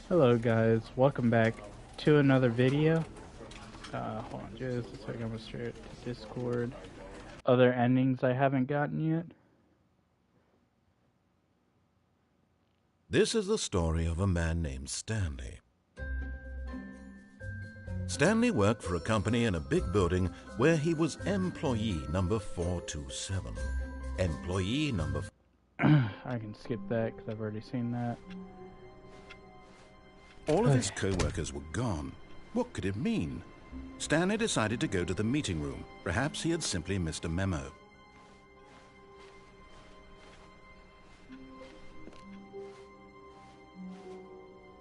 Hello guys, welcome back to another video. Hold on just a second, I'm gonna share it to Discord. Other endings I haven't gotten yet. This is the story of a man named Stanley. Stanley worked for a company in a big building where he was employee number 427. Employee number... I can skip that because I've already seen that. All of his co-workers were gone. What could it mean? Stanley decided to go to the meeting room. Perhaps he had simply missed a memo.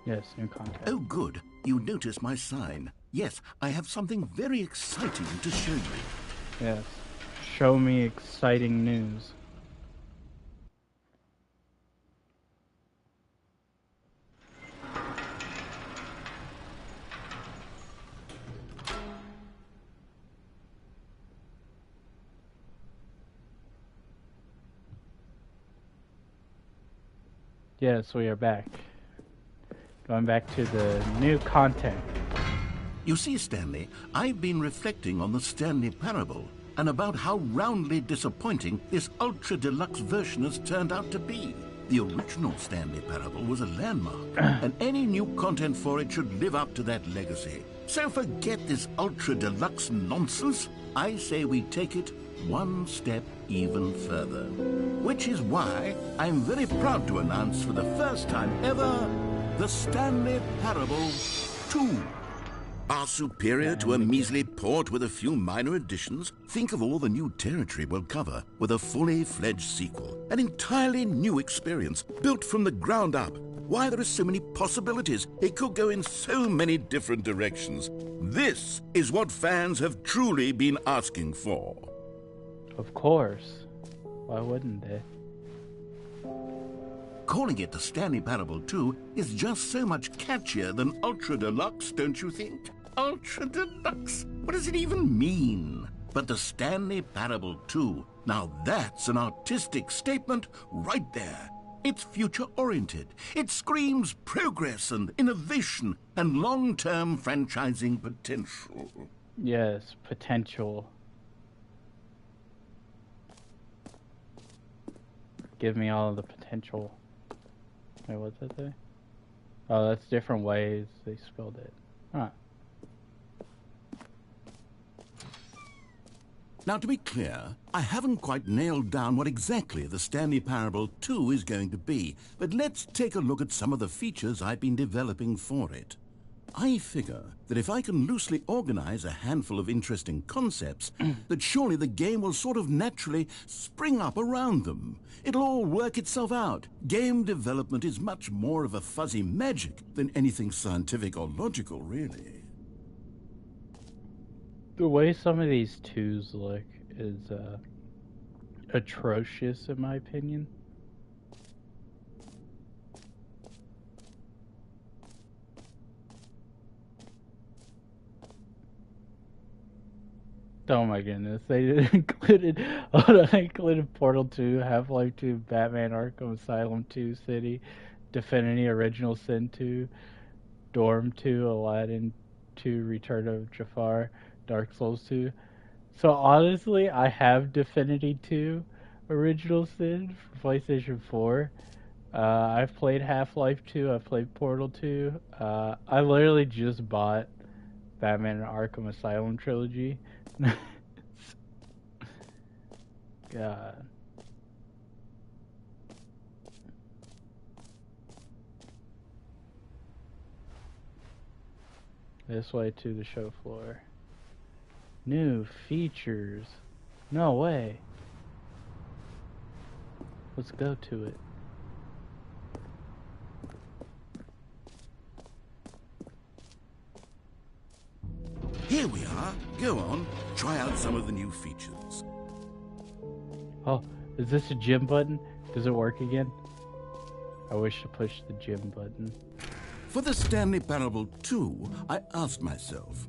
Yes, new content. Oh, good. You noticed my sign. Yes, I have something very exciting to show you. Yes. Show me exciting news. Yes, we are back. Going back to the new content. You see, Stanley, I've been reflecting on the Stanley Parable and about how roundly disappointing this ultra-deluxe version has turned out to be. The original Stanley Parable was a landmark, and any new content for it should live up to that legacy. So forget this ultra-deluxe nonsense. I say we take it one step even further. Which is why I'm very proud to announce for the first time ever, the Stanley Parable 2. Far superior to a measly port with a few minor additions, think of all the new territory we'll cover with a fully fledged sequel. An entirely new experience, built from the ground up. Why, there are so many possibilities. It could go in so many different directions. This is what fans have truly been asking for. Of course. Why wouldn't they? Calling it the Stanley Parable 2 is just so much catchier than Ultra Deluxe, don't you think? Ultra Deluxe? What does it even mean? But the Stanley Parable 2, now that's an artistic statement right there. It's future-oriented. It screams progress and innovation and long-term franchising potential. Yes, potential. Give me all of the potential. Wait, what's that say? Oh, that's different ways they spelled it. Huh. Now, to be clear, I haven't quite nailed down what exactly the Stanley Parable 2 is going to be, but let's take a look at some of the features I've been developing for it. I figure that if I can loosely organize a handful of interesting concepts, that surely the game will sort of naturally spring up around them. It'll all work itself out. Game development is much more of a fuzzy magic than anything scientific or logical, really. The way some of these twos look is atrocious, in my opinion. Oh my goodness, they included, I included Portal 2, Half-Life 2, Batman Arkham Asylum 2, City, Divinity Original Sin 2, Dorm 2, Aladdin 2, Return of Jafar, Dark Souls 2. So honestly, I have Divinity 2, Original Sin for PlayStation 4. I've played Half-Life 2, I've played Portal 2. I literally just bought Batman Arkham Asylum trilogy. God. This way to the show floor. New features. No way. Let's go to it. Here we are. Go on, try out some of the new features. Oh, is this a gym button? Does it work again? I wish to push the gym button. For the Stanley Parable 2, I asked myself,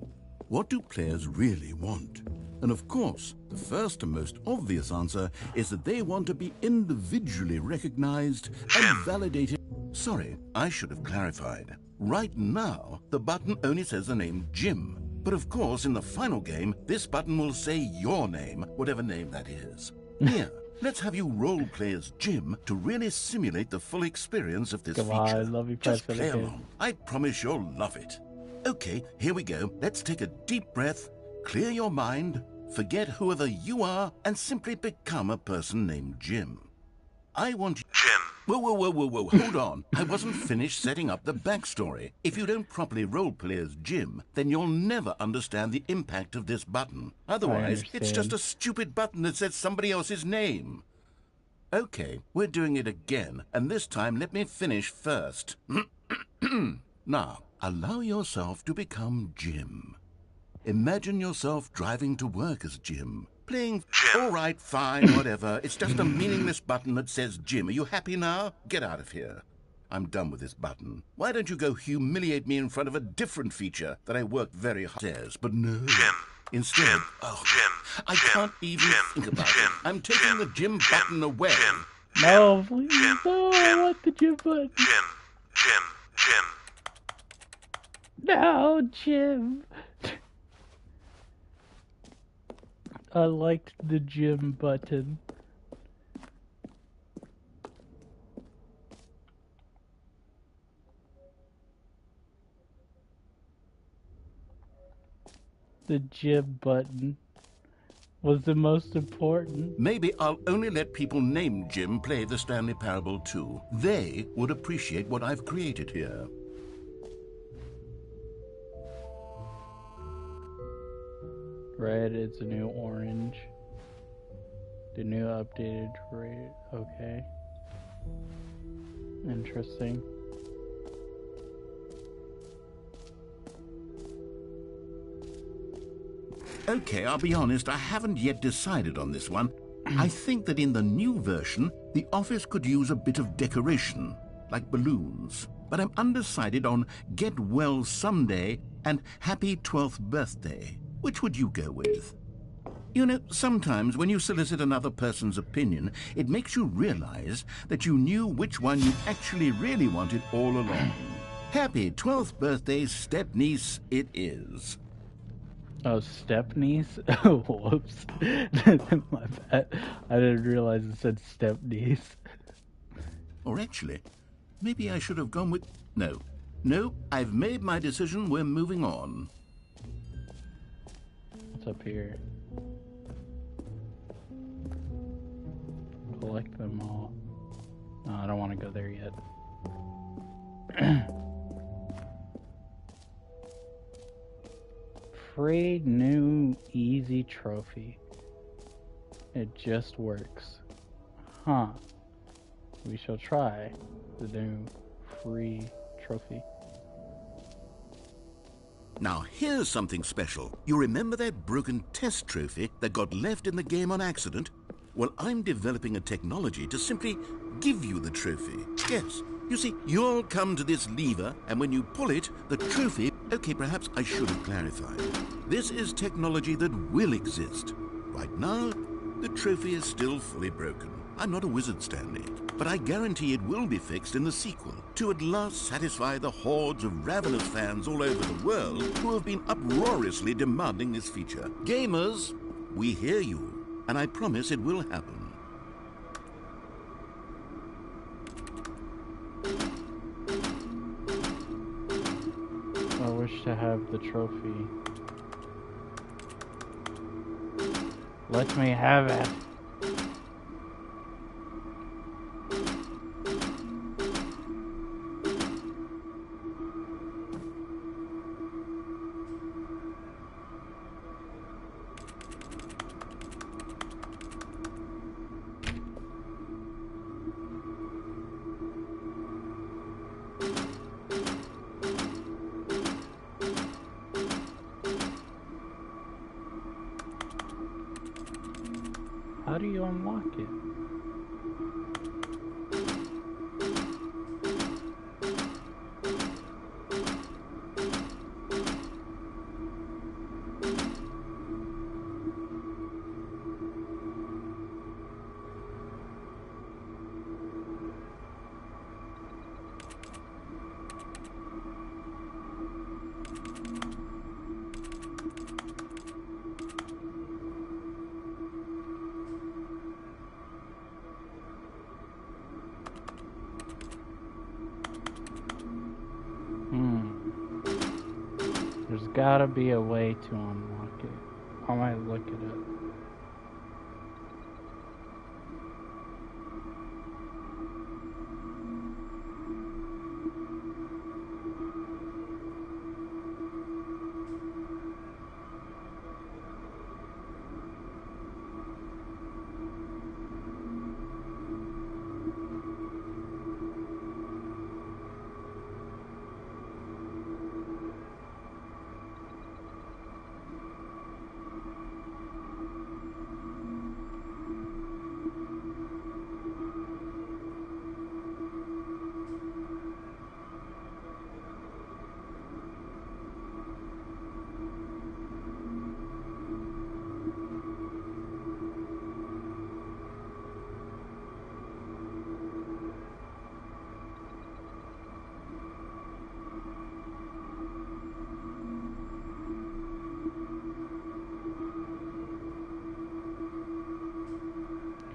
what do players really want? And of course, the first and most obvious answer is that they want to be individually recognized and validated. Sorry, I should have clarified. Right now, the button only says the name Jim. But of course, in the final game, this button will say your name, whatever name that is. Here, let's have you role play as Jim to really simulate the full experience of this Come feature. on, let me Just press it play again. along. I promise you'll love it. Okay, here we go. Let's take a deep breath, clear your mind, forget whoever you are, and simply become a person named Jim. I want you... Jim. Whoa, hold on. I wasn't finished setting up the backstory. If you don't properly roleplay as Jim, then you'll never understand the impact of this button. Otherwise, it's just a stupid button that says somebody else's name. Okay, we're doing it again, and this time let me finish first. Now, allow yourself to become Jim. Imagine yourself driving to work as Jim. Playing... All right, fine, whatever. It's just a meaningless button that says Jim. Are you happy now? Get out of here. I'm done with this button. Why don't you go humiliate me in front of a different feature that I worked very hard on? But no. Jim. Instead, Jim. oh, Jim. I Jim. can't even Jim. think about Jim. it. I'm taking the Jim button away. Jim. No, please. Jim. No, I want the Jim button. Jim. No, Jim. I liked the Jim button. The Jim button was the most important. Maybe I'll only let people named Jim play the Stanley Parable 2. They would appreciate what I've created here. Red is the new orange. The new updated red. Okay. Interesting. Okay, I'll be honest, I haven't yet decided on this one. I think that in the new version, the office could use a bit of decoration, like balloons. But I'm undecided on Get Well Someday and Happy 12th Birthday. Which would you go with? You know, sometimes when you solicit another person's opinion, it makes you realize that you knew which one you actually really wanted all along. Happy 12th birthday, step-niece, it is. Oh, step-niece? Oh, whoops. My bad. I didn't realize it said step-niece. Or actually, maybe I should have gone with... No, I've made my decision, we're moving on. What's up here? Collect them all. No, I don't want to go there yet. Free new easy trophy. It just works. Huh. We shall try the new free trophy. Now, here's something special. You remember that broken test trophy that got left in the game on accident? Well, I'm developing a technology to simply give you the trophy. Yes, you see, you'll come to this lever, and when you pull it, the trophy... Okay, perhaps I should have clarified. This is technology that will exist. Right now, the trophy is still fully broken. I'm not a wizard, Stanley, but I guarantee it will be fixed in the sequel to at last satisfy the hordes of ravenous fans all over the world who have been uproariously demanding this feature. Gamers, we hear you, and I promise it will happen. I wish to have the trophy. Let me have it. How do you unlock it? There's gotta be a way to unlock it. I might look it up.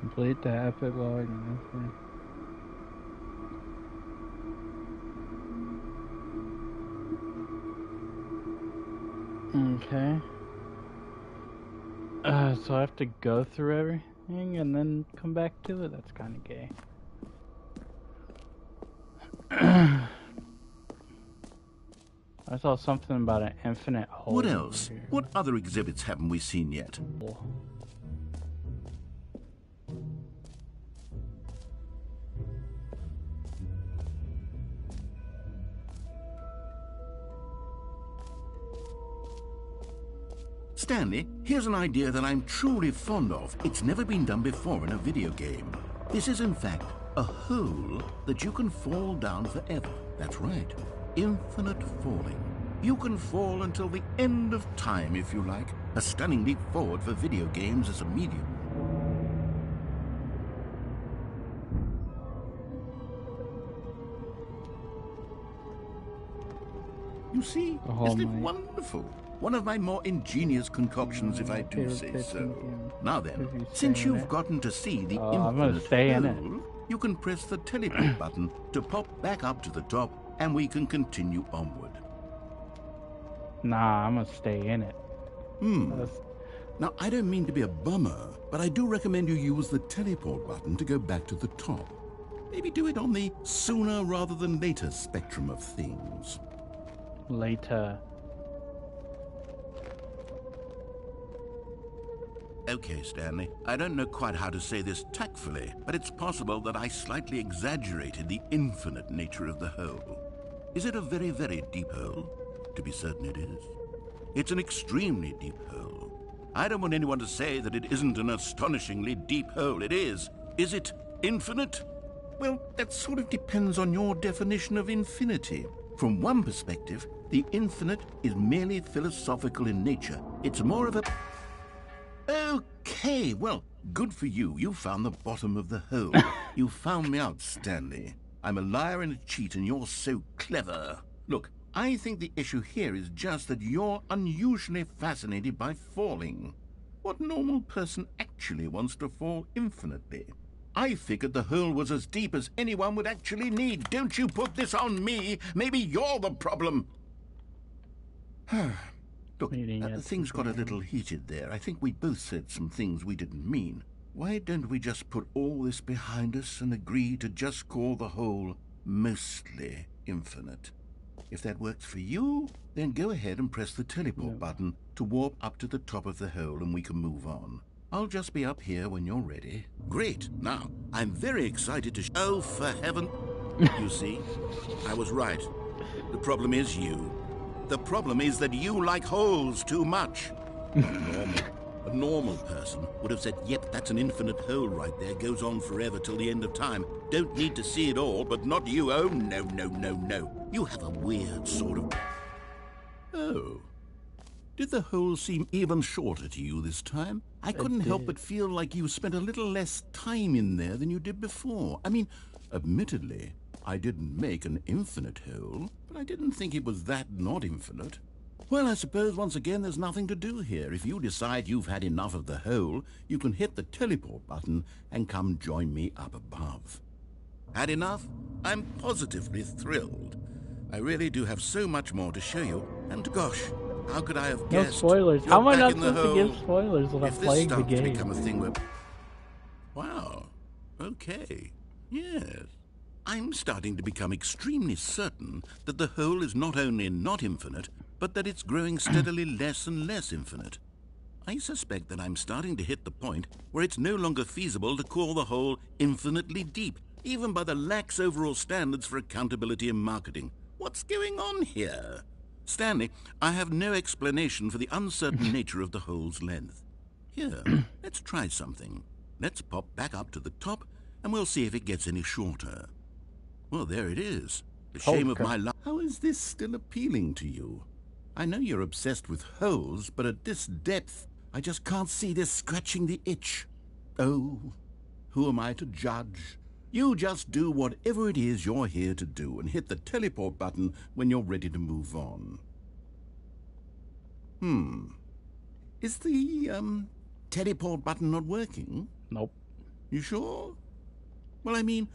Complete the epilogue and everything. Okay. So I have to go through everything and then come back to it? That's kind of gay. I saw something about an infinite hole. What else? What other exhibits haven't we seen yet? Stanley, here's an idea that I'm truly fond of. It's never been done before in a video game. This is, in fact, a hole that you can fall down forever. That's right. Infinite falling. You can fall until the end of time, if you like. A stunning leap forward for video games as a medium. You see, isn't it wonderful? One of my more ingenious concoctions, if I do say so. Now then, since you've gotten to see the infinite hole, you can press the teleport button to pop back up to the top, and we can continue onward. Nah, I'm gonna stay in it. Now, I don't mean to be a bummer, but I do recommend you use the teleport button to go back to the top. Maybe do it on the sooner rather than later spectrum of things. Later. Okay, Stanley, I don't know quite how to say this tactfully, but it's possible that I slightly exaggerated the infinite nature of the hole. Is it a very, very deep hole? To be certain it is. It's an extremely deep hole. I don't want anyone to say that it isn't an astonishingly deep hole. It is. Is it infinite? Well, that sort of depends on your definition of infinity. From one perspective, the infinite is merely philosophical in nature. It's more of a... Okay, well, good for you. You found the bottom of the hole. You found me out, Stanley. I'm a liar and a cheat, and you're so clever. Look, I think the issue here is just that you're unusually fascinated by falling. What normal person actually wants to fall infinitely? I figured the hole was as deep as anyone would actually need. Don't you put this on me. Maybe you're the problem. Look, things got a little heated there. I think we both said some things we didn't mean. Why don't we just put all this behind us and agree to just call the hole mostly infinite? If that works for you, then go ahead and press the teleport button to warp up to the top of the hole and we can move on. I'll just be up here when you're ready. Great. Now, I'm very excited to... Oh, for heaven... You see, I was right. The problem is you. The problem is that you like holes too much. A normal person would have said, yep, that's an infinite hole right there. Goes on forever till the end of time. Don't need to see it all, but not you. Oh, no, no, no, no. You have a weird sort of... Oh. Did the hole seem even shorter to you this time? I couldn't help but feel like you spent a little less time in there than you did before. I mean, admittedly, I didn't make an infinite hole, but I didn't think it was that not infinite. Well, I suppose once again there's nothing to do here. If you decide you've had enough of the hole, you can hit the teleport button and come join me up above. Had enough? I'm positively thrilled. I really do have so much more to show you, and gosh, How could I have No guessed? spoilers. You're How am I back not in the supposed to give hole. spoilers when I'm If this playing the starts to game? become a thing where... Wow. Okay. Yes. I'm starting to become extremely certain that the hole is not only not infinite, but that it's growing steadily less and less infinite. I suspect that I'm starting to hit the point where it's no longer feasible to call the hole infinitely deep, even by the lax overall standards for accountability and marketing. What's going on here? Stanley, I have no explanation for the uncertain nature of the hole's length. Here, let's try something. Let's pop back up to the top, and we'll see if it gets any shorter. Well, there it is. The shame of my life. How is this still appealing to you? I know you're obsessed with holes, but at this depth, I just can't see this scratching the itch. Oh, who am I to judge? You just do whatever it is you're here to do and hit the teleport button when you're ready to move on. Is the, teleport button not working? Nope. You sure? Well, I mean,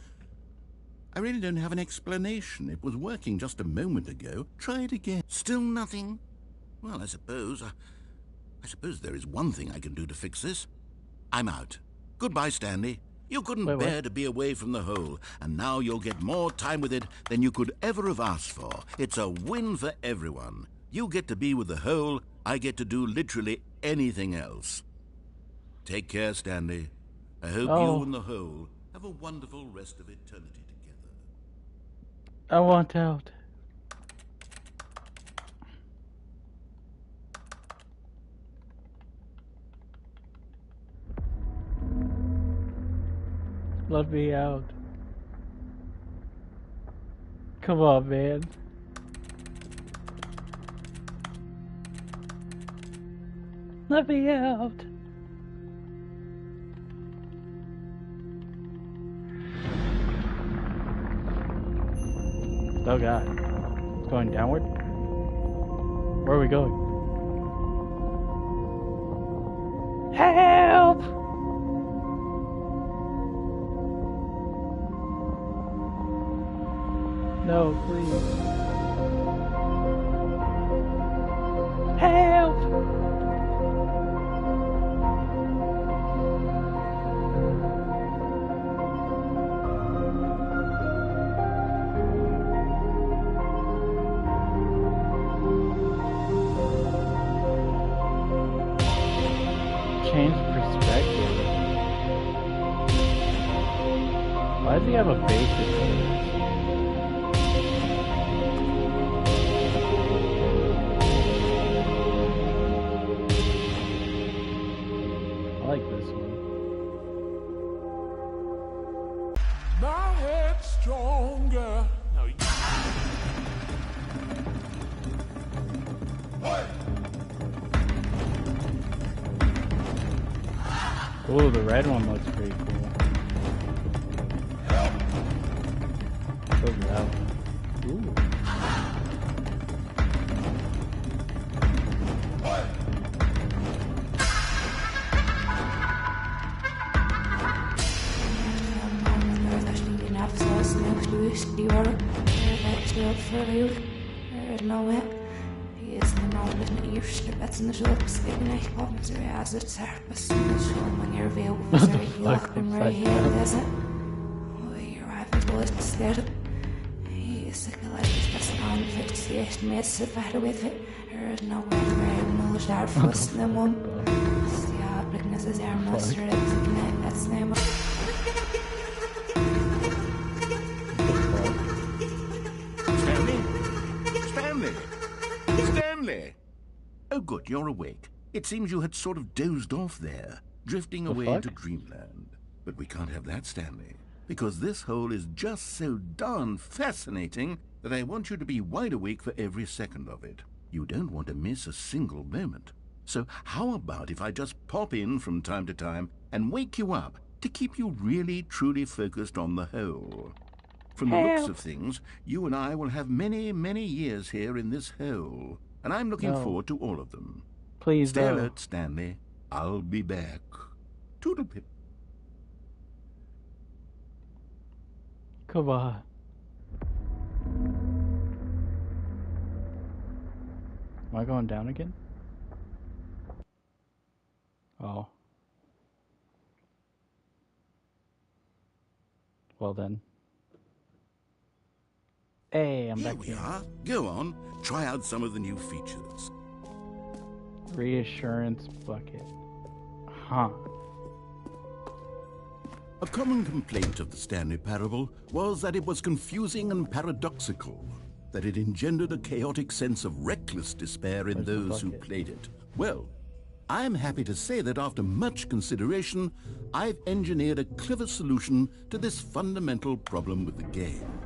I really don't have an explanation. It was working just a moment ago. Try it again. Still nothing? Well, I suppose there is one thing I can do to fix this. I'm out. Goodbye, Stanley. You couldn't Wait, what? bear to be away from the hole, and now you'll get more time with it than you could ever have asked for. It's a win for everyone. You get to be with the hole, I get to do literally anything else. Take care, Stanley. I hope you and the hole have a wonderful rest of eternity together. I want out. Let me out. Come on, man. Let me out. Oh god. It's going downward? Where are we going? Help! No, please. Help! Change perspective. Why does he have a basic face? I like this one. My head's stronger. No, you... Ooh, the red one looks pretty cool. So loud. Ooh. Stanley! Oh, good, you're awake. It seems you had sort of dozed off there, drifting away into dreamland. But we can't have that, Stanley, because this hole is just so darn fascinating that I want you to be wide awake for every second of it. You don't want to miss a single moment. So how about if I just pop in from time to time and wake you up to keep you really, truly focused on the hole? From the looks of things, you and I will have many, many years here in this hole, and I'm looking forward to all of them. Please, Stay alert, Stanley. I'll be back. Toodlepip. Come on. Am I going down again? Oh. Well then. Hey, I'm Here back we here. are. Go on, try out some of the new features. Reassurance bucket. Huh. A common complaint of the Stanley Parable was that it was confusing and paradoxical, that it engendered a chaotic sense of reckless despair in Where's the those who bucket? played it. Well, I am happy to say that after much consideration, I've engineered a clever solution to this fundamental problem with the game.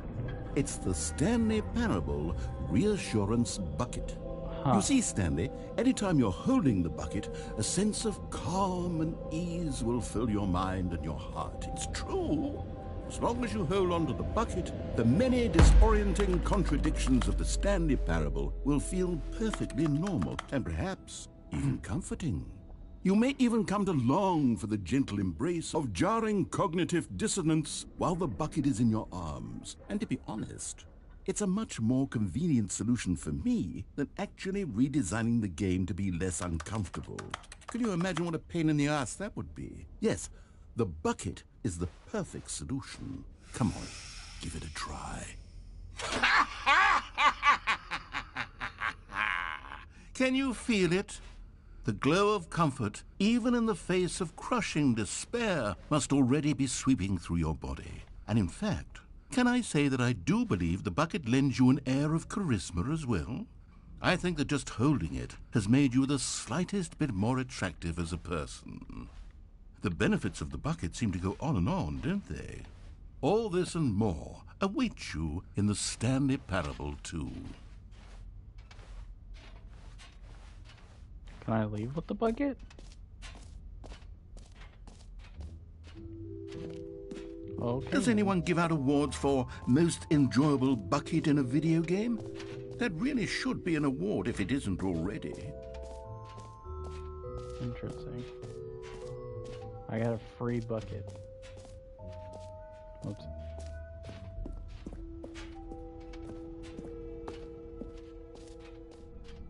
It's the Stanley Parable Reassurance Bucket. Huh. You see, Stanley, anytime you're holding the bucket, a sense of calm and ease will fill your mind and your heart. It's true. As long as you hold on to the bucket, the many disorienting contradictions of the Stanley Parable will feel perfectly normal and perhaps even comforting. You may even come to long for the gentle embrace of jarring cognitive dissonance while the bucket is in your arms. And to be honest, it's a much more convenient solution for me than actually redesigning the game to be less uncomfortable. Can you imagine what a pain in the ass that would be? Yes, the bucket is the perfect solution. Come on, give it a try. Can you feel it? The glow of comfort, even in the face of crushing despair, must already be sweeping through your body. And in fact, can I say that I do believe the bucket lends you an air of charisma as well? I think that just holding it has made you the slightest bit more attractive as a person. The benefits of the bucket seem to go on, don't they? All this and more await you in the Stanley Parable 2. Can I leave with the bucket? Okay. Does anyone give out awards for most enjoyable bucket in a video game? That really should be an award if it isn't already. Interesting. I got a free bucket. Oops.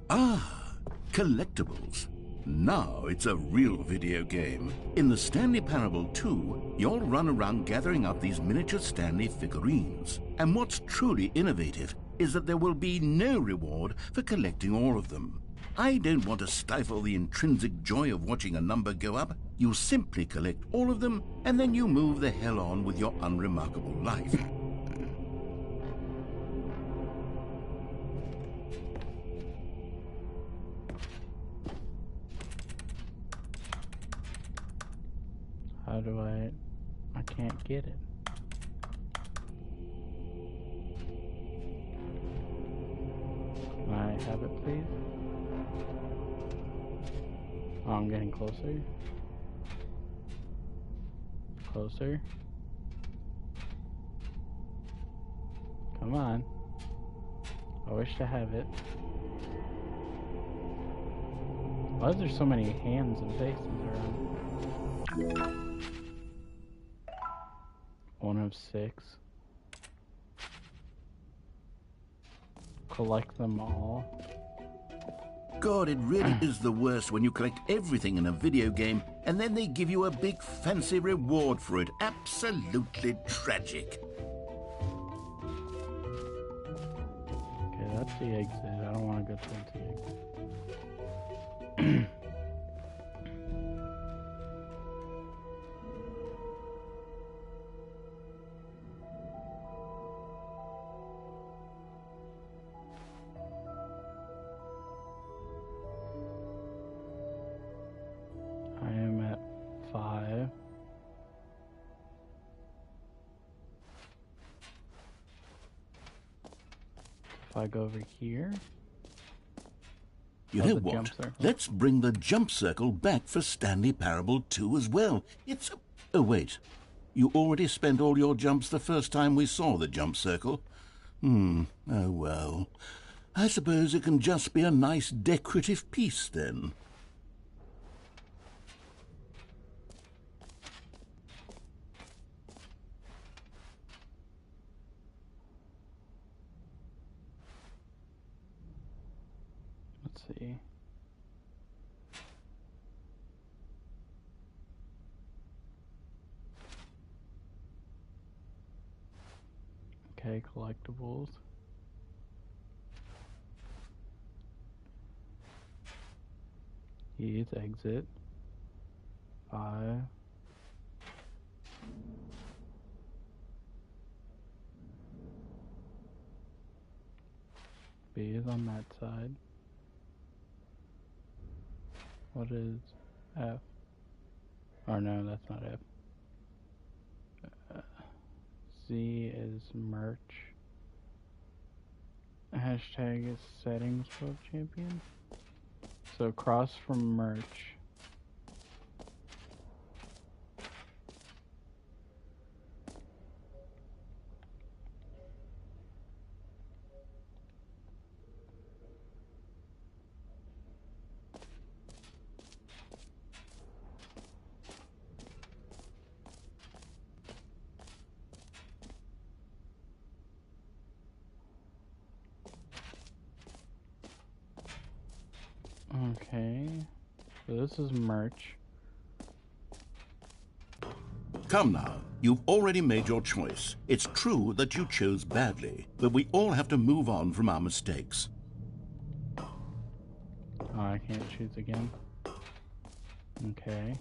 Ah, collectibles. Now it's a real video game. In the Stanley Parable 2, you'll run around gathering up these miniature Stanley figurines. And what's truly innovative is that there will be no reward for collecting all of them. I don't want to stifle the intrinsic joy of watching a number go up. You simply collect all of them, and then you move the hell on with your unremarkable life. How do I can't get it. Can I have it, please? Oh, I'm getting closer. Closer. Come on. I wish to have it. Why is there so many hands and faces around? 1 of 6. Collect them all. God, it really is the worst when you collect everything in a video game and then they give you a big fancy reward for it. Absolutely tragic. Okay, that's the exit. I don't want to go towards the exit. I am at 5. If I go over here, You Oh, know the what? jump circle. Let's bring the jump circle back for Stanley Parable 2 as well. It's a... Oh, wait. You already spent all your jumps the first time we saw the jump circle. Oh, well. I suppose it can just be a nice decorative piece, then. see. Okay, collectibles. He's exit. 5. B is on that side. What is F? Oh no, that's not F. Z is merch. Hashtag is settings world champion. So across from merch. Okay, so this is merch. Come now, you've already made your choice. It's true that you chose badly, but we all have to move on from our mistakes. Oh, I can't choose again. Okay.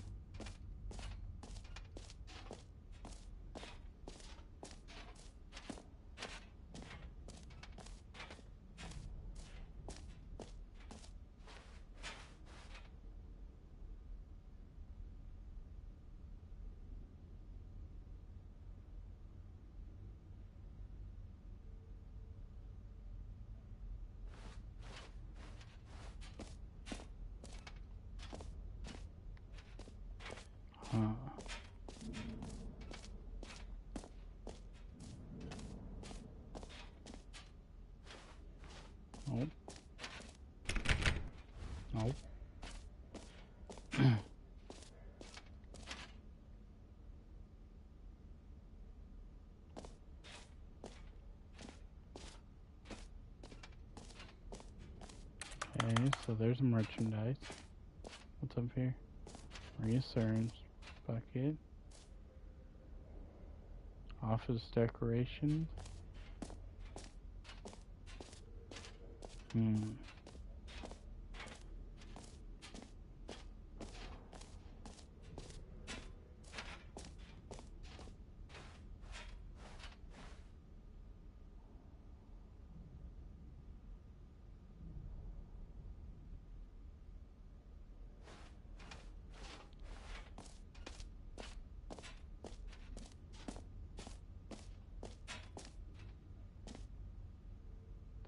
Huh. Nope. Nope. Okay, so there's merchandise. What's up here? Reassurance bucket. Office decorations.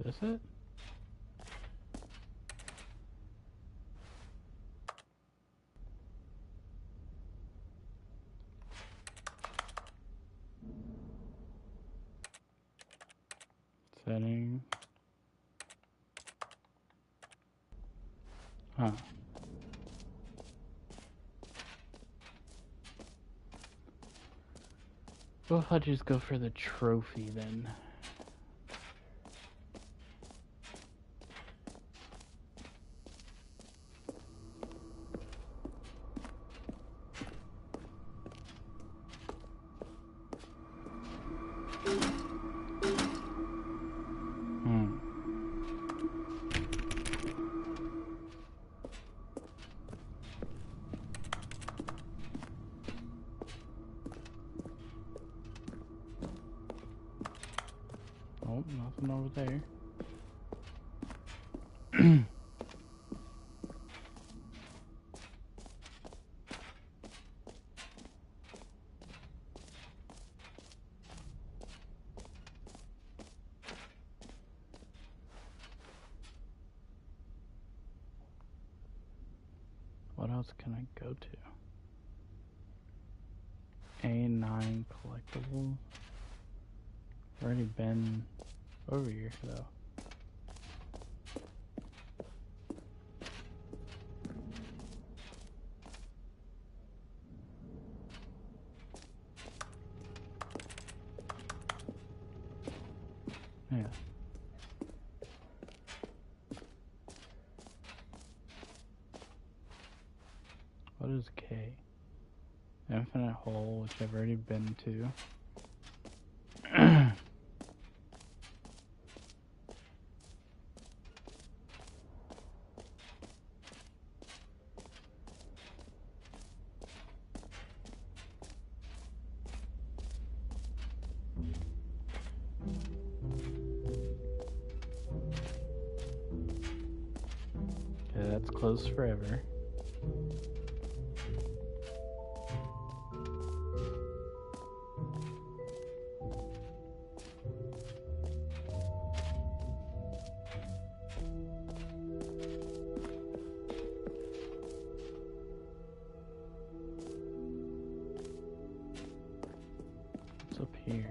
This it? Setting. Huh. Well, I'll just go for the trophy then. Oh, nothing over there. What else can I go to? A9 collectibles. Already been over here though. Yeah. What is K? Infinite hole, which I've already been to. Okay, that's closed forever. What's up here?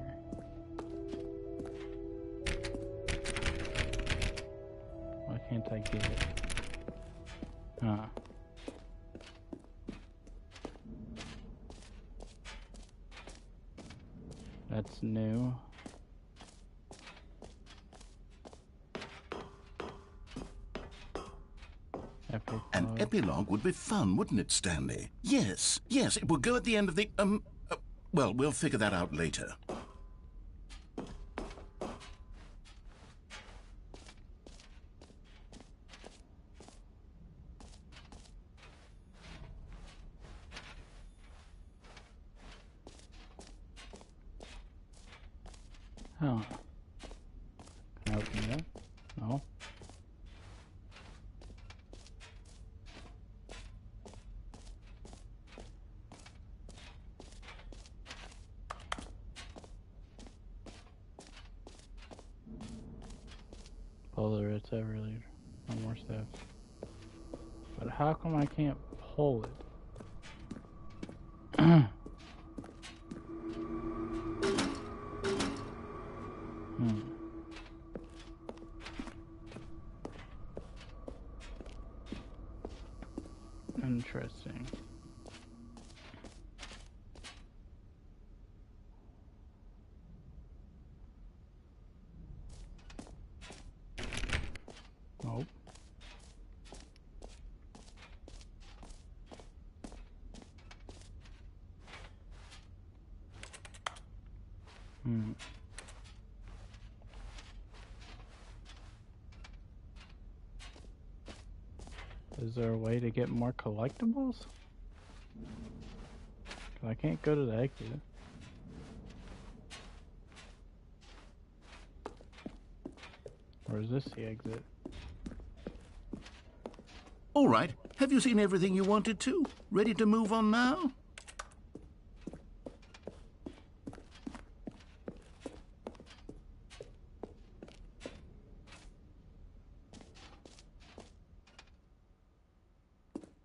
Why can't I get it? Huh. That's new. An epilogue would be fun, wouldn't it, Stanley? Yes, yes, it will go at the end of the, well, we'll figure that out later. Oh. Can I open that? No. Polar, it's ever later. No more stuff. But how come I can't pull it? Interesting. Nope. Is there a way to get more collectibles? 'Cause I can't go to the exit. Or is this the exit? All right, have you seen everything you wanted to? Ready to move on now?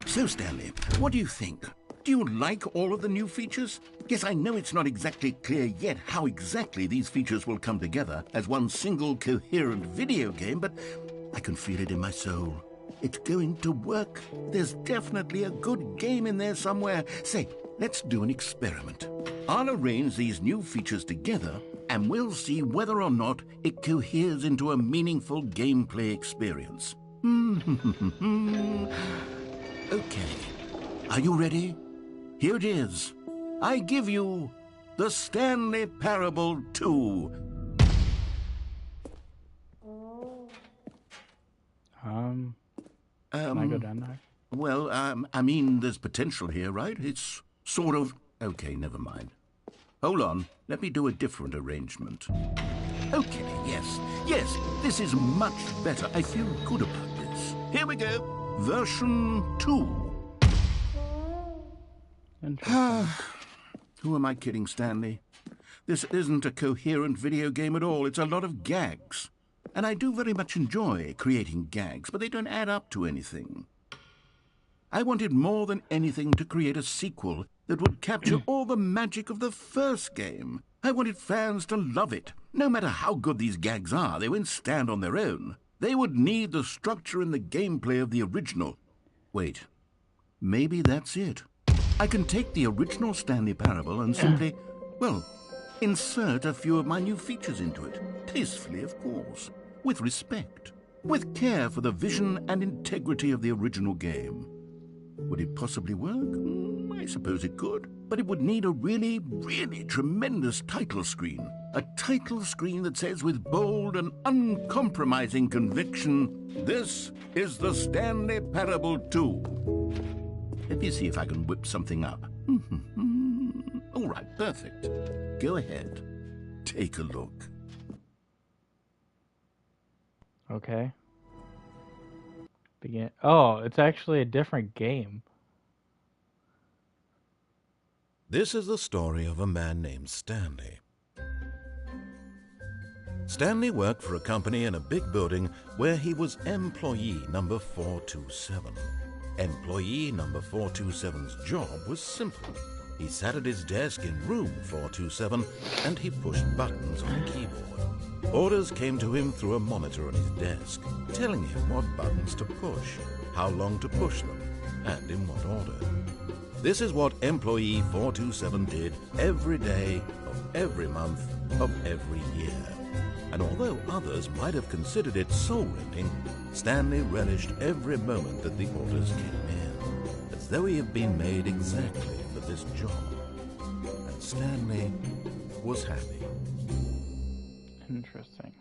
So, Stanley, what do you think? Do you like all of the new features? Yes, I know it's not exactly clear yet how exactly these features will come together as one single coherent video game, but I can feel it in my soul. It's going to work. There's definitely a good game in there somewhere. Say, let's do an experiment. I'll arrange these new features together, and we'll see whether or not it coheres into a meaningful gameplay experience. Okay, are you ready? Here it is. I give you the Stanley Parable 2. Can I go down there? Well, I mean, there's potential here, right? It's sort of... Okay, never mind. Hold on, let me do a different arrangement. Okay, yes, this is much better. I feel good about this. Here we go. Version 2. Interesting. Who am I kidding, Stanley? This isn't a coherent video game at all. It's a lot of gags. And I do very much enjoy creating gags, but they don't add up to anything. I wanted more than anything to create a sequel that would capture all the magic of the first game. I wanted fans to love it. No matter how good these gags are, they won't stand on their own. They would need the structure and the gameplay of the original. Wait, maybe that's it. I can take the original Stanley Parable and simply, well, insert a few of my new features into it. Tastefully, of course. With respect. With care for the vision and integrity of the original game. Would it possibly work? I suppose it could. But it would need a really, really tremendous title screen. A title screen that says with bold and uncompromising conviction, "This is the Stanley Parable 2. Let me see if I can whip something up. All right, perfect. Go ahead. Take a look. Okay. Begin. Oh, it's actually a different game. This is the story of a man named Stanley. Stanley worked for a company in a big building where he was employee number 427. Employee number 427's job was simple. He sat at his desk in room 427 and he pushed buttons on a keyboard. Orders came to him through a monitor on his desk, telling him what buttons to push, how long to push them, and in what order. This is what employee 427 did every day of every month of every year. And although others might have considered it soul-rending, Stanley relished every moment that the orders came in, as though he had been made exactly for this job. And Stanley was happy. Interesting.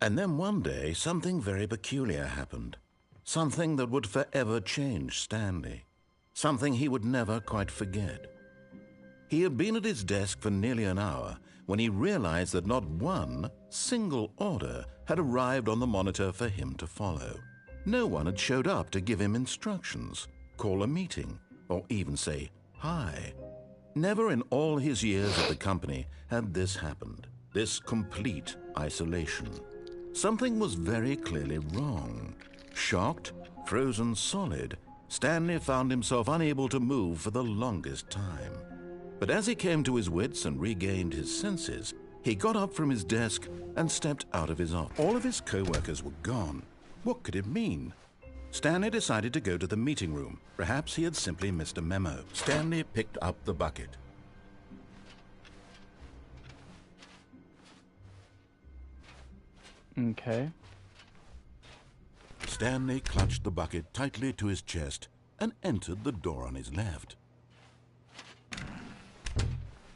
And then one day, something very peculiar happened. Something that would forever change Stanley. Something he would never quite forget. He had been at his desk for nearly an hour when he realized that not one single order had arrived on the monitor for him to follow. No one had showed up to give him instructions, call a meeting, or even say hi. Never in all his years at the company had this happened, this complete isolation. Something was very clearly wrong. Shocked, frozen solid, Stanley found himself unable to move for the longest time. But as he came to his wits and regained his senses, he got up from his desk and stepped out of his office. All of his co-workers were gone. What could it mean? Stanley decided to go to the meeting room. Perhaps he had simply missed a memo. Stanley picked up the bucket. Okay. Stanley clutched the bucket tightly to his chest and entered the door on his left.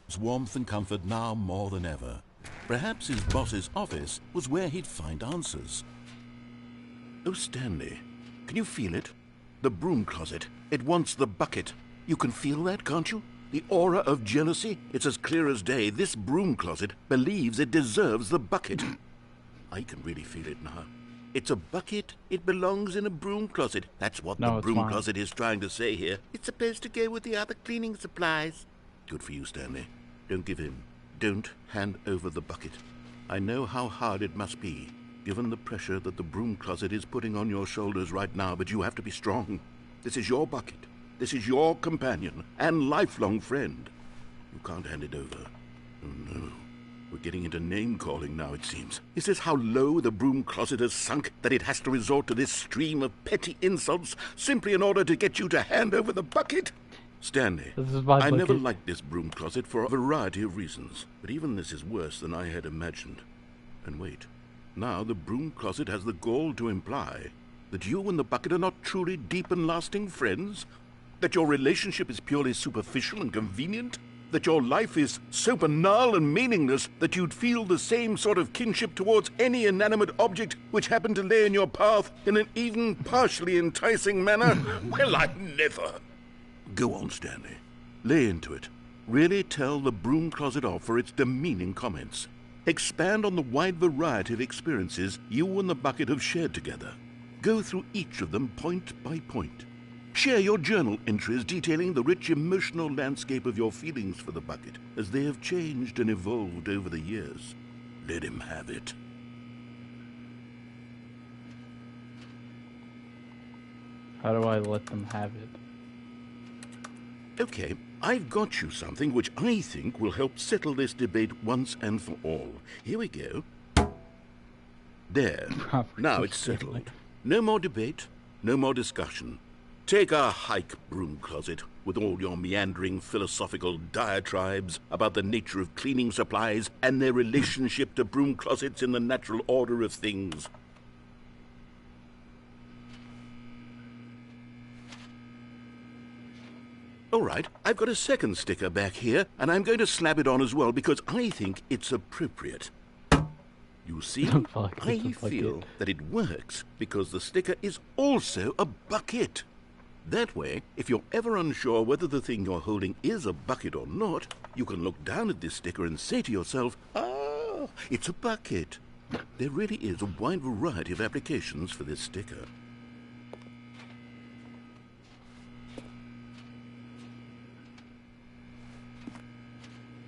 His warmth and comfort now more than ever. Perhaps his boss's office was where he'd find answers. Oh, Stanley, can you feel it? The broom closet. It wants the bucket. You can feel that, can't you? The aura of jealousy. It's as clear as day. This broom closet believes it deserves the bucket. I can really feel it now. It's a bucket. It belongs in a broom closet. That's what the broom closet is trying to say here. It's supposed to go with the other cleaning supplies. Good for you, Stanley. Don't give in. Don't hand over the bucket. I know how hard it must be, given the pressure that the broom closet is putting on your shoulders right now, but you have to be strong. This is your bucket. This is your companion and lifelong friend. You can't hand it over. Oh, no. We're getting into name-calling now, it seems. Is this how low the broom closet has sunk, that it has to resort to this stream of petty insults simply in order to get you to hand over the bucket? Stanley, I never liked this broom closet for a variety of reasons, but even this is worse than I had imagined. And wait, now the broom closet has the gall to imply that you and the bucket are not truly deep and lasting friends? That your relationship is purely superficial and convenient? That your life is so banal and meaningless that you'd feel the same sort of kinship towards any inanimate object which happened to lay in your path in an even partially enticing manner? Well, I never. Go on, Stanley. Lay into it. Really tell the broom closet off for its demeaning comments. Expand on the wide variety of experiences you and the bucket have shared together. Go through each of them point by point. Share your journal entries detailing the rich emotional landscape of your feelings for the bucket as they have changed and evolved over the years. Let him have it. How do I let them have it? Okay, I've got you something which I think will help settle this debate once and for all. Here we go. There. Now it's settled. No more debate, no more discussion. Take a hike, broom closet, with all your meandering philosophical diatribes about the nature of cleaning supplies and their relationship to broom closets in the natural order of things. All right, I've got a second sticker back here, and I'm going to slap it on as well because I think it's appropriate. You see, I feel that it works because the sticker is also a bucket. That way, if you're ever unsure whether the thing you're holding is a bucket or not, you can look down at this sticker and say to yourself, ah, it's a bucket. There really is a wide variety of applications for this sticker.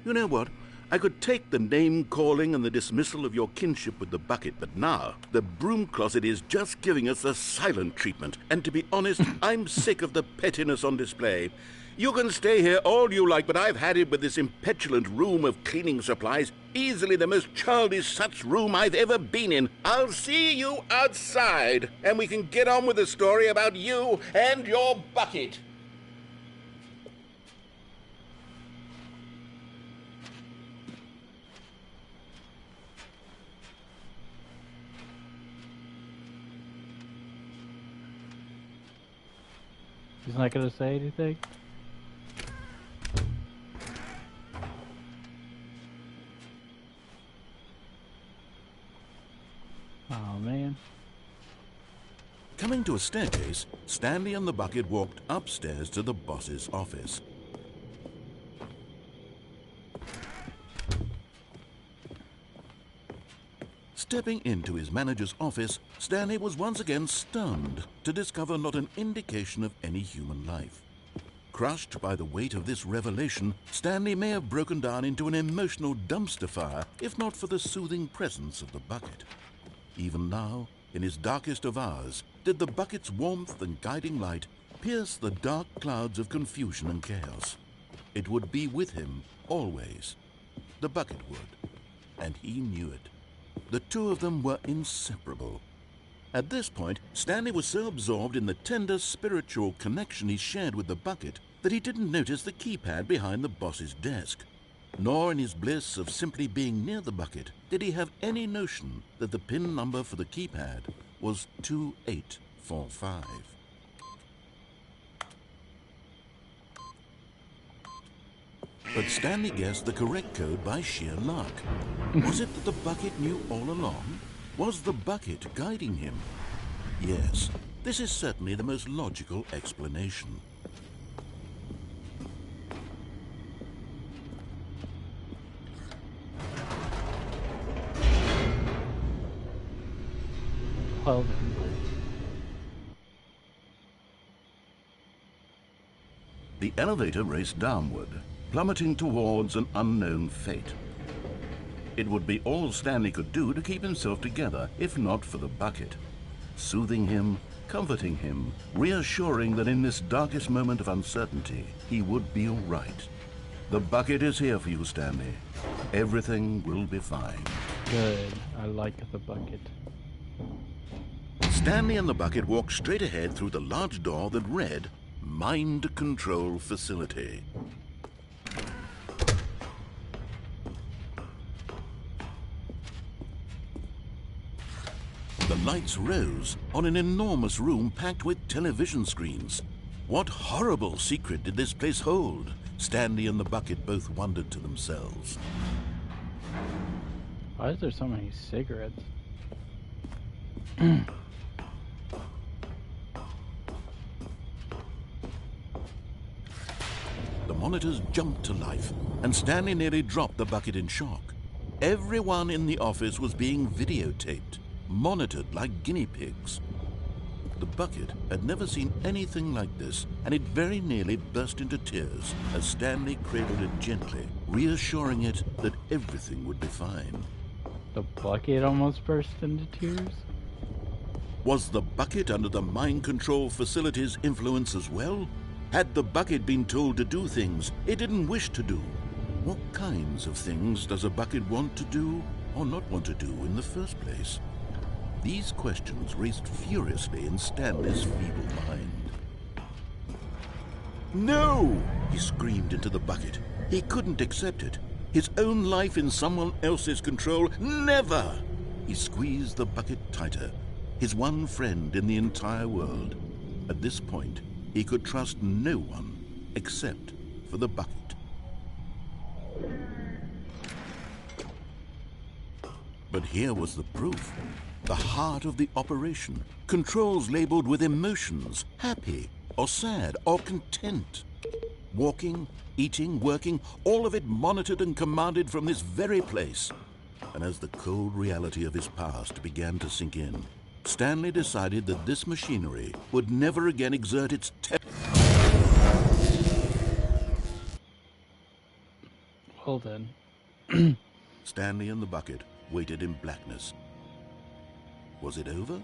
You know what? I could take the name-calling and the dismissal of your kinship with the bucket, but now the broom closet is just giving us the silent treatment. And to be honest, I'm sick of the pettiness on display. You can stay here all you like, but I've had it with this impetulant room of cleaning supplies. Easily the most childish such room I've ever been in. I'll see you outside, and we can get on with the story about you and your bucket. He's not gonna say anything? Oh man. Coming to a staircase, Stanley and the bucket walked upstairs to the boss's office. Stepping into his manager's office, Stanley was once again stunned to discover not an indication of any human life. Crushed by the weight of this revelation, Stanley may have broken down into an emotional dumpster fire if not for the soothing presence of the bucket. Even now, in his darkest of hours, did the bucket's warmth and guiding light pierce the dark clouds of confusion and chaos. It would be with him always. The bucket would, and he knew it. The two of them were inseparable. At this point, Stanley was so absorbed in the tender spiritual connection he shared with the bucket that he didn't notice the keypad behind the boss's desk. Nor in his bliss of simply being near the bucket did he have any notion that the PIN number for the keypad was 2845. But Stanley guessed the correct code by sheer luck. Was it that the bucket knew all along? Was the bucket guiding him? Yes, this is certainly the most logical explanation. Well then. The elevator raced downward, plummeting towards an unknown fate. It would be all Stanley could do to keep himself together, if not for the bucket. Soothing him, comforting him, reassuring that in this darkest moment of uncertainty, he would be all right. The bucket is here for you, Stanley. Everything will be fine. Good. I like the bucket. Stanley and the bucket walked straight ahead through the large door that read, Mind Control Facility. The lights rose on an enormous room packed with television screens. What horrible secret did this place hold? Stanley and the bucket both wondered to themselves. Why is there so many cigarettes? The monitors jumped to life, and Stanley nearly dropped the bucket in shock. Everyone in the office was being videotaped, monitored like guinea pigs. The bucket had never seen anything like this, and it very nearly burst into tears as Stanley cradled it gently, reassuring it that everything would be fine. The bucket almost burst into tears? Was the bucket under the mind control facility's influence as well? Had the bucket been told to do things it didn't wish to do? What kinds of things does a bucket want to do or not want to do in the first place? These questions raced furiously in Stanley's feeble mind. No! He screamed into the bucket. He couldn't accept it. His own life in someone else's control, never! He squeezed the bucket tighter. His one friend in the entire world. At this point, he could trust no one. except for the bucket. But here was the proof. The heart of the operation. Controls labeled with emotions, happy or sad or content. Walking, eating, working, all of it monitored and commanded from this very place. And as the cold reality of his past began to sink in, Stanley decided that this machinery would never again exert its Well then. Stanley and the bucket waited in blackness. Was it over?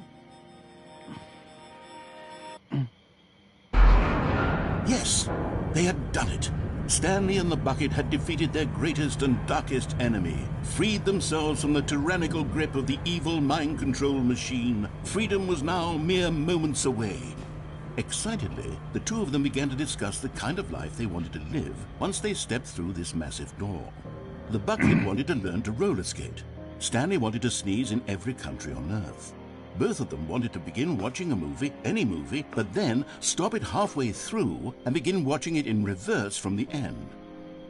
Yes, they had done it. Stanley and the bucket had defeated their greatest and darkest enemy, freed themselves from the tyrannical grip of the evil mind control machine. Freedom was now mere moments away. Excitedly, the two of them began to discuss the kind of life they wanted to live once they stepped through this massive door. The bucket wanted to learn to roller skate. Stanley wanted to sneeze in every country on Earth. Both of them wanted to begin watching a movie, any movie, but then stop it halfway through and begin watching it in reverse from the end.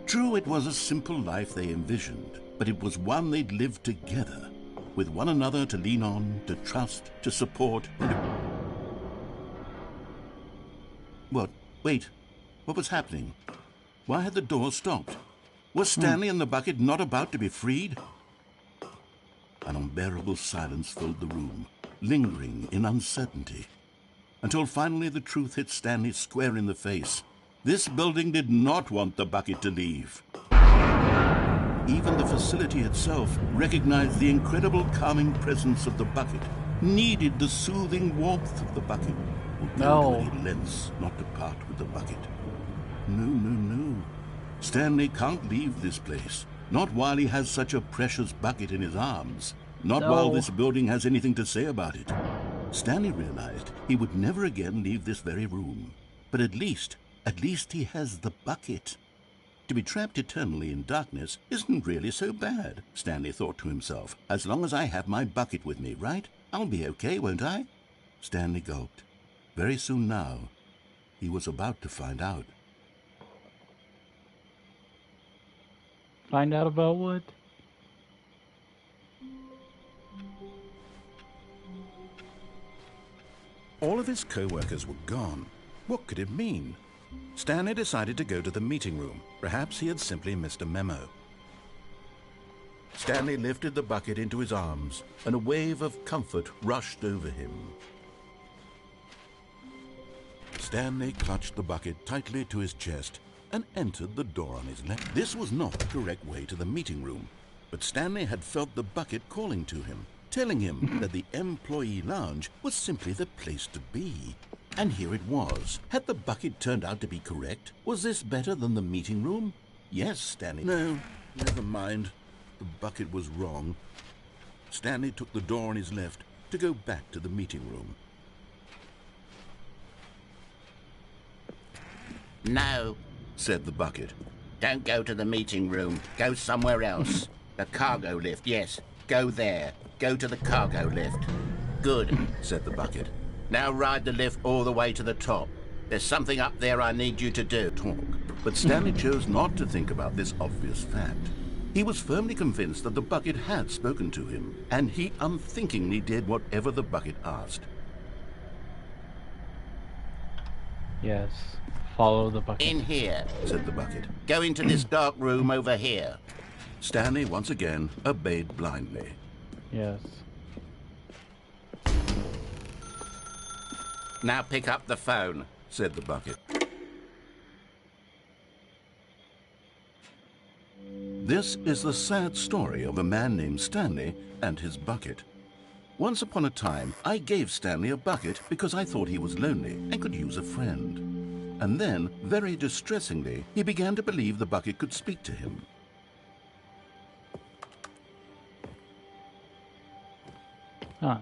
True, it was a simple life they envisioned, but it was one they'd lived together, with one another to lean on, to trust, to support. What? Wait. What was happening? Why had the door stopped? Was Stanley and the bucket not about to be freed? An unbearable silence filled the room, lingering in uncertainty, until finally the truth hit Stanley square in the face. This building did not want the bucket to leave. Even the facility itself recognized the incredible calming presence of the bucket, needed the soothing warmth of the bucket, would go to any lengths not to part with the bucket. No. Stanley can't leave this place. Not while he has such a precious bucket in his arms. Not while this building has anything to say about it. Stanley realized he would never again leave this very room. But at least he has the bucket. To be trapped eternally in darkness isn't really so bad, Stanley thought to himself. As long as I have my bucket with me, right? I'll be okay, won't I? Stanley gulped. Very soon now, he was about to find out. Find out about what? All of his co-workers were gone. What could it mean? Stanley decided to go to the meeting room. Perhaps he had simply missed a memo. Stanley lifted the bucket into his arms, and a wave of comfort rushed over him. Stanley clutched the bucket tightly to his chest and entered the door on his left. This was not the correct way to the meeting room, but Stanley had felt the bucket calling to him, telling him that the employee lounge was simply the place to be. And here it was. Had the bucket turned out to be correct? Was this better than the meeting room? Yes, Stanley. No, never mind. The bucket was wrong. Stanley took the door on his left to go back to the meeting room. No, said the bucket. don't go to the meeting room. Go somewhere else. The cargo lift, yes. Go there. Go to the cargo lift. Good, said the bucket. Now ride the lift all the way to the top. There's something up there I need you to do. Talk. But Stanley chose not to think about this obvious fact. He was firmly convinced that the bucket had spoken to him, and he unthinkingly did whatever the bucket asked. Yes. Follow the bucket. In here. Said the bucket. Go into this dark room over here. Stanley once again obeyed blindly. Yes. Now pick up the phone. Said the bucket. This is the sad story of a man named Stanley and his bucket. Once upon a time, I gave Stanley a bucket because I thought he was lonely and could use a friend. And then, very distressingly, he began to believe the bucket could speak to him. Huh.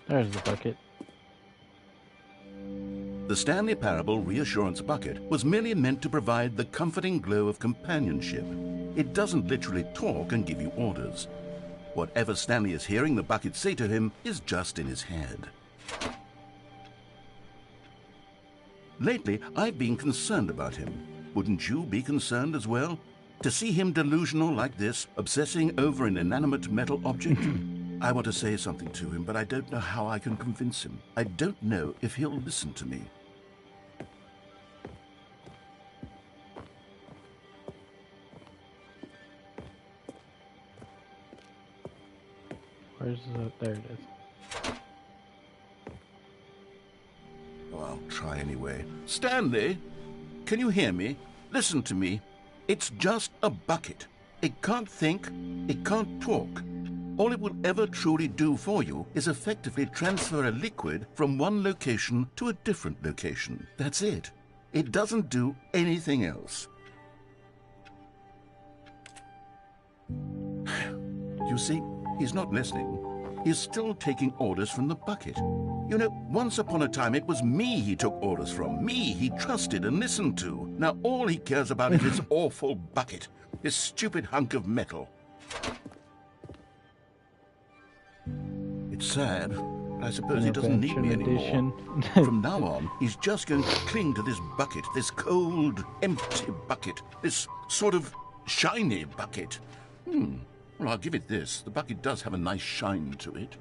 There's the bucket. The Stanley Parable Reassurance Bucket was merely meant to provide the comforting glow of companionship. It doesn't literally talk and give you orders. Whatever Stanley is hearing the bucket say to him is just in his head. Lately, I've been concerned about him. Wouldn't you be concerned as well? To see him delusional like this, obsessing over an inanimate metal object? I want to say something to him, but I don't know how I can convince him. I don't know if he'll listen to me. Where's the... There it is. Oh, I'll try anyway. Stanley, can you hear me? Listen to me. It's just a bucket. It can't think, it can't talk. All it will ever truly do for you is effectively transfer a liquid from one location to a different location. That's it. It doesn't do anything else. You see, he's not listening. He's still taking orders from the bucket. You know, once upon a time it was me he took orders from. Me he trusted and listened to. Now all he cares about is this awful bucket. This stupid hunk of metal. It's sad, but I suppose he doesn't need me anymore. From now on, he's just going to cling to this bucket, this cold, empty bucket, this sort of shiny bucket. Well, I'll give it this. The bucket does have a nice shine to it.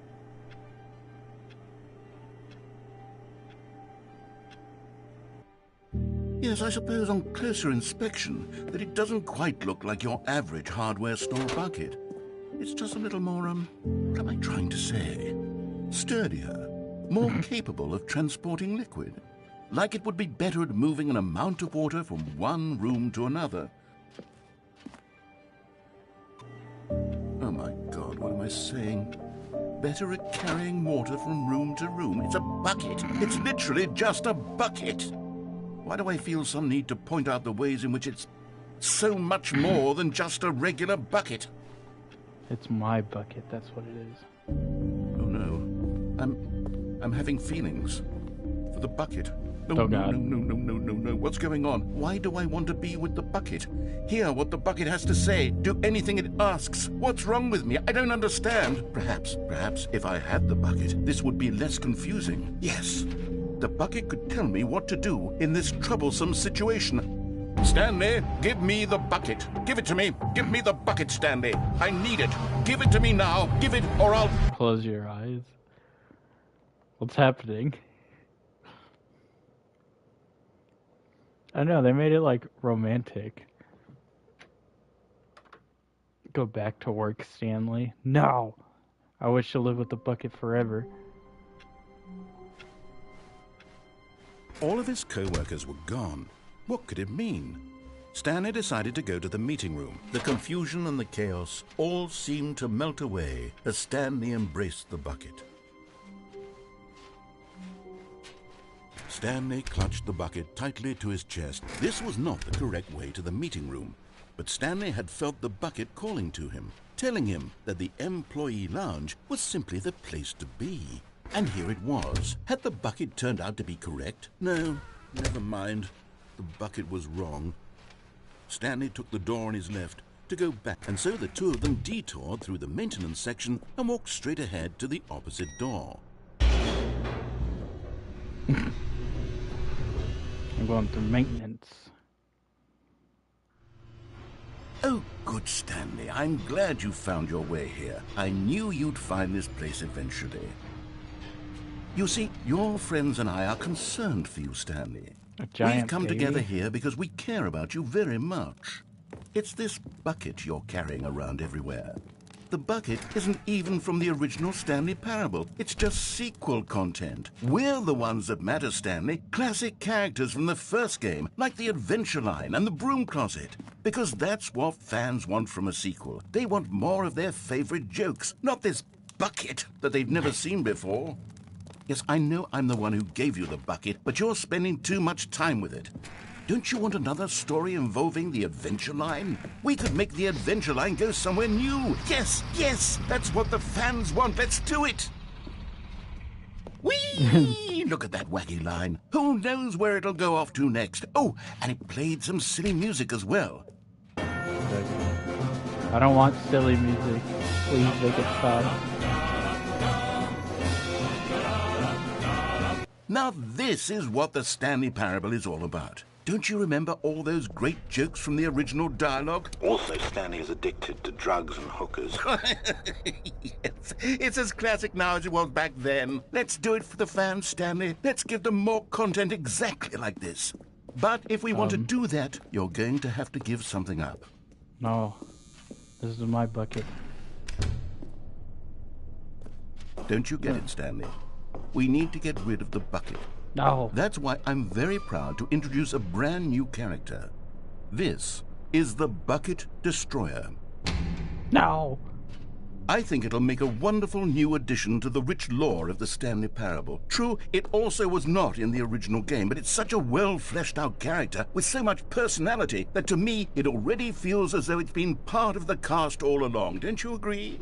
Yes, I suppose on closer inspection that it doesn't quite look like your average hardware store bucket. It's just a little more, what am I trying to say? Sturdier, more capable of transporting liquid. Like it would be better at moving an amount of water from one room to another. Oh my God, what am I saying? Better at carrying water from room to room. It's a bucket. It's literally just a bucket. Why do I feel some need to point out the ways in which it's so much more than just a regular bucket? It's my bucket, that's what it is. Oh no. I'm having feelings for the bucket. No, Oh, God. No. What's going on? Why do I want to be with the bucket? Hear what the bucket has to say. Do anything it asks. What's wrong with me? I don't understand. Perhaps if I had the bucket, this would be less confusing. Yes. The bucket could tell me what to do in this troublesome situation. Stanley, give me the bucket. Give it to me. Give me the bucket, Stanley. I need it. Give it to me now. Give it or I'll... Close your eyes. What's happening? I know, they made it like romantic. Go back to work, Stanley. No! I wish to live with the bucket forever. All of his co-workers were gone. What could it mean? Stanley decided to go to the meeting room. The confusion and the chaos all seemed to melt away as Stanley embraced the bucket. Stanley clutched the bucket tightly to his chest. This was not the correct way to the meeting room, but Stanley had felt the bucket calling to him, telling him that the employee lounge was simply the place to be. And here it was. Had the bucket turned out to be correct? No, never mind. The bucket was wrong. Stanley took the door on his left to go back, and so the two of them detoured through the maintenance section and walked straight ahead to the opposite door. I'm going through maintenance. Oh, good, Stanley. I'm glad you found your way here. I knew you'd find this place eventually. You see, your friends and I are concerned for you, Stanley. A giant We've come baby. together here because we care about you very much. It's this bucket you're carrying around everywhere. The bucket isn't even from the original Stanley Parable. It's just sequel content. We're the ones that matter, Stanley. Classic characters from the first game, like the Adventure Line and the Broom Closet. Because that's what fans want from a sequel. They want more of their favorite jokes, not this bucket that they've never seen before. Yes, I know I'm the one who gave you the bucket, but you're spending too much time with it. Don't you want another story involving the Adventure Line? We could make the Adventure Line go somewhere new. Yes, that's what the fans want. Let's do it. Whee! look at that wacky line. Who knows where it'll go off to next? Oh, and it played some silly music as well. I don't want silly music. Please make it stop. Now this is what the Stanley Parable is all about. Don't you remember all those great jokes from the original dialogue? Also, Stanley is addicted to drugs and hookers. Yes, it's as classic now as it was back then. Let's do it for the fans, Stanley. Let's give them more content exactly like this. But if we want to do that, you're going to have to give something up. No. This is my bucket. Don't you get it, Stanley? We need to get rid of the bucket. No. That's why I'm very proud to introduce a brand new character. This is the Bucket Destroyer. No. I think it'll make a wonderful new addition to the rich lore of the Stanley Parable. True, it also was not in the original game, but it's such a well-fleshed-out character with so much personality that to me it already feels as though it's been part of the cast all along. Don't you agree?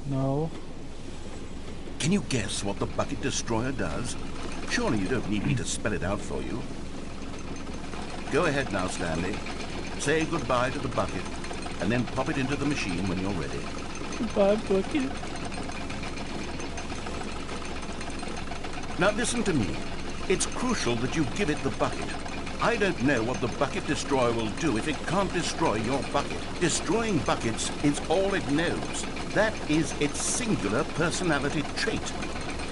No. Can you guess what the Bucket Destroyer does? Surely you don't need me to spell it out for you. Go ahead now, Stanley. Say goodbye to the bucket, and then pop it into the machine when you're ready. Goodbye, bucket. Now listen to me. It's crucial that you give it the bucket. I don't know what the Bucket Destroyer will do if it can't destroy your bucket. Destroying buckets is all it knows. That is its singular personality trait.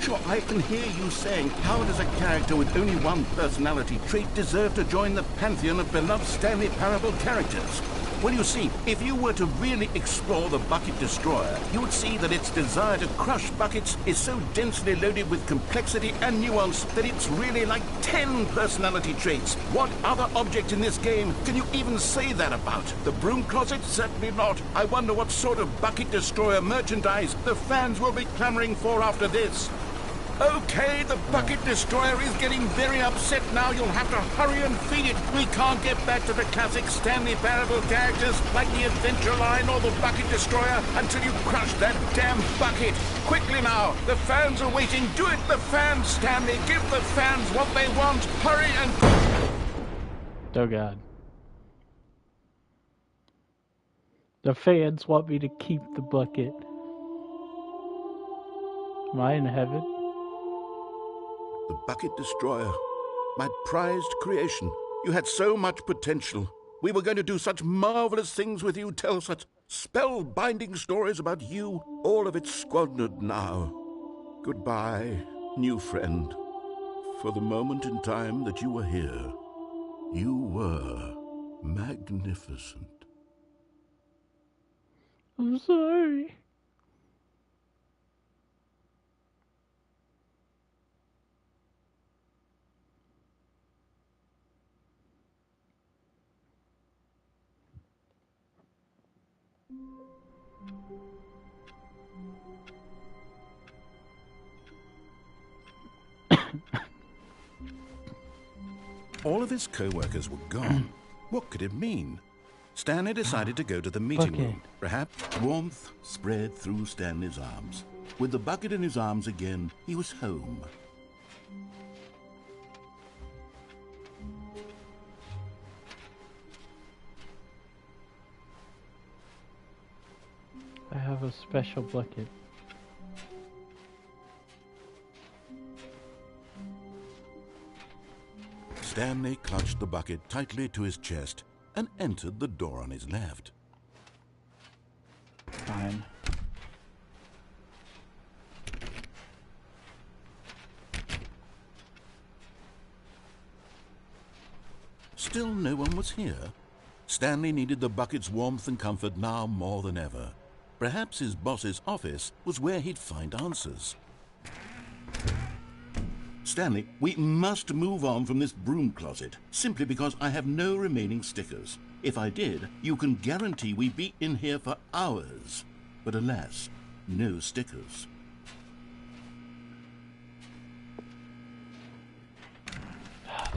Sure, I can hear you saying, how does a character with only one personality trait deserve to join the pantheon of beloved Stanley Parable characters? Well, you see, if you were to really explore the Bucket Destroyer, you would see that its desire to crush buckets is so densely loaded with complexity and nuance that it's really like 10 personality traits. What other object in this game can you even say that about? The broom closet? Certainly not. I wonder what sort of Bucket Destroyer merchandise the fans will be clamoring for after this. Okay, the Bucket Destroyer is getting very upset now. You'll have to hurry and feed it. We can't get back to the classic Stanley Parable characters like the Adventure Line or the Bucket Destroyer until you crush that damn bucket. Quickly now, the fans are waiting. Do it, the fans, Stanley. Give the fans what they want. Hurry and... Oh, God. The fans want me to keep the bucket. Am I in heaven? The Bucket Destroyer. My prized creation. You had so much potential. We were going to do such marvelous things with you, tell such spell-binding stories about you. All of it squandered now. Goodbye, new friend. For the moment in time that you were here, you were magnificent. I'm sorry. All of his co-workers were gone. What could it mean? Stanley decided to go to the meeting room. Perhaps Warmth spread through Stanley's arms. With the bucket in his arms again, he was home. I have a special bucket. Stanley clutched the bucket tightly to his chest and entered the door on his left. Fine. Still no one was here. Stanley needed the bucket's warmth and comfort now more than ever. Perhaps his boss's office was where he'd find answers. Stanley, we must move on from this broom closet, simply because I have no remaining stickers. If I did, you can guarantee we'd be in here for hours. But alas, no stickers.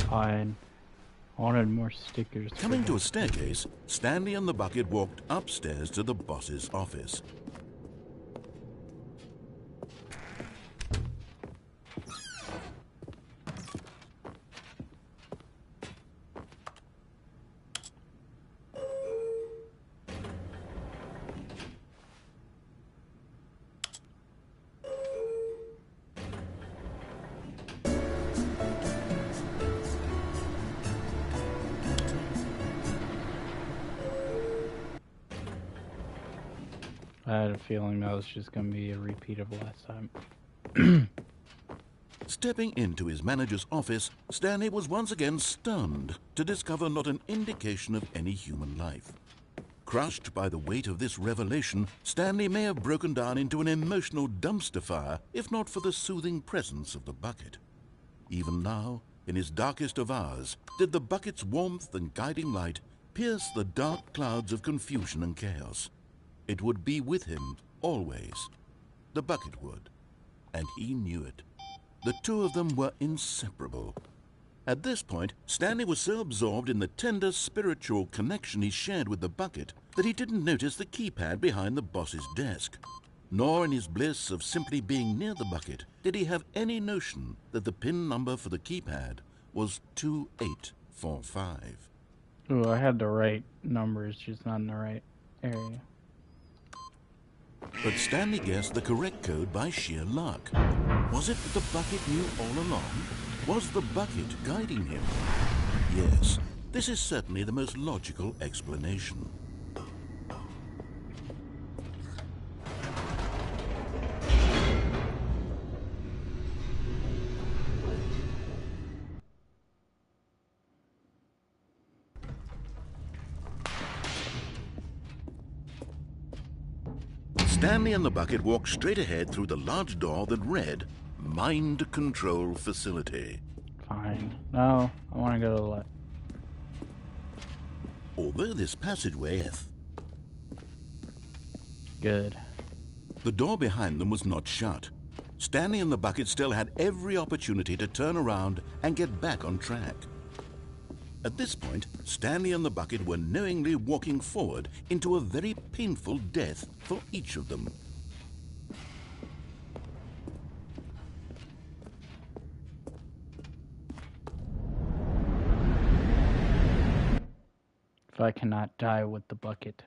Fine. I wanted more stickers. Coming to a staircase, Stanley and the bucket walked upstairs to the boss's office. I had a feeling that was just going to be a repeat of last time. Stepping into his manager's office, Stanley was once again stunned to discover not an indication of any human life. Crushed by the weight of this revelation, Stanley may have broken down into an emotional dumpster fire if not for the soothing presence of the bucket. Even now, in his darkest of hours, did the bucket's warmth and guiding light pierce the dark clouds of confusion and chaos. It would be with him, always. The bucket would. And he knew it. The two of them were inseparable. At this point, Stanley was so absorbed in the tender spiritual connection he shared with the bucket that he didn't notice the keypad behind the boss's desk. Nor in his bliss of simply being near the bucket did he have any notion that the PIN number for the keypad was 2845. Ooh, I had the right numbers, just not in the right area. But Stanley guessed the correct code by sheer luck. Was it that the bucket knew all along? Was the bucket guiding him? Yes, this is certainly the most logical explanation. Stanley and the bucket walked straight ahead through the large door that read, Mind Control Facility. Fine. No, I want to go to the left. Although this passageway, Good. the door behind them was not shut. Stanley and the bucket still had every opportunity to turn around and get back on track. At this point, Stanley and the bucket were knowingly walking forward into a very painful death for each of them. If I cannot die with the bucket.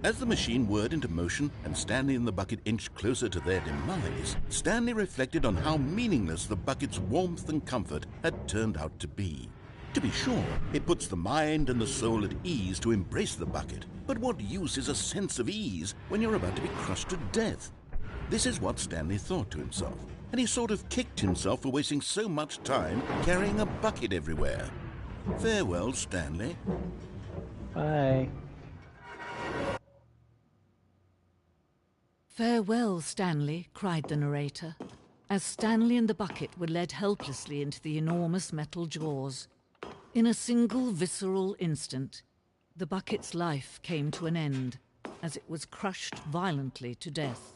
As the machine whirred into motion and Stanley and the bucket inched closer to their demise, Stanley reflected on how meaningless the bucket's warmth and comfort had turned out to be. To be sure, it puts the mind and the soul at ease to embrace the bucket, but what use is a sense of ease when you're about to be crushed to death? This is what Stanley thought to himself, and he sort of kicked himself for wasting so much time carrying a bucket everywhere. Farewell, Stanley. Bye. "Farewell, Stanley," cried the narrator, as Stanley and the bucket were led helplessly into the enormous metal jaws. In a single visceral instant, the bucket's life came to an end as it was crushed violently to death.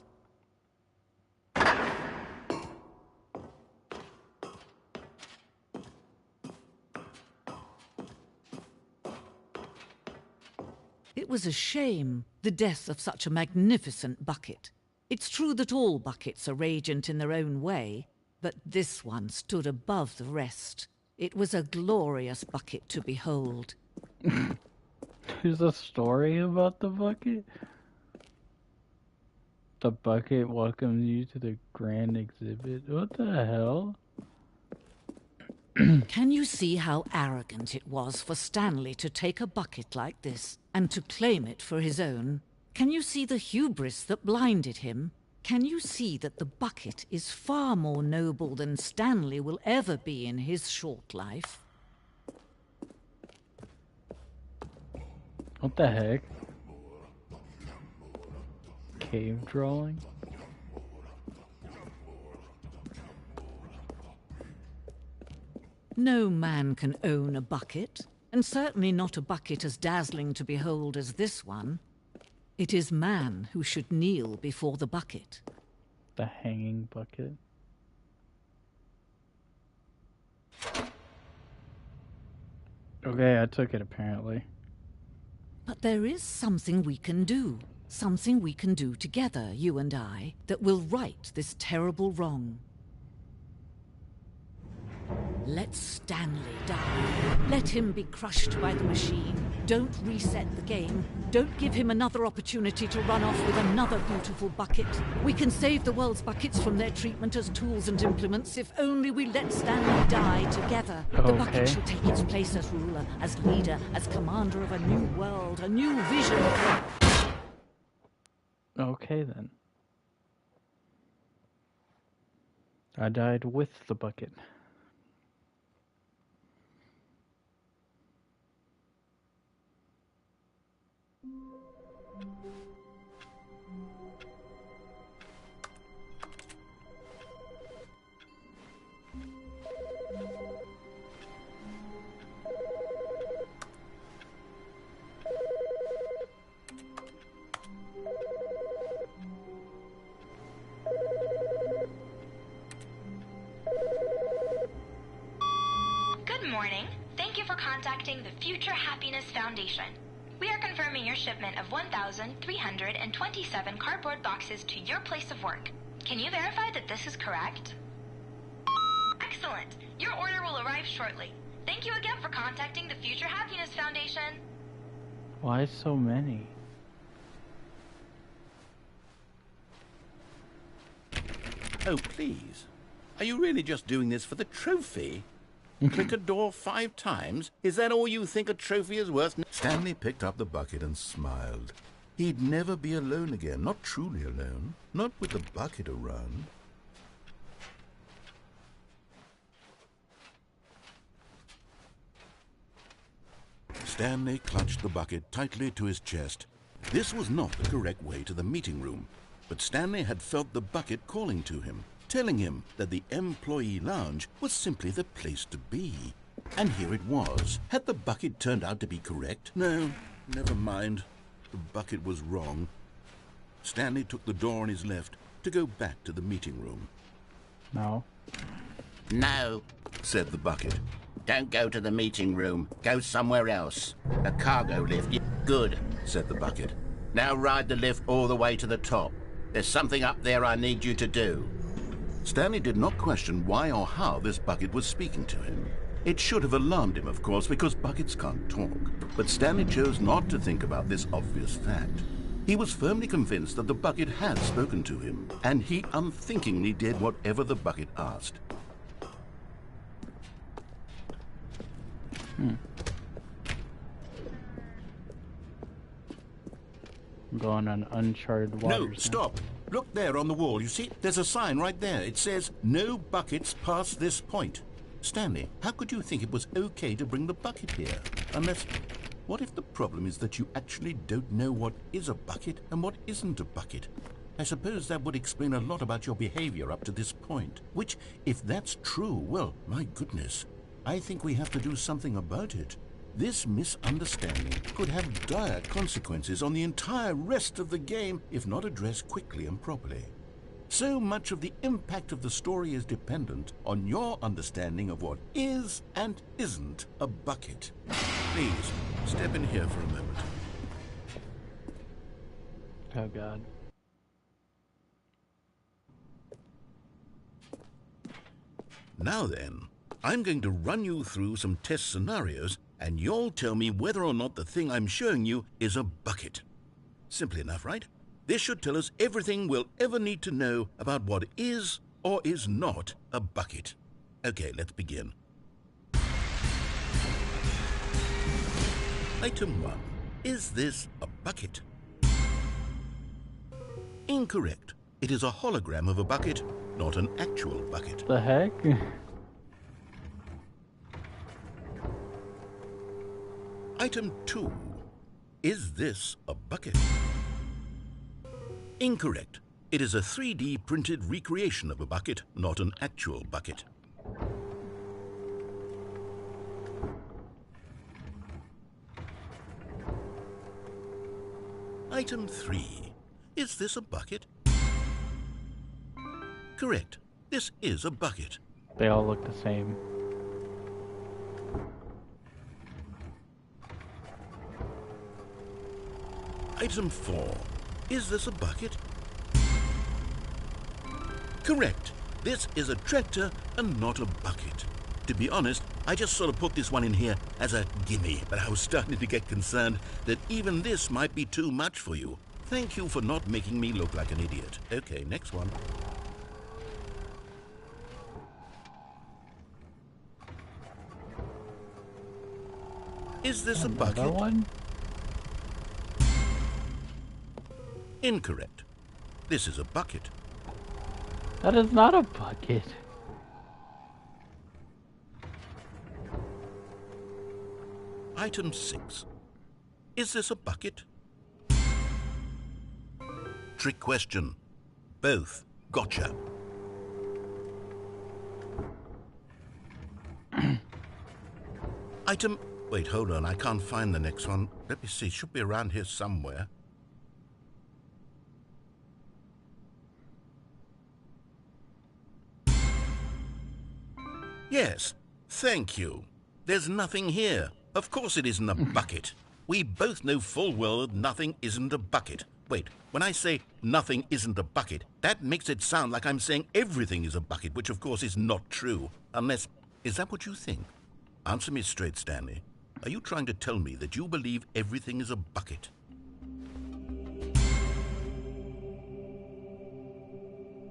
It was a shame, the death of such a magnificent bucket. It's true that all buckets are radiant in their own way, but this one stood above the rest. It was a glorious bucket to behold. There's a story about the bucket? The bucket welcomes you to the grand exhibit? What the hell? Can you see how arrogant it was for Stanley to take a bucket like this and to claim it for his own? Can you see the hubris that blinded him? Can you see that the bucket is far more noble than Stanley will ever be in his short life? What the heck? Cave drawing? No man can own a bucket, and certainly not a bucket as dazzling to behold as this one. It is man who should kneel before the bucket. The hanging bucket? Okay, I took it apparently. But there is something we can do. Something we can do together, you and I, that will right this terrible wrong. Let Stanley die. Let him be crushed by the machine. Don't reset the game. Don't give him another opportunity to run off with another beautiful bucket. We can save the world's buckets from their treatment as tools and implements if only we let Stanley die together. The bucket shall take its place as ruler, as leader, as commander of a new world, a new vision. Okay then. I died with the bucket. Good morning. Thank you for contacting the Future Happiness Foundation. We are confirming your shipment of 1,327 cardboard boxes to your place of work. Can you verify that this is correct? Excellent. Your order will arrive shortly. Thank you again for contacting the Future Happiness Foundation. Why so many? Oh, please. Are you really just doing this for the trophy? Click a door 5 times? Is that all you think a trophy is worth? Stanley picked up the bucket and smiled. He'd never be alone again, not truly alone, not with the bucket around. Stanley clutched the bucket tightly to his chest. This was not the correct way to the meeting room, but Stanley had felt the bucket calling to him, telling him that the employee lounge was simply the place to be. And here it was. Had the bucket turned out to be correct? No, never mind. The bucket was wrong. Stanley took the door on his left to go back to the meeting room. No. No, Said the bucket. don't go to the meeting room. Go somewhere else. The cargo lift. Good, Said the bucket. now ride the lift all the way to the top. There's something up there I need you to do. Stanley did not question why or how this bucket was speaking to him. It should have alarmed him, of course, because buckets can't talk. But Stanley chose not to think about this obvious fact. He was firmly convinced that the bucket had spoken to him, and he unthinkingly did whatever the bucket asked. I'm going on uncharted waters. No, now. stop. Look there on the wall. You see, there's a sign right there. It says, "No buckets past this point." Stanley, how could you think it was okay to bring the bucket here? Unless, what if the problem is that you actually don't know what is a bucket and what isn't a bucket? I suppose that would explain a lot about your behavior up to this point. Which, if that's true, well, my goodness, I think we have to do something about it. This misunderstanding could have dire consequences on the entire rest of the game if not addressed quickly and properly. So much of the impact of the story is dependent on your understanding of what is and isn't a bucket. Please, step in here for a moment. Oh God. Now then, I'm going to run you through some test scenarios, and you'll tell me whether or not the thing I'm showing you is a bucket. Simple enough, right? This should tell us everything we'll ever need to know about what is or is not a bucket. Okay, let's begin. Item 1. Is this a bucket? Incorrect. It is a hologram of a bucket, not an actual bucket. The heck? Item 2. Is this a bucket? Incorrect. It is a 3D printed recreation of a bucket, not an actual bucket. Item 3. Is this a bucket? Correct. This is a bucket. They all look the same. Item 4. Is this a bucket? Correct. This is a tractor and not a bucket. To be honest, I just sort of put this one in here as a gimme, but I was starting to get concerned that even this might be too much for you. Thank you for not making me look like an idiot. Okay, next one. Is this a bucket? Another one? Incorrect. This is a bucket. That is not a bucket. Item 6. Is this a bucket? Trick question. Both. Gotcha. Item... Wait, hold on. I can't find the next one. Let me see. It should be around here somewhere. Yes. Thank you. There's nothing here. Of course it isn't a bucket. We both know full well that nothing isn't a bucket. Wait, when I say nothing isn't a bucket, that makes it sound like I'm saying everything is a bucket, which of course is not true. Unless... Is that what you think? Answer me straight, Stanley. Are you trying to tell me that you believe everything is a bucket?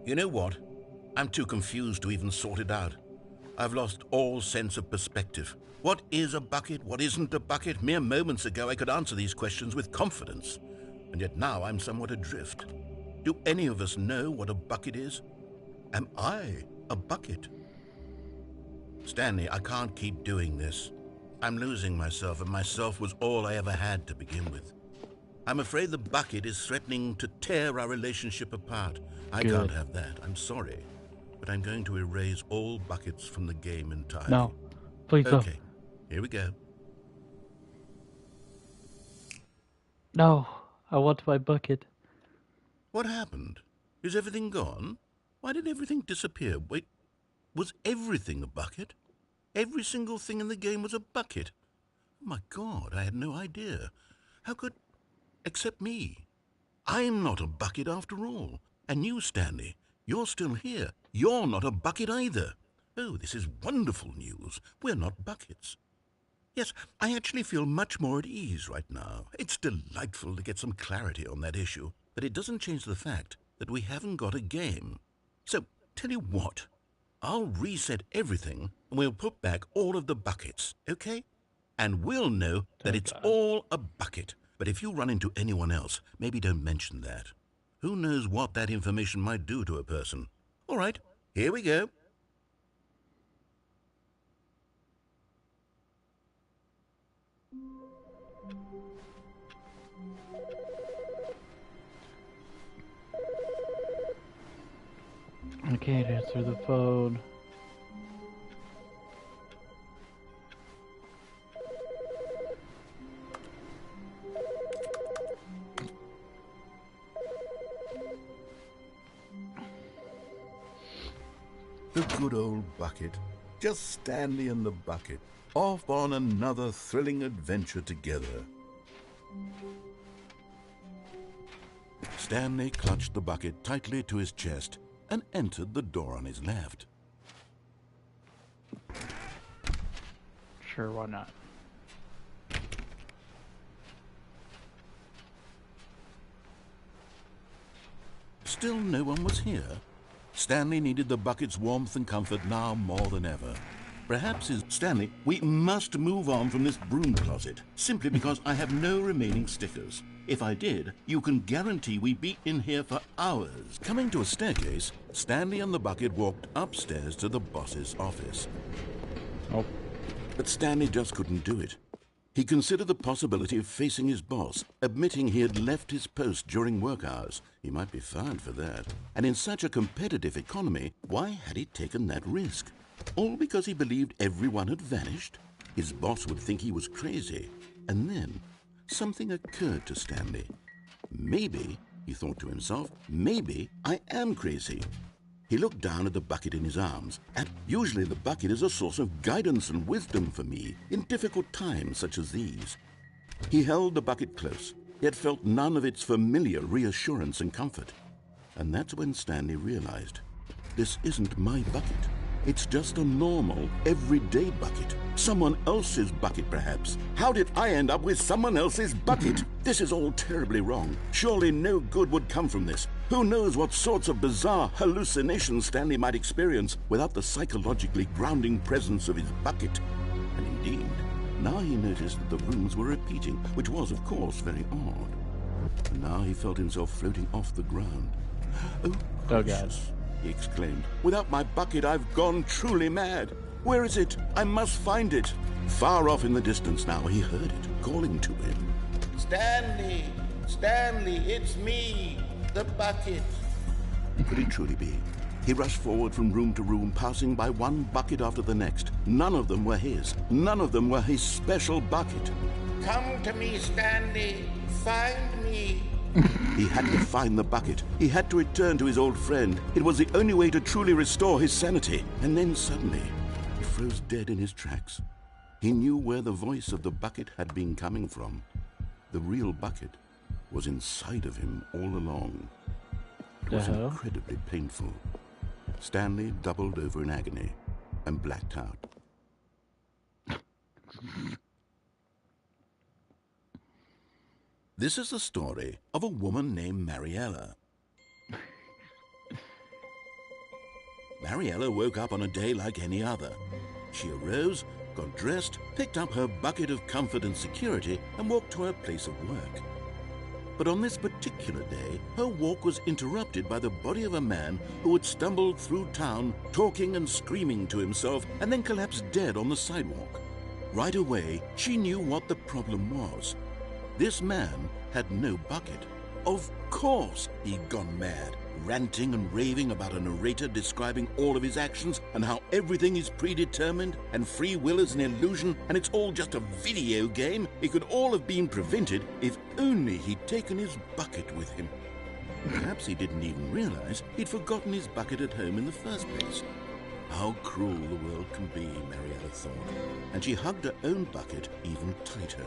You know what? I'm too confused to even sort it out. I've lost all sense of perspective. What is a bucket? What isn't a bucket? Mere moments ago I could answer these questions with confidence. And yet now I'm somewhat adrift. Do any of us know what a bucket is? Am I a bucket? Stanley, I can't keep doing this. I'm losing myself, and myself was all I ever had to begin with. I'm afraid the bucket is threatening to tear our relationship apart. I can't have that. I'm sorry. But I'm going to erase all buckets from the game entirely. No. Please don't. Okay, here we go. No. I want my bucket. What happened? Is everything gone? Why did everything disappear? Wait, was everything a bucket? Every single thing in the game was a bucket. Oh my God, I had no idea. How could... Except me. I'm not a bucket after all. And you, Stanley, you're still here. You're not a bucket either. Oh, this is wonderful news. We're not buckets. Yes, I actually feel much more at ease right now. It's delightful to get some clarity on that issue, but it doesn't change the fact that we haven't got a game. So, tell you what, I'll reset everything and we'll put back all of the buckets, okay? And we'll know that it's all a bucket. But if you run into anyone else, maybe don't mention that. Who knows what that information might do to a person? All right, here we go. I can't answer the phone. The good old bucket. Just Stanley and the bucket. Off on another thrilling adventure together. Stanley clutched the bucket tightly to his chest and entered the door on his left. Sure, why not? Still no one was here. Stanley needed the bucket's warmth and comfort now more than ever. Perhaps Stanley, we must move on from this broom closet, simply because I have no remaining stickers. If I did, you can guarantee we'd be in here for hours. Coming to a staircase, Stanley and the bucket walked upstairs to the boss's office. Oh. But Stanley just couldn't do it. He considered the possibility of facing his boss, admitting he had left his post during work hours. He might be fined for that. And in such a competitive economy, why had he taken that risk? All because he believed everyone had vanished? His boss would think he was crazy. And then something occurred to Stanley. Maybe, he thought to himself, maybe I am crazy. He looked down at the bucket in his arms, and usually the bucket is a source of guidance and wisdom for me in difficult times such as these. He held the bucket close, yet felt none of its familiar reassurance and comfort. And that's when Stanley realized, this isn't my bucket. It's just a normal, everyday bucket. Someone else's bucket, perhaps. How did I end up with someone else's bucket? This is all terribly wrong. Surely no good would come from this. Who knows what sorts of bizarre hallucinations Stanley might experience without the psychologically grounding presence of his bucket. And indeed, now he noticed that the rooms were repeating, which was, of course, very odd. And now he felt himself floating off the ground. Oh, gracious, he exclaimed. Without my bucket, I've gone truly mad. Where is it? I must find it. Far off in the distance now, he heard it, calling to him. Stanley! Stanley, it's me! The bucket! Could it truly be? He rushed forward from room to room, passing by one bucket after the next. None of them were his. None of them were his special bucket. Come to me, Stanley! Find me! He had to find the bucket. He had to return to his old friend. It was the only way to truly restore his sanity. And then suddenly, he froze dead in his tracks. He knew where the voice of the bucket had been coming from. The real bucket was inside of him all along. It was incredibly painful. Stanley doubled over in agony and blacked out. This is the story of a woman named Mariella. Mariella woke up on a day like any other. She arose, got dressed, picked up her bucket of comfort and security, and walked to her place of work. But on this particular day, her walk was interrupted by the body of a man who had stumbled through town, talking and screaming to himself, and then collapsed dead on the sidewalk. Right away, she knew what the problem was. This man had no bucket. Of course he'd gone mad, ranting and raving about a narrator describing all of his actions and how everything is predetermined and free will is an illusion and it's all just a video game. It could all have been prevented if only he'd taken his bucket with him. Perhaps he didn't even realize he'd forgotten his bucket at home in the first place. How cruel the world can be, Mariella thought, and she hugged her own bucket even tighter.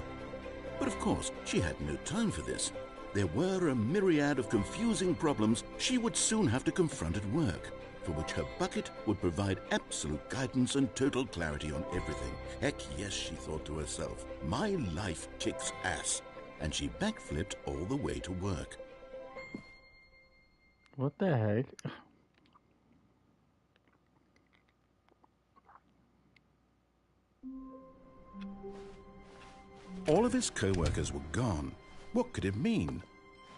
But of course, she had no time for this. There were a myriad of confusing problems she would soon have to confront at work, for which her bucket would provide absolute guidance and total clarity on everything. Heck yes, she thought to herself, my life kicks ass. And she backflipped all the way to work. What the heck? All of his co-workers were gone. What could it mean?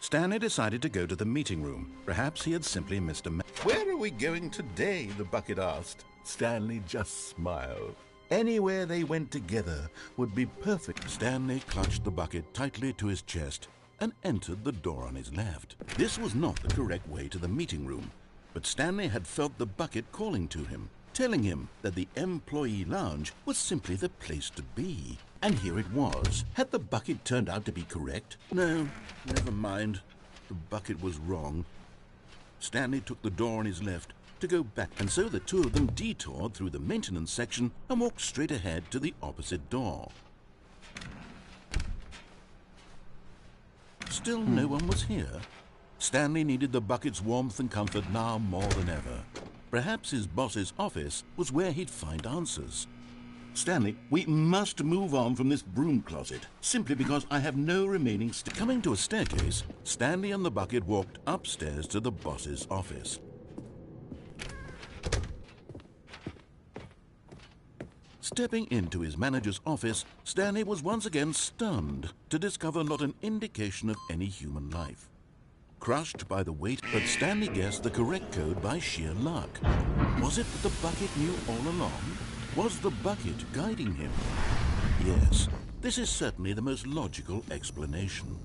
Stanley decided to go to the meeting room. Perhaps he had simply missed a Where are we going today? The bucket asked. Stanley just smiled. Anywhere they went together would be perfect. Stanley clutched the bucket tightly to his chest and entered the door on his left. This was not the correct way to the meeting room, but Stanley had felt the bucket calling to him, telling him that the employee lounge was simply the place to be. And here it was. Had the bucket turned out to be correct? No, never mind. The bucket was wrong. Stanley took the door on his left to go back, and so the two of them detoured through the maintenance section and walked straight ahead to the opposite door. Still no one was here. Stanley needed the bucket's warmth and comfort now more than ever. Perhaps his boss's office was where he'd find answers. Stanley, we must move on from this broom closet, simply because I have no remaining Coming to a staircase, Stanley and the bucket walked upstairs to the boss's office. Stepping into his manager's office, Stanley was once again stunned to discover not an indication of any human life. Crushed by the weight, but Stanley guessed the correct code by sheer luck. Was it that the bucket knew all along? Was the bucket guiding him? Yes, this is certainly the most logical explanation.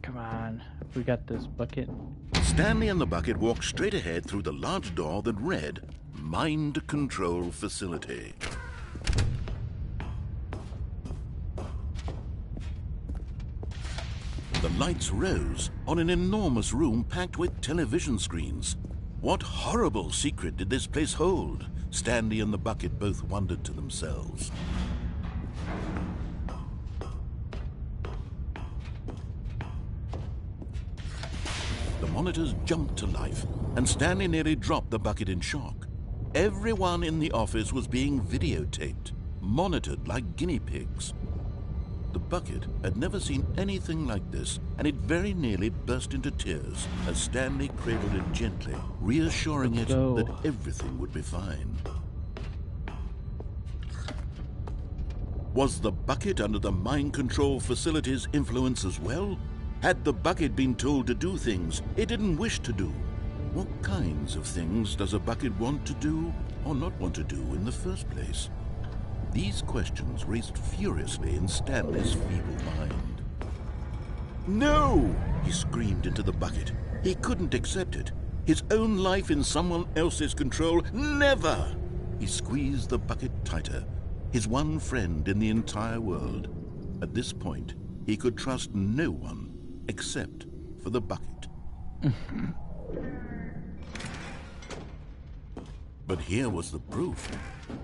Come on, we got this bucket. Stanley and the bucket walked straight ahead through the large door that read, Mind Control Facility. The lights rose on an enormous room packed with television screens. What horrible secret did this place hold? Stanley and the bucket both wondered to themselves. The monitors jumped to life, and Stanley nearly dropped the bucket in shock. Everyone in the office was being videotaped, monitored like guinea pigs. The bucket had never seen anything like this, and it very nearly burst into tears as Stanley cradled it gently, reassuring it that everything would be fine. Was the bucket under the mind control facility's influence as well? Had the bucket been told to do things it didn't wish to do? What kinds of things does a bucket want to do or not want to do in the first place? These questions raced furiously in Stanley's feeble mind. No! He screamed into the bucket. He couldn't accept it. His own life in someone else's control, never! He squeezed the bucket tighter, his one friend in the entire world. At this point, he could trust no one except for the bucket. But here was the proof.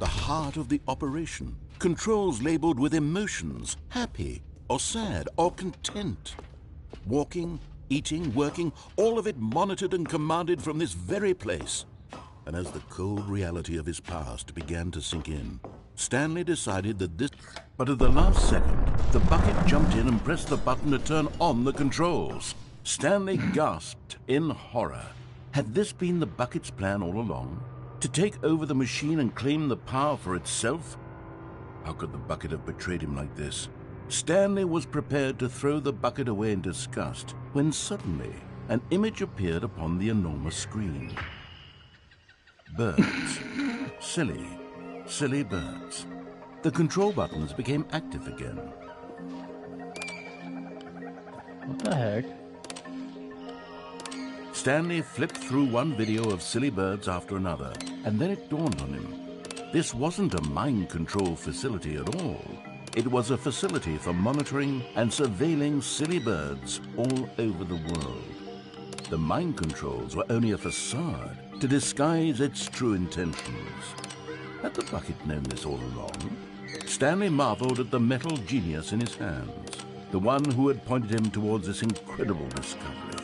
The heart of the operation. Controls labeled with emotions, happy or sad or content. Walking, eating, working, all of it monitored and commanded from this very place. And as the cold reality of his past began to sink in, Stanley decided that this... But at the last second, the bucket jumped in and pressed the button to turn on the controls. Stanley gasped in horror. Had this been the bucket's plan all along? To take over the machine and claim the power for itself? How could the bucket have betrayed him like this? Stanley was prepared to throw the bucket away in disgust when suddenly an image appeared upon the enormous screen. Birds. Silly, silly birds. The control buttons became active again. What the heck? Stanley flipped through one video of silly birds after another, and then it dawned on him. This wasn't a mind control facility at all. It was a facility for monitoring and surveilling silly birds all over the world. The mind controls were only a facade to disguise its true intentions. Had the bucket known this all along? Stanley marveled at the metal genius in his hands, the one who had pointed him towards this incredible discovery.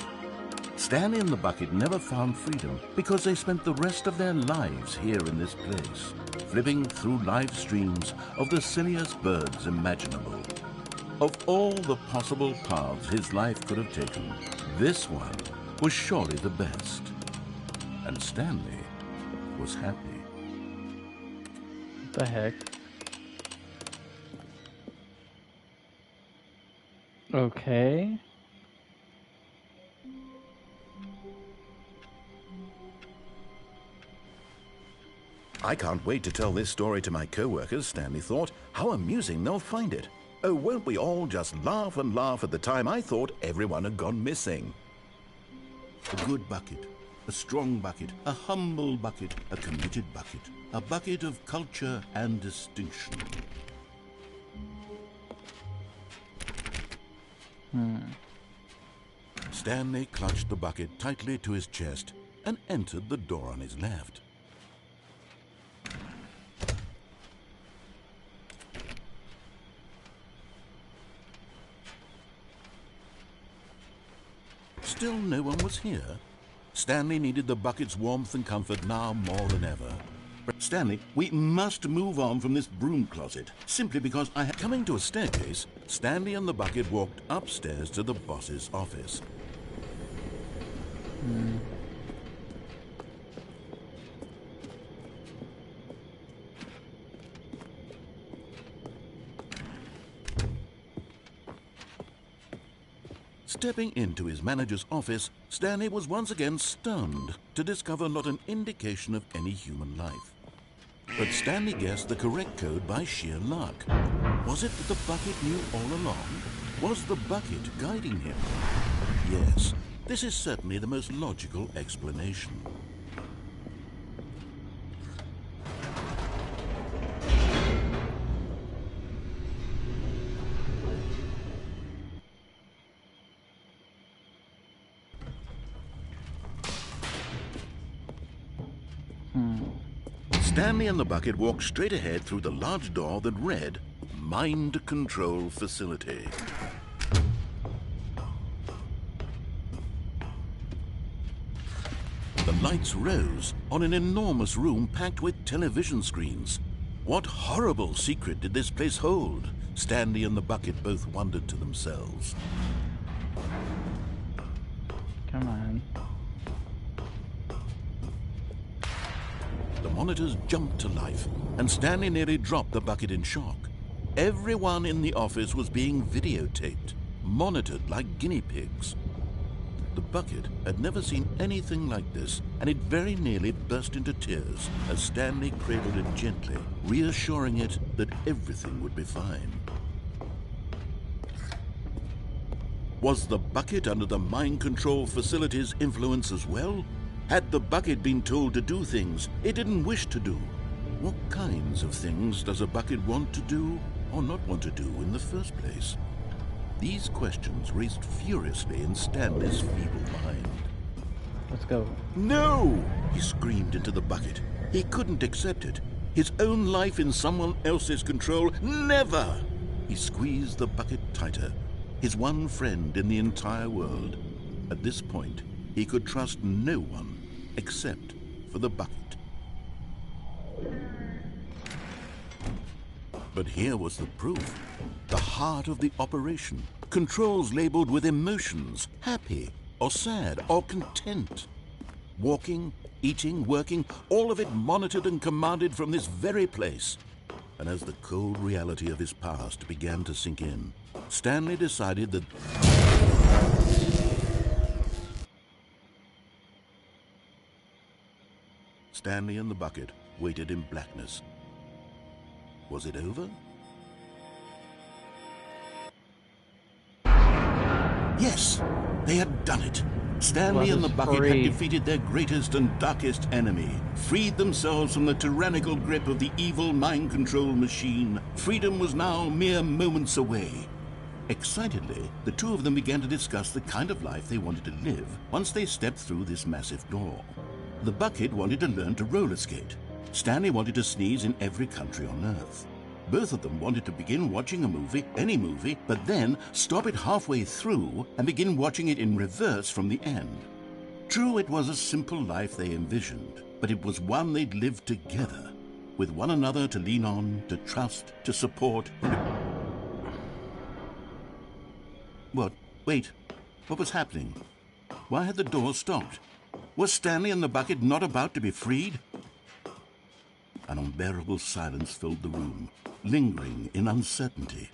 Stanley and the bucket never found freedom because they spent the rest of their lives here in this place, flipping through live streams of the silliest birds imaginable. Of all the possible paths his life could have taken, this one was surely the best. And Stanley was happy. What the heck? Okay. I can't wait to tell this story to my co-workers, Stanley thought. How amusing they'll find it. Oh, won't we all just laugh and laugh at the time I thought everyone had gone missing. A good bucket, a strong bucket, a humble bucket, a committed bucket, a bucket of culture and distinction. Stanley clutched the bucket tightly to his chest and entered the door on his left. Still no one was here. Stanley needed the bucket's warmth and comfort now more than ever. Stanley, we must move on from this broom closet, simply because I have... Coming to a staircase, Stanley and the bucket walked upstairs to the boss's office. Stepping into his manager's office, Stanley was once again stunned to discover not an indication of any human life. But Stanley guessed the correct code by sheer luck. Was it that the bucket knew all along? Was the bucket guiding him? Yes, this is certainly the most logical explanation. Stanley and the bucket walked straight ahead through the large door that read, Mind Control Facility. The lights rose on an enormous room packed with television screens. What horrible secret did this place hold? Stanley and the bucket both wondered to themselves. Come on. The monitors jumped to life, and Stanley nearly dropped the bucket in shock. Everyone in the office was being videotaped, monitored like guinea pigs. The bucket had never seen anything like this, and it very nearly burst into tears as Stanley cradled it gently, reassuring it that everything would be fine. Was the bucket under the mind control facility's influence as well? Had the bucket been told to do things it didn't wish to do? What kinds of things does a bucket want to do or not want to do in the first place? These questions raced furiously in Stanley's feeble mind. Let's go. No! He screamed into the bucket. He couldn't accept it. His own life in someone else's control, never! He squeezed the bucket tighter. His one friend in the entire world. At this point, he could trust no one except for the bucket. But here was the proof. The heart of the operation. Controls labeled with emotions, happy or sad or content. Walking, eating, working, all of it monitored and commanded from this very place. And as the cold reality of his past began to sink in, Stanley decided that Stanley and the bucket waited in blackness. Was it over? Yes, they had done it. Stanley and the bucket had defeated their greatest and darkest enemy, freed themselves from the tyrannical grip of the evil mind control machine. Freedom was now mere moments away. Excitedly, the two of them began to discuss the kind of life they wanted to live once they stepped through this massive door. The bucket wanted to learn to roller skate. Stanley wanted to sneeze in every country on Earth. Both of them wanted to begin watching a movie, any movie, but then stop it halfway through and begin watching it in reverse from the end. True, it was a simple life they envisioned, but it was one they'd lived together, with one another to lean on, to trust, to support. What? Wait. What was happening? Why had the door stopped? Was Stanley and the bucket not about to be freed? An unbearable silence filled the room, lingering in uncertainty,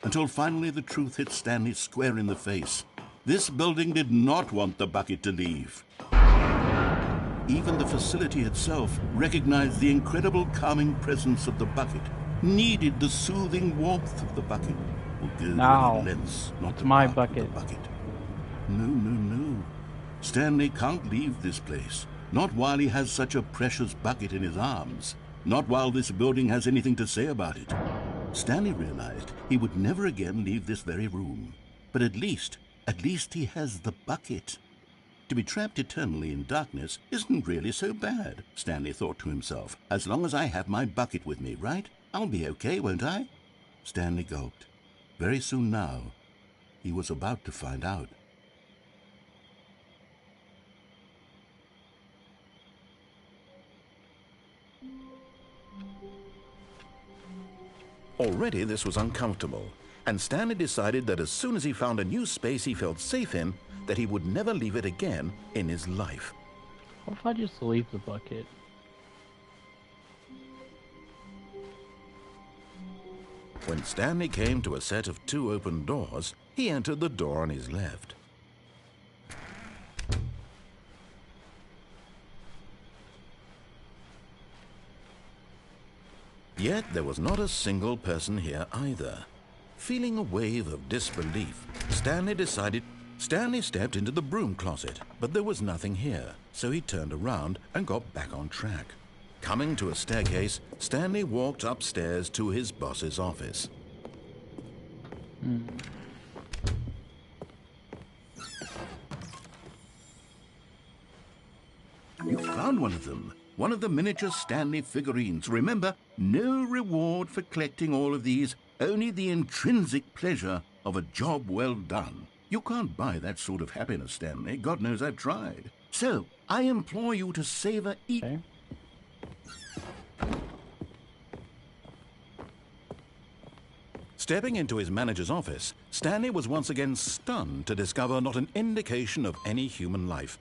until finally the truth hit Stanley square in the face. This building did not want the bucket to leave. Even the facility itself recognized the incredible calming presence of the bucket, needed the soothing warmth of the bucket. Now, it's my bucket. No, no, no. Stanley can't leave this place. Not while he has such a precious bucket in his arms. Not while this building has anything to say about it. Stanley realized he would never again leave this very room. But at least he has the bucket. To be trapped eternally in darkness isn't really so bad, Stanley thought to himself. As long as I have my bucket with me, right? I'll be okay, won't I? Stanley gulped. Very soon now, he was about to find out. Already this was uncomfortable, and Stanley decided that as soon as he found a new space he felt safe in, that he would never leave it again in his life. What if I just leave the bucket? When Stanley came to a set of 2 open doors, he entered the door on his left. Yet there was not a single person here either. Feeling a wave of disbelief, Stanley stepped into the broom closet, but there was nothing here, so he turned around and got back on track. Coming to a staircase, Stanley walked upstairs to his boss's office. You found one of them. One of the miniature Stanley figurines. Remember, no reward for collecting all of these, only the intrinsic pleasure of a job well done. You can't buy that sort of happiness, Stanley. God knows I've tried. So, I implore you to savor each... Okay. Stepping into his manager's office, Stanley was once again stunned to discover not an indication of any human life.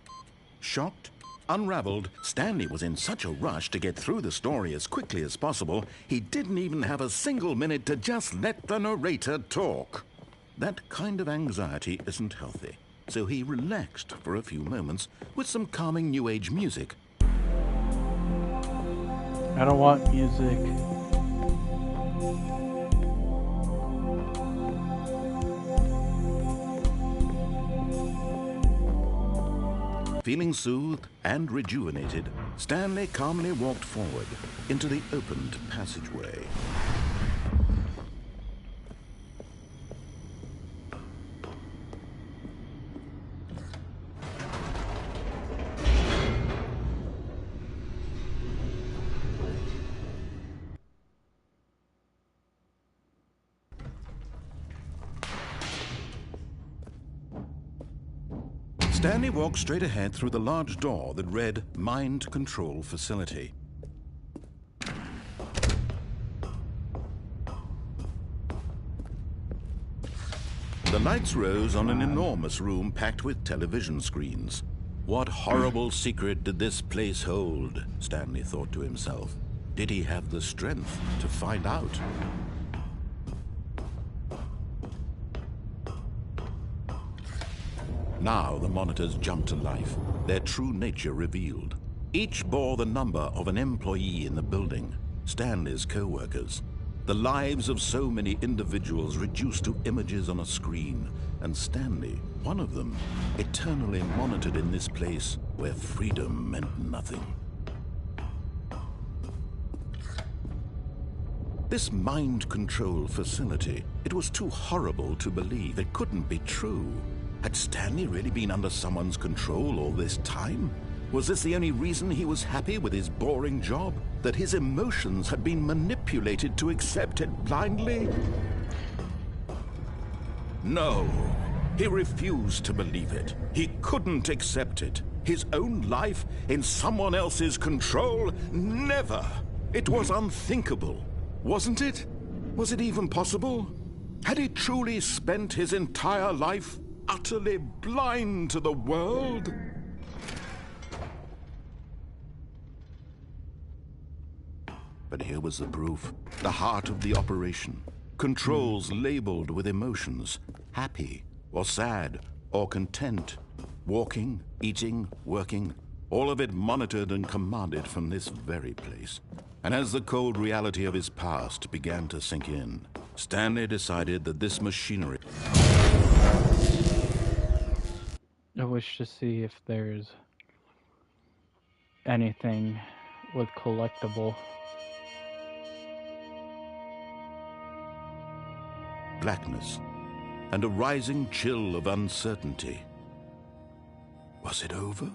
Shocked, unraveled, Stanley was in such a rush to get through the story as quickly as possible, he didn't even have a single minute to just let the narrator talk. That kind of anxiety isn't healthy, so he relaxed for a few moments with some calming New Age music. I don't want music. Feeling soothed and rejuvenated, Stanley calmly walked forward into the opened passageway. Stanley walked straight ahead through the large door that read Mind Control Facility. The lights rose on an enormous room packed with television screens. What horrible secret did this place hold? Stanley thought to himself. Did he have the strength to find out? Now the monitors jumped to life, their true nature revealed. Each bore the number of an employee in the building, Stanley's co-workers. The lives of so many individuals reduced to images on a screen, and Stanley, one of them, eternally monitored in this place where freedom meant nothing. This mind control facility, it was too horrible to believe. It couldn't be true. Had Stanley really been under someone's control all this time? Was this the only reason he was happy with his boring job? That his emotions had been manipulated to accept it blindly? No, he refused to believe it. He couldn't accept it. His own life in someone else's control? Never! It was unthinkable, wasn't it? Was it even possible? Had he truly spent his entire life utterly blind to the world? But here was the proof, the heart of the operation. Controls labeled with emotions, happy or sad or content, walking, eating, working, all of it monitored and commanded from this very place. And as the cold reality of his past began to sink in, Stanley decided that this machinery... I wish to see if there's anything with collectible. Blackness and a rising chill of uncertainty. Was it over?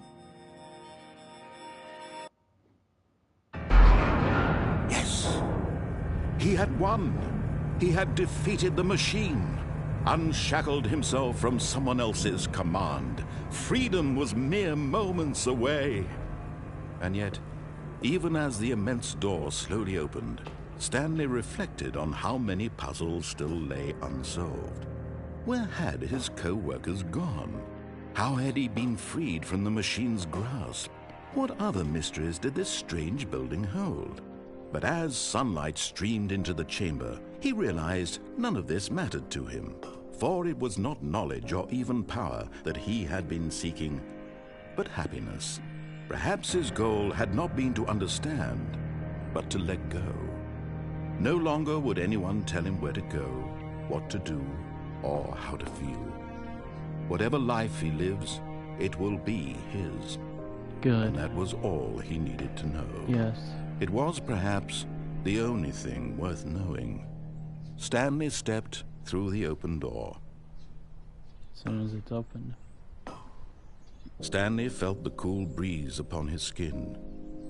Yes! He had won! He had defeated the machine, unshackled himself from someone else's command. Freedom was mere moments away. And yet, even as the immense door slowly opened, Stanley reflected on how many puzzles still lay unsolved. Where had his co-workers gone? How had he been freed from the machine's grasp? What other mysteries did this strange building hold? But as sunlight streamed into the chamber, he realized none of this mattered to him, for it was not knowledge or even power that he had been seeking, but happiness. Perhaps his goal had not been to understand, but to let go. No longer would anyone tell him where to go, what to do, or how to feel. Whatever life he lives, it will be his. Good. And that was all he needed to know. Yes. It was perhaps the only thing worth knowing. Stanley stepped through the open door. As soon as it's opened. Stanley felt the cool breeze upon his skin.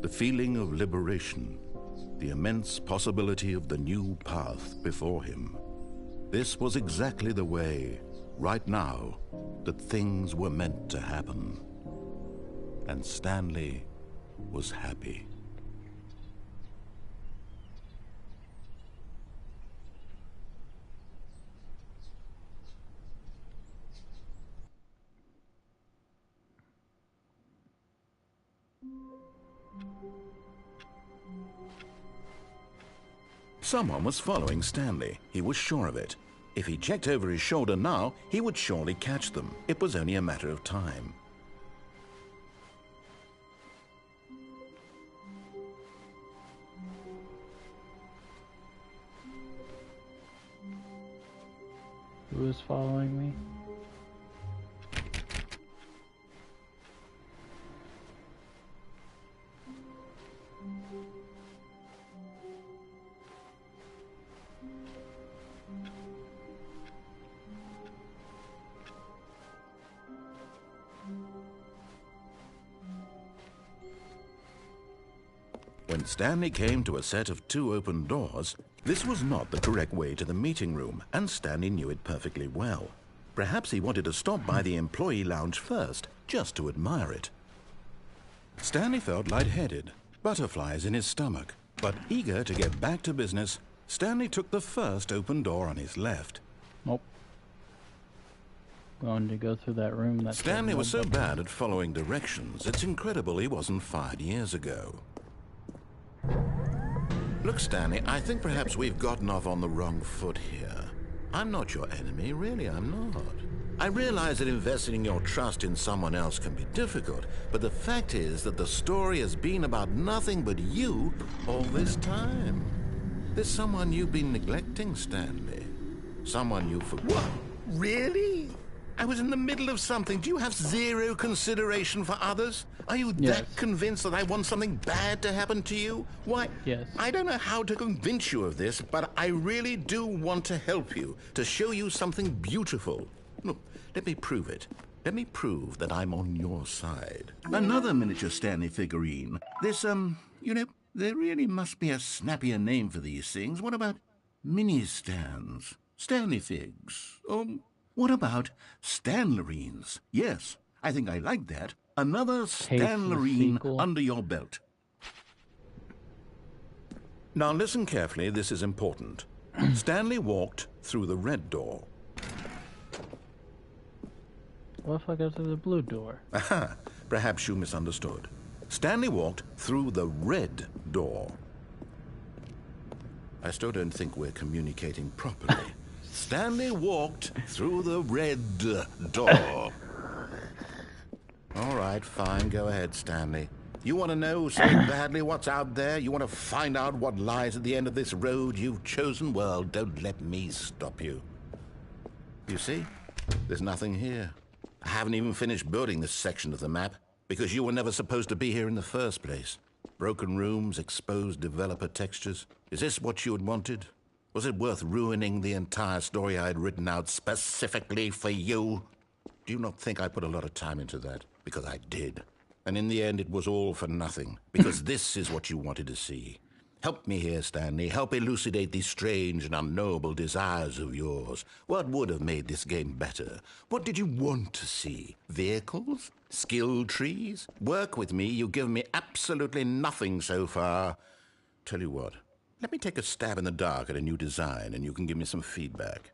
The feeling of liberation, the immense possibility of the new path before him. This was exactly the way, right now, that things were meant to happen. And Stanley was happy. Someone was following Stanley. He was sure of it. If he checked over his shoulder now, he would surely catch them. It was only a matter of time. Who is following me? When Stanley came to a set of 2 open doors, this was not the correct way to the meeting room, and Stanley knew it perfectly well. Perhaps he wanted to stop by the employee lounge first, just to admire it. Stanley felt lightheaded, butterflies in his stomach, but eager to get back to business, Stanley took the first open door on his left. Nope. Going to go through that room. That Stanley was so bad at following directions, it's incredible he wasn't fired years ago. Look, Stanley, I think perhaps we've gotten off on the wrong foot here. I'm not your enemy, really, I'm not. I realize that investing your trust in someone else can be difficult, but the fact is that the story has been about nothing but you all this time. There's someone you've been neglecting, Stanley. Someone you forgot. What? Really? I was in the middle of something. Do you have zero consideration for others? Are you that convinced that I want something bad to happen to you? Why, yes. I don't know how to convince you of this, but I really do want to help you, to show you something beautiful. Look, let me prove it. Let me prove that I'm on your side. Another miniature Stanley figurine. This, you know, there really must be a snappier name for these things. What about mini-stands? Stanley figs? What about Stanlerines? Yes, I think I like that. Another Stanlerine under your belt. Now listen carefully, this is important. Stanley walked through the red door. What if I go through the blue door? Aha, perhaps you misunderstood. Stanley walked through the red door. I still don't think we're communicating properly. Stanley walked through the red door. All right, fine, go ahead, Stanley. You want to know so badly what's out there? You want to find out what lies at the end of this road you've chosen? Well, don't let me stop you. You see, there's nothing here. I haven't even finished building this section of the map, because you were never supposed to be here in the first place. Broken rooms, exposed developer textures. Is this what you had wanted? Was it worth ruining the entire story I had written out specifically for you? Do you not think I put a lot of time into that? Because I did. And in the end, it was all for nothing. Because this is what you wanted to see. Help me here, Stanley. Help elucidate these strange and unknowable desires of yours. What would have made this game better? What did you want to see? Vehicles? Skill trees? Work with me. You've given me absolutely nothing so far. Tell you what. Let me take a stab in the dark at a new design, and you can give me some feedback.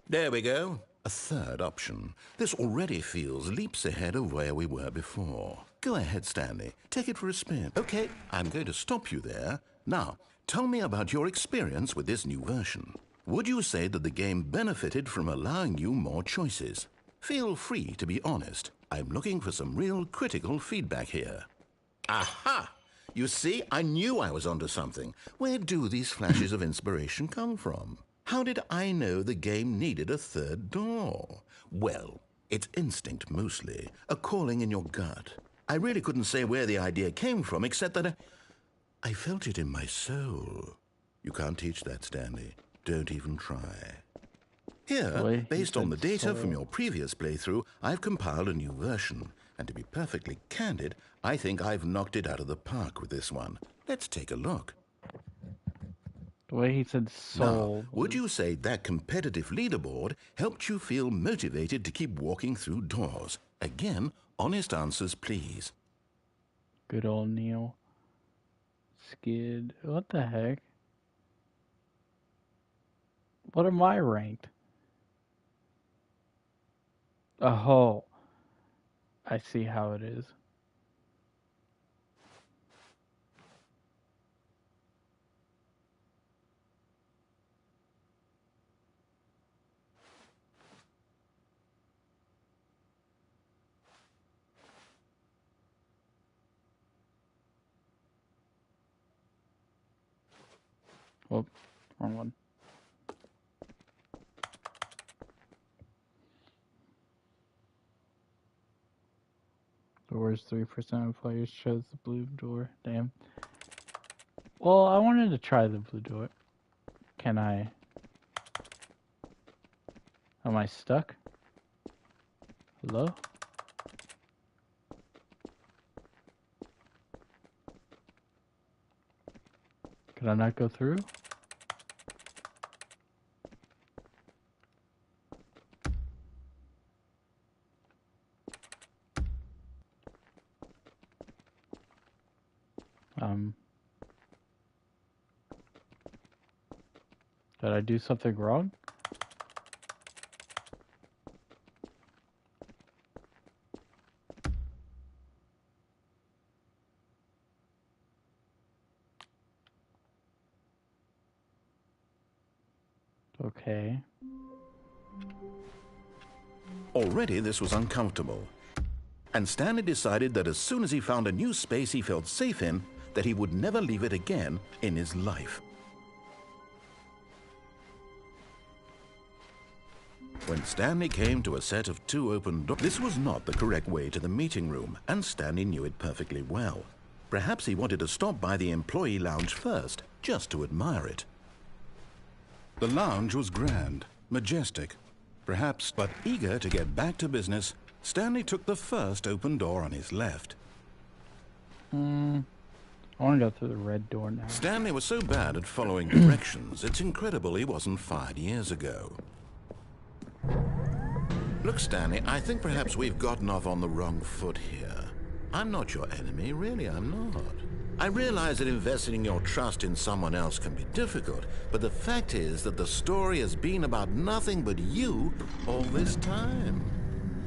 There we go. A third option. This already feels leaps ahead of where we were before. Go ahead, Stanley. Take it for a spin. Okay, I'm going to stop you there. Now, tell me about your experience with this new version. Would you say that the game benefited from allowing you more choices? Feel free to be honest. I'm looking for some real critical feedback here. Aha! You see, I knew I was onto something. Where do these flashes of inspiration come from? How did I know the game needed a third door? Well, it's instinct mostly, a calling in your gut. I really couldn't say where the idea came from, except that I felt it in my soul. You can't teach that, Stanley. Don't even try. Here, based on the data from your previous playthrough, I've compiled a new version. And to be perfectly candid, I think I've knocked it out of the park with this one. Let's take a look. The way he said soul. Now, would you say that competitive leaderboard helped you feel motivated to keep walking through doors? Again, honest answers, please. Good old Neil. Skid. What the heck? What am I ranked? Oh, I see how it is. Oh, wrong one. Doors 3% of players chose the blue door. Damn. Well, I wanted to try the blue door. Can I? Am I stuck? Hello? Can I not go through? Did I do something wrong? Okay. Already this was uncomfortable. And Stanley decided that as soon as he found a new space he felt safe in, that he would never leave it again in his life. When Stanley came to a set of 2 open doors, this was not the correct way to the meeting room, and Stanley knew it perfectly well. Perhaps he wanted to stop by the employee lounge first, just to admire it. The lounge was grand, majestic, perhaps, but eager to get back to business, Stanley took the first open door on his left. I want to go through the red door now. Stanley was so bad at following directions, it's incredible he wasn't fired years ago. Look, Stanley, I think perhaps we've gotten off on the wrong foot here. I'm not your enemy, really, I'm not. I realize that investing your trust in someone else can be difficult, but the fact is that the story has been about nothing but you all this time.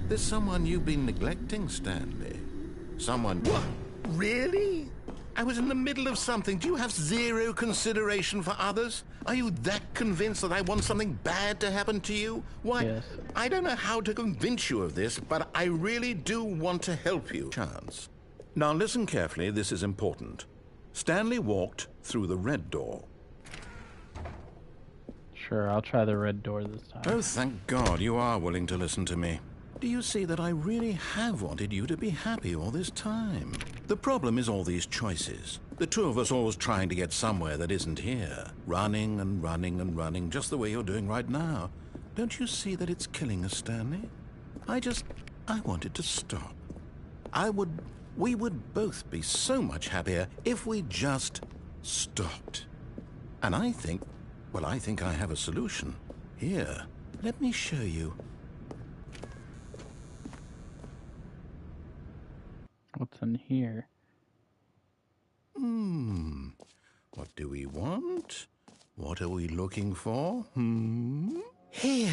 There's someone you've been neglecting, Stanley. Someone... What? Really? I was in the middle of something. Do you have zero consideration for others? Are you that convinced that I want something bad to happen to you? Why, Yes. I don't know how to convince you of this, but I really do want to help you. Chance. Now listen carefully, this is important. Stanley walked through the red door. Sure, I'll try the red door this time. Oh, thank God you are willing to listen to me. Do you see that I really have wanted you to be happy all this time? The problem is all these choices. The two of us always trying to get somewhere that isn't here. Running and running and running, just the way you're doing right now. Don't you see that it's killing us, Stanley? I wanted to stop. We would both be so much happier if we just stopped. And I think I have a solution. Here, let me show you. What's in here? What do we want? What are we looking for? Here.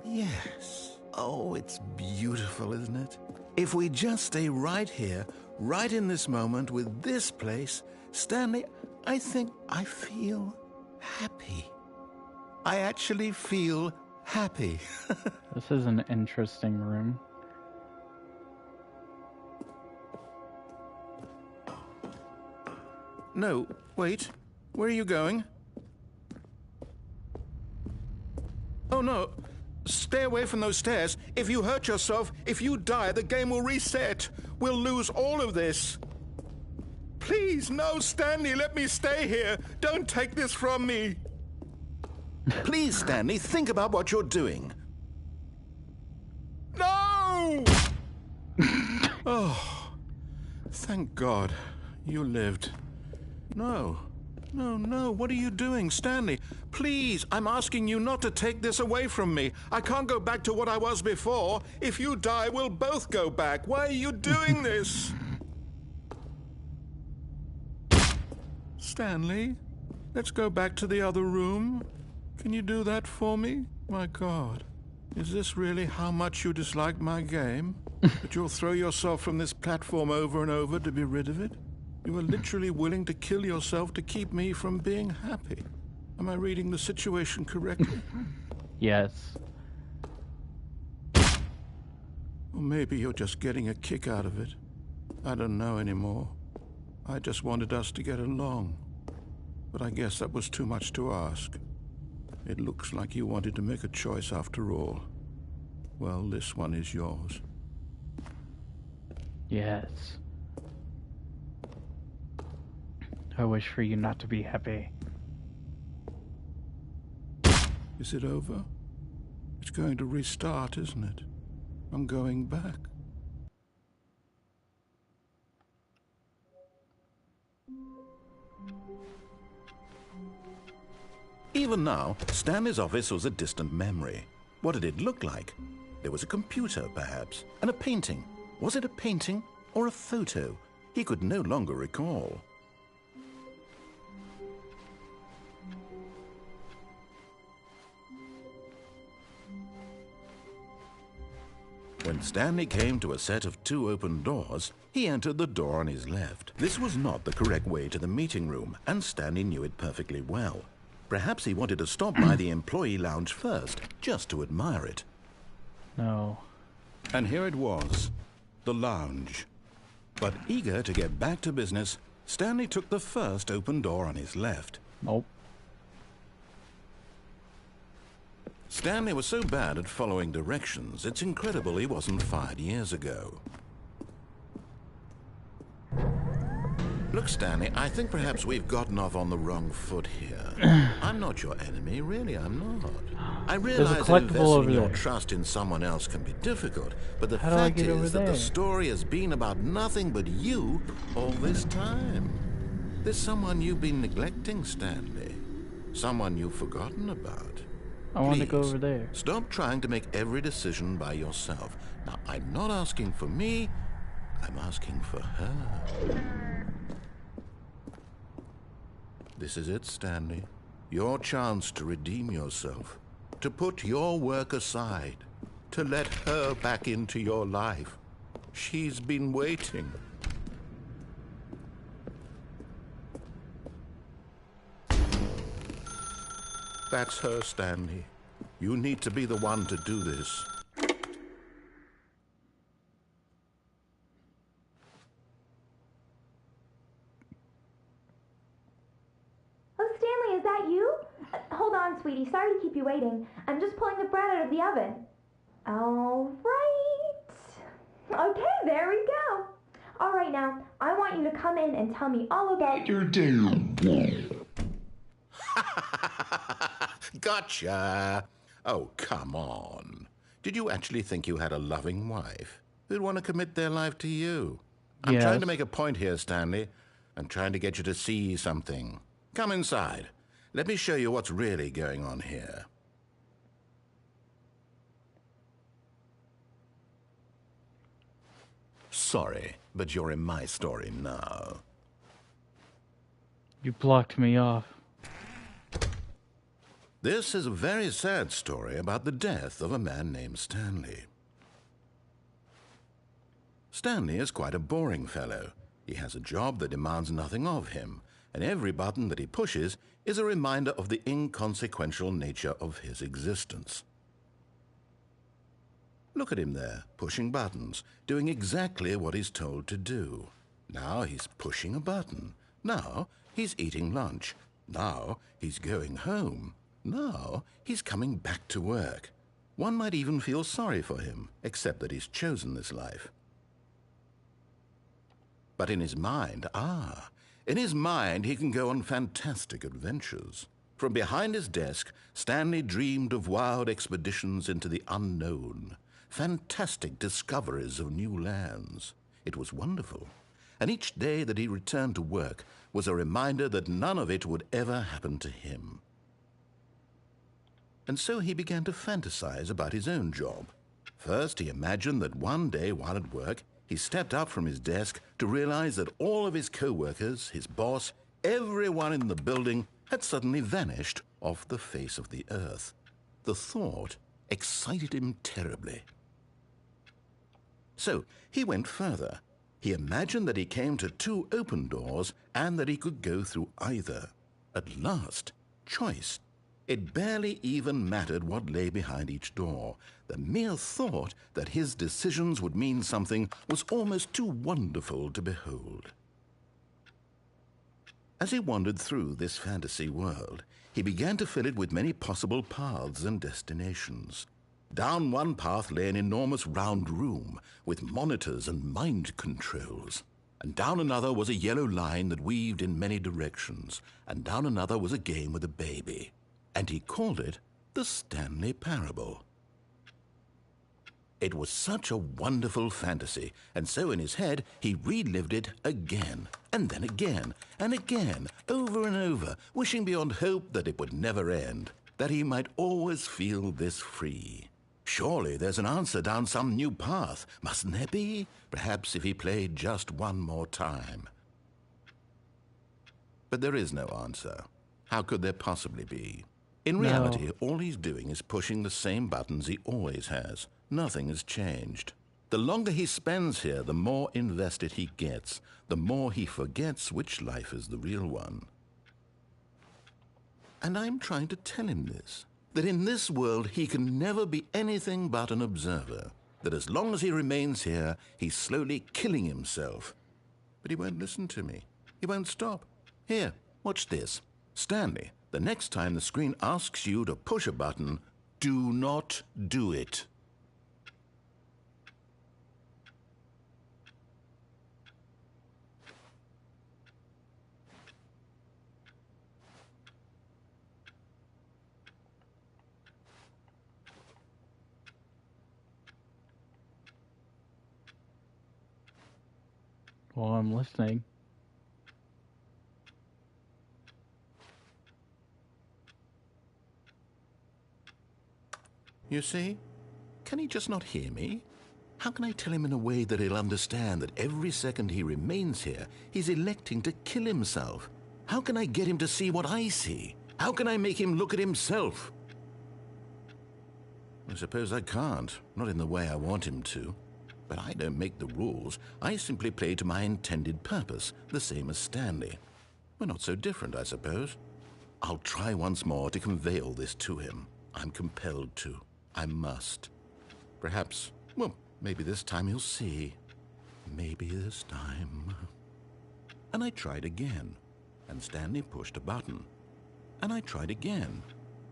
Yes. Oh, it's beautiful, isn't it? If we just stay right here, right in this moment with this place, Stanley, I think I feel happy. I actually feel happy. This is an interesting room. No, wait. Where are you going? Oh, no. Stay away from those stairs. If you hurt yourself, if you die, the game will reset. We'll lose all of this. Please, no, Stanley, let me stay here. Don't take this from me. Please, Stanley, think about what you're doing. No! Oh, thank God. You lived. No. No, no. What are you doing, Stanley? Please, I'm asking you not to take this away from me. I can't go back to what I was before. If you die, we'll both go back. Why are you doing this? Stanley, let's go back to the other room. Can you do that for me? My God. Is this really how much you dislike my game? That you'll throw yourself from this platform over and over to be rid of it? You are literally willing to kill yourself to keep me from being happy. Am I reading the situation correctly? Yes. Or maybe you're just getting a kick out of it. I don't know anymore. I just wanted us to get along. But I guess that was too much to ask. It looks like you wanted to make a choice after all. Well, this one is yours. Yes. I wish for you not to be happy. Is it over? It's going to restart, isn't it? I'm going back. Even now, Stanley's office was a distant memory. What did it look like? There was a computer, perhaps, and a painting. Was it a painting or a photo? He could no longer recall. When Stanley came to a set of 2 open doors, he entered the door on his left. This was not the correct way to the meeting room, and Stanley knew it perfectly well. Perhaps he wanted to stop by the employee lounge first, just to admire it. No. And here it was, the lounge. But eager to get back to business, Stanley took the first open door on his left. Nope. Stanley was so bad at following directions, it's incredible he wasn't fired years ago. Look, Stanley, I think perhaps we've gotten off on the wrong foot here. I'm not your enemy, really, I'm not. I realize that investing your trust in someone else can be difficult, but the fact is that the story has been about nothing but you all this time. There's someone you've been neglecting, Stanley. Someone you've forgotten about. I want to go over there. Stop trying to make every decision by yourself. Now, I'm not asking for me, I'm asking for her. This is it, Stanley. Your chance to redeem yourself. To put your work aside. To let her back into your life. She's been waiting. That's her, Stanley. You need to be the one to do this. Oh, Stanley, is that you? Hold on, sweetie. Sorry to keep you waiting. I'm just pulling the bread out of the oven. All right. Okay, there we go. All right, now, I want you to come in and tell me all about your day. Gotcha! Oh, come on. Did you actually think you had a loving wife who'd want to commit their life to you? I'm trying to make a point here, Stanley. I'm trying to get you to see something. Come inside. Let me show you what's really going on here. Sorry, but you're in my story now. You blocked me off. This is a very sad story about the death of a man named Stanley. Stanley is quite a boring fellow. He has a job that demands nothing of him, and every button that he pushes is a reminder of the inconsequential nature of his existence. Look at him there, pushing buttons, doing exactly what he's told to do. Now he's pushing a button. Now he's eating lunch. Now he's going home. Now he's coming back to work. One might even feel sorry for him, except that he's chosen this life. But in his mind, in his mind he can go on fantastic adventures. From behind his desk, Stanley dreamed of wild expeditions into the unknown, fantastic discoveries of new lands. It was wonderful. And each day that he returned to work was a reminder that none of it would ever happen to him. And so he began to fantasize about his own job. First, he imagined that one day while at work, he stepped up from his desk to realize that all of his co-workers, his boss, everyone in the building had suddenly vanished off the face of the earth. The thought excited him terribly. So he went further. He imagined that he came to 2 open doors and that he could go through either. At last, choice. It barely even mattered what lay behind each door. The mere thought that his decisions would mean something was almost too wonderful to behold. As he wandered through this fantasy world, he began to fill it with many possible paths and destinations. Down one path lay an enormous round room with monitors and mind controls. And down another was a yellow line that weaved in many directions. And down another was a game with a baby. And he called it the Stanley Parable. It was such a wonderful fantasy, and so in his head he relived it again, and then again, and again, over and over, wishing beyond hope that it would never end, that he might always feel this free. Surely there's an answer down some new path, mustn't there be? Perhaps if he played just one more time. But there is no answer. How could there possibly be? In reality, all he's doing is pushing the same buttons he always has. Nothing has changed. The longer he spends here, the more invested he gets, the more he forgets which life is the real one. And I'm trying to tell him this, that in this world he can never be anything but an observer, that as long as he remains here, he's slowly killing himself. But he won't listen to me. He won't stop. Here, watch this. Stanley, the next time the screen asks you to push a button, do not do it. Well, I'm listening. You see? Can he just not hear me? How can I tell him in a way that he'll understand that every second he remains here, he's electing to kill himself? How can I get him to see what I see? How can I make him look at himself? I suppose I can't, not in the way I want him to. But I don't make the rules. I simply play to my intended purpose, the same as Stanley. We're not so different, I suppose. I'll try once more to convey all this to him. I'm compelled to. I must. Perhaps, well, maybe this time he'll see. Maybe this time. And I tried again, and Stanley pushed a button. And I tried again,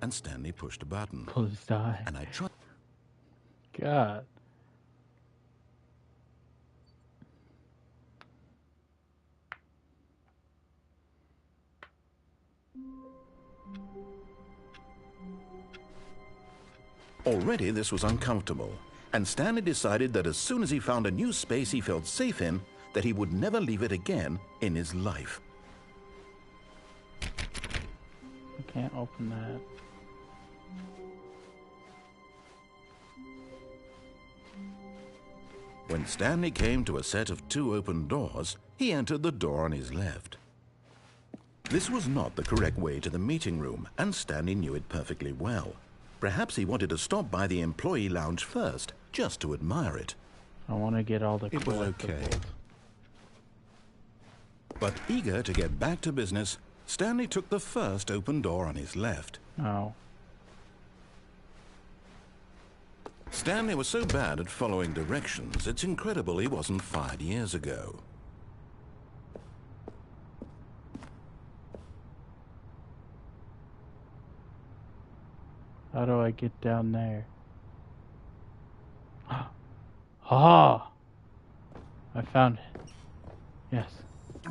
and Stanley pushed a button. Closed eye. And I tried. God. Already this was uncomfortable, and Stanley decided that as soon as he found a new space he felt safe in, that he would never leave it again in his life. I can't open that. When Stanley came to a set of 2 open doors, he entered the door on his left. This was not the correct way to the meeting room, and Stanley knew it perfectly well. Perhaps he wanted to stop by the employee lounge first, just to admire it. I want to get all the It was okay. collectibles. But eager to get back to business, Stanley took the first open door on his left. Oh. Stanley was so bad at following directions, it's incredible he wasn't fired years ago. How do I get down there? Ah! I found it. Yes.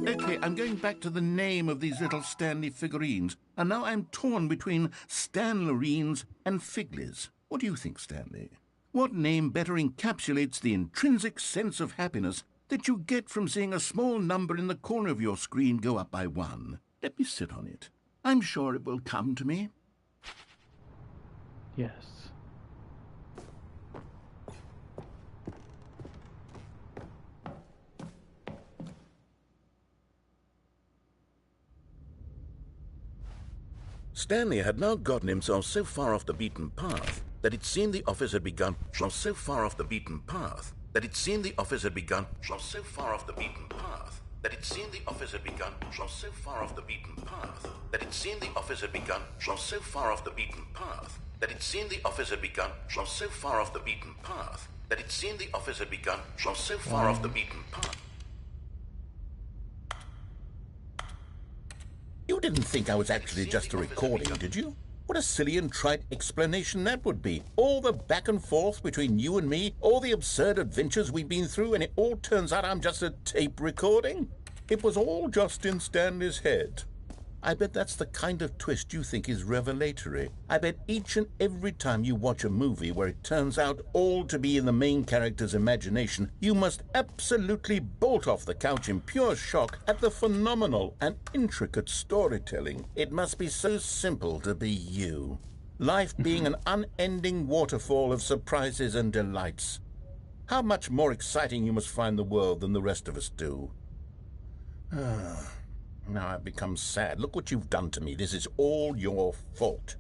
Okay, I'm going back to the name of these little Stanley figurines, and now I'm torn between Stanlerines and Figlies. What do you think, Stanley? What name better encapsulates the intrinsic sense of happiness that you get from seeing a small number in the corner of your screen go up by 1. Let me sit on it. I'm sure it will come to me. Yes. Stanley had now gotten himself so far off the beaten path that it seemed the office had begun so far off the beaten path that it seemed the office had begun so far off the beaten path that it seemed the office had begun so far off the beaten path that it seemed the office had begun so far off the beaten path that it seemed the office had begun so far off the beaten path that it seemed the office had begun so far off the beaten path. You didn't think I was actually just a recording, did you? What a silly and trite explanation that would be. All the back and forth between you and me, all the absurd adventures we've been through, and it all turns out I'm just a tape recording? It was all just in Stanley's head. I bet that's the kind of twist you think is revelatory. I bet each and every time you watch a movie where it turns out all to be in the main character's imagination, you must absolutely bolt off the couch in pure shock at the phenomenal and intricate storytelling. It must be so simple to be you. Life being an unending waterfall of surprises and delights. How much more exciting you must find the world than the rest of us do. Now I've become sad. Look what you've done to me. This is all your fault.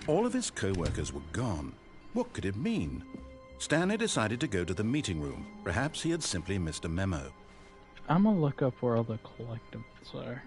All of his co-workers were gone. What could it mean? Stanley decided to go to the meeting room. Perhaps he had simply missed a memo. I'm gonna look up where all the collectibles are.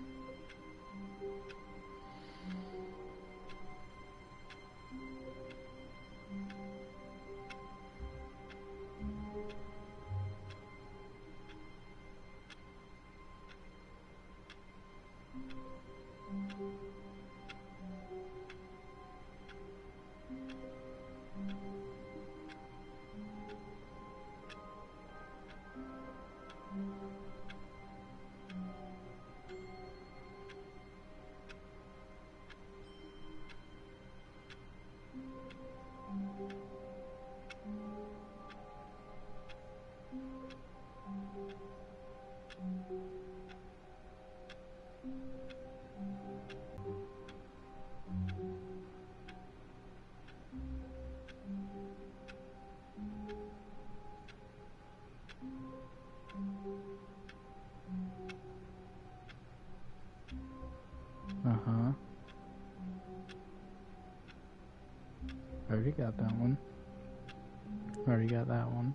Uh-huh. Already got that one. Already got that one.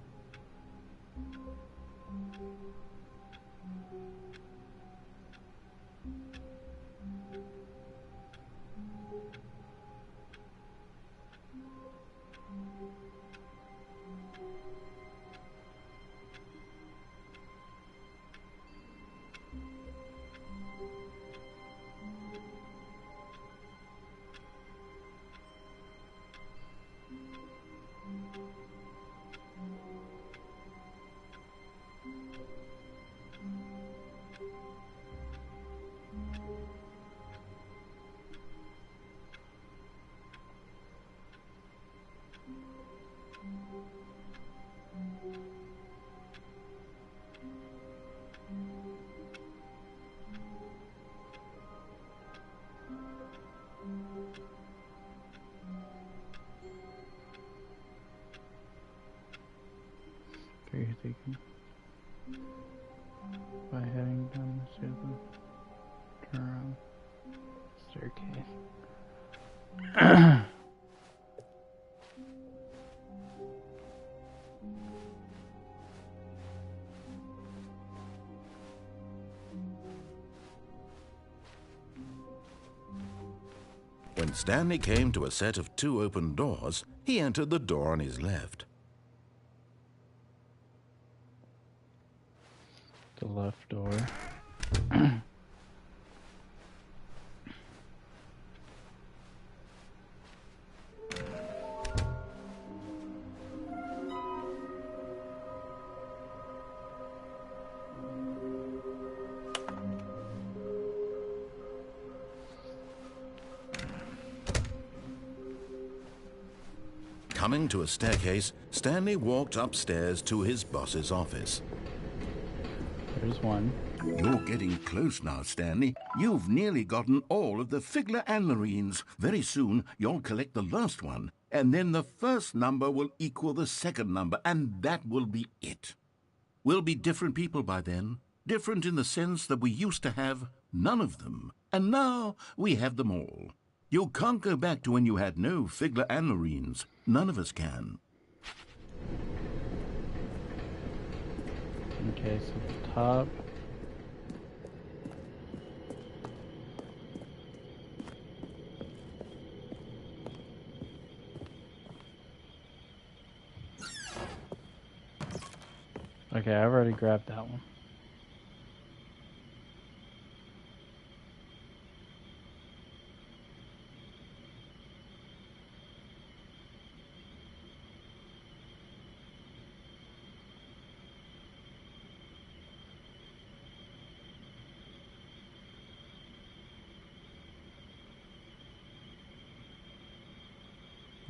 Are you thinking? By heading down the stairs and turn around staircase. When Stanley came to a set of 2 open doors, he entered the door on his left. The left door. Coming to a staircase, Stanley walked upstairs to his boss's office. There's one. You're getting close now, Stanley. You've nearly gotten all of the Figler and Marines. Very soon, you'll collect the last one, and then the first number will equal the second number, and that will be it. We'll be different people by then. Different in the sense that we used to have none of them, and now we have them all. You can't go back to when you had no Figler and Marines. None of us can. Okay, so the top. Okay, I've already grabbed that one.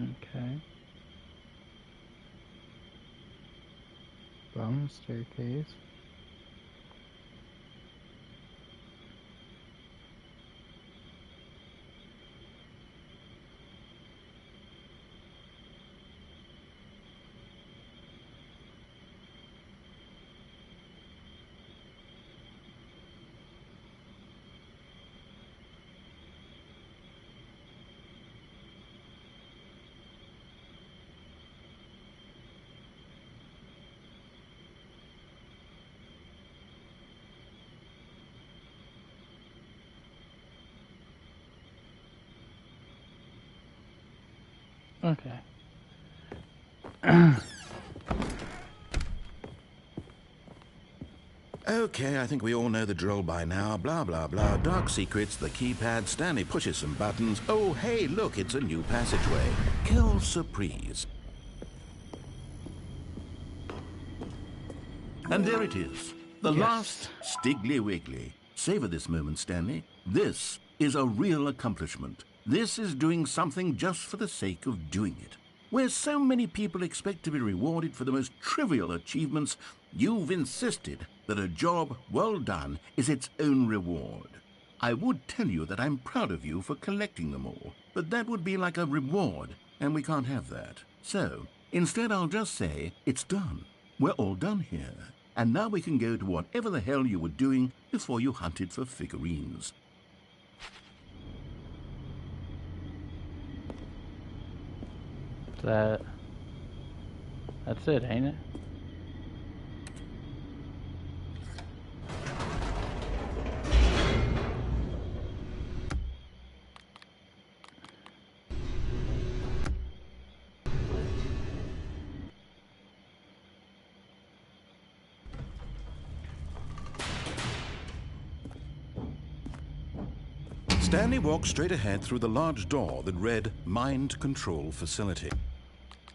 Okay. Bottom staircase. Okay. Okay, I think we all know the drill by now. Blah, blah, blah. Dark secrets, the keypad. Stanley pushes some buttons. Oh, hey, look, it's a new passageway. Quelle surprise. And there it is. The last Stiggly Wiggly. Savor this moment, Stanley. This is a real accomplishment. This is doing something just for the sake of doing it. Where so many people expect to be rewarded for the most trivial achievements, you've insisted that a job well done is its own reward. I would tell you that I'm proud of you for collecting them all, but that would be like a reward, and we can't have that. So, instead I'll just say, it's done. We're all done here. And now we can go to whatever the hell you were doing before you hunted for figurines. That's it, ain't it? Stanley walked straight ahead through the large door that read Mind Control Facility.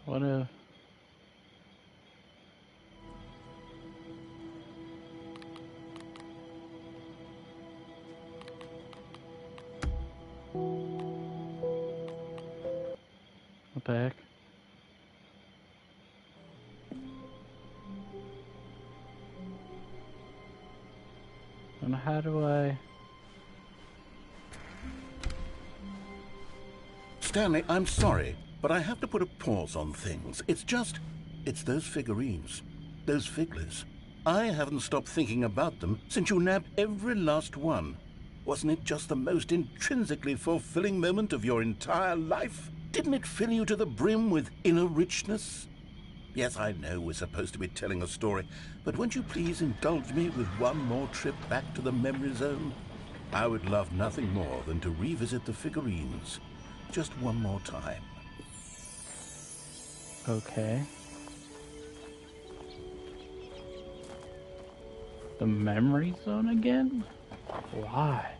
What if... What the heck? And how do I... Stanley, I'm sorry, but I have to put a pause on things. It's those figurines, those Figlers. I haven't stopped thinking about them since you nabbed every last one. Wasn't it just the most intrinsically fulfilling moment of your entire life? Didn't it fill you to the brim with inner richness? Yes, I know we're supposed to be telling a story, but won't you please indulge me with one more trip back to the memory zone? I would love nothing more than to revisit the figurines. Just one more time. Okay. The memory zone again? Why?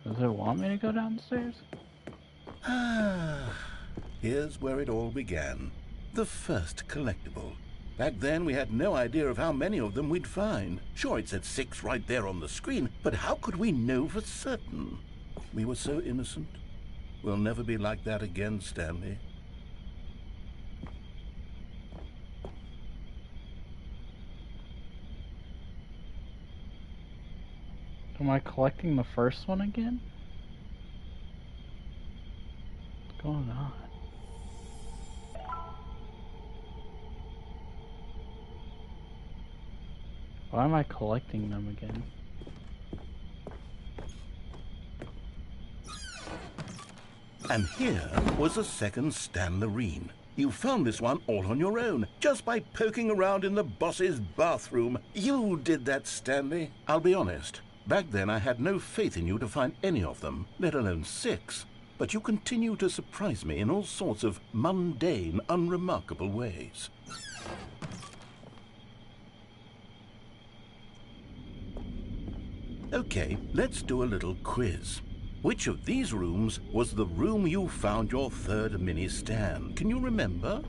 Does it want me to go downstairs? Ah, here's where it all began. The first collectible. Back then, we had no idea of how many of them we'd find. Sure, it said 6 right there on the screen, but how could we know for certain? We were so innocent. We'll never be like that again, Stanley. Am I collecting the first one again? What's going on? Why am I collecting them again? And here was a second Stanlerine. You found this one all on your own, just by poking around in the boss's bathroom. You did that, Stanley. I'll be honest. Back then I had no faith in you to find any of them, let alone 6. But you continue to surprise me in all sorts of mundane, unremarkable ways. Okay, let's do a little quiz. Which of these rooms was the room you found your third mini Stan? Can you remember?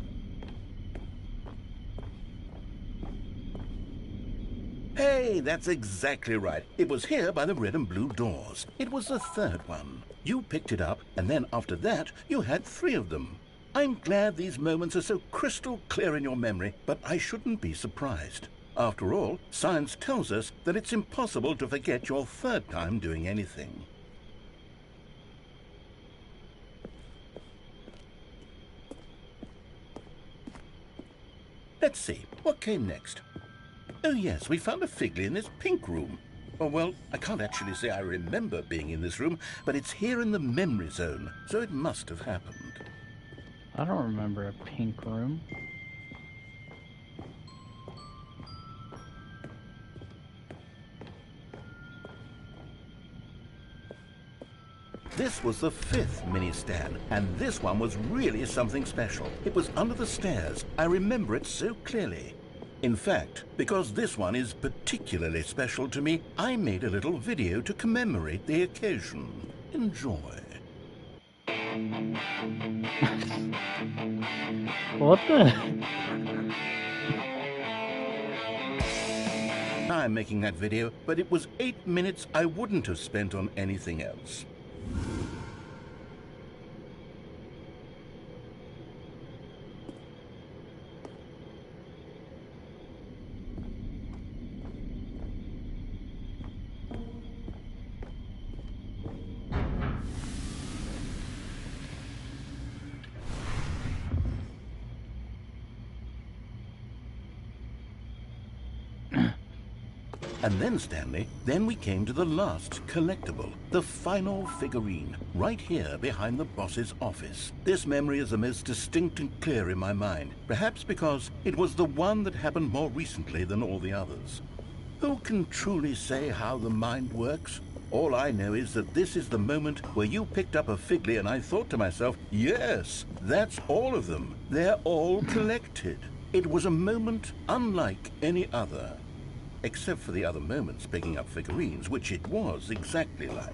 Hey, that's exactly right. It was here by the red and blue doors. It was the third one. You picked it up, and then after that, you had 3 of them. I'm glad these moments are so crystal clear in your memory, but I shouldn't be surprised. After all, science tells us that it's impossible to forget your third time doing anything. Let's see, what came next? Oh yes, we found a Figley in this pink room. Oh well, I can't actually say I remember being in this room, but it's here in the memory zone, so it must have happened. I don't remember a pink room. This was the 5th mini Stan, and this one was really something special. It was under the stairs. I remember it so clearly. In fact, because this one is particularly special to me, I made a little video to commemorate the occasion. Enjoy. What the? I'm making that video, but it was 8 minutes I wouldn't have spent on anything else. And then, Stanley, then we came to the last collectible, the final figurine, right here behind the boss's office. This memory is the most distinct and clear in my mind, perhaps because it was the one that happened more recently than all the others. Who can truly say how the mind works? All I know is that this is the moment where you picked up a Figley and I thought to myself, yes, that's all of them. They're all collected. It was a moment unlike any other. Except for the other moments picking up figurines, which it was exactly like.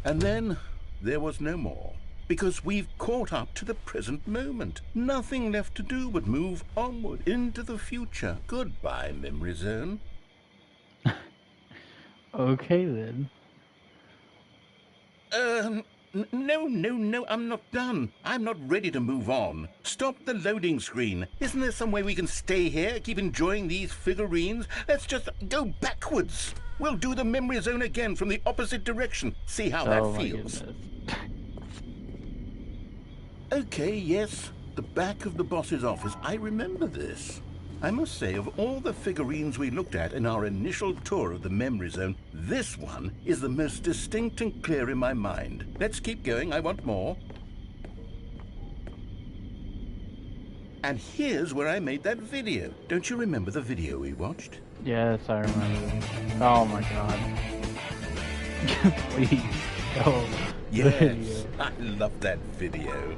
And then there was no more, because we've caught up to the present moment. Nothing left to do but move onward into the future. Goodbye, memory zone. Okay then. No, I'm not done. I'm not ready to move on. Stop the loading screen. Isn't there some way we can stay here, keep enjoying these figurines? Let's just go backwards. We'll do the memory zone again from the opposite direction. See how that feels. Okay, yes, the back of the boss's office. I remember this. I must say, of all the figurines we looked at in our initial tour of the memory zone, this one is the most distinct and clear in my mind. Let's keep going, I want more. And here's where I made that video. Don't you remember the video we watched? Yes, I remember. Oh my god. Please. Oh, yes, I love that video.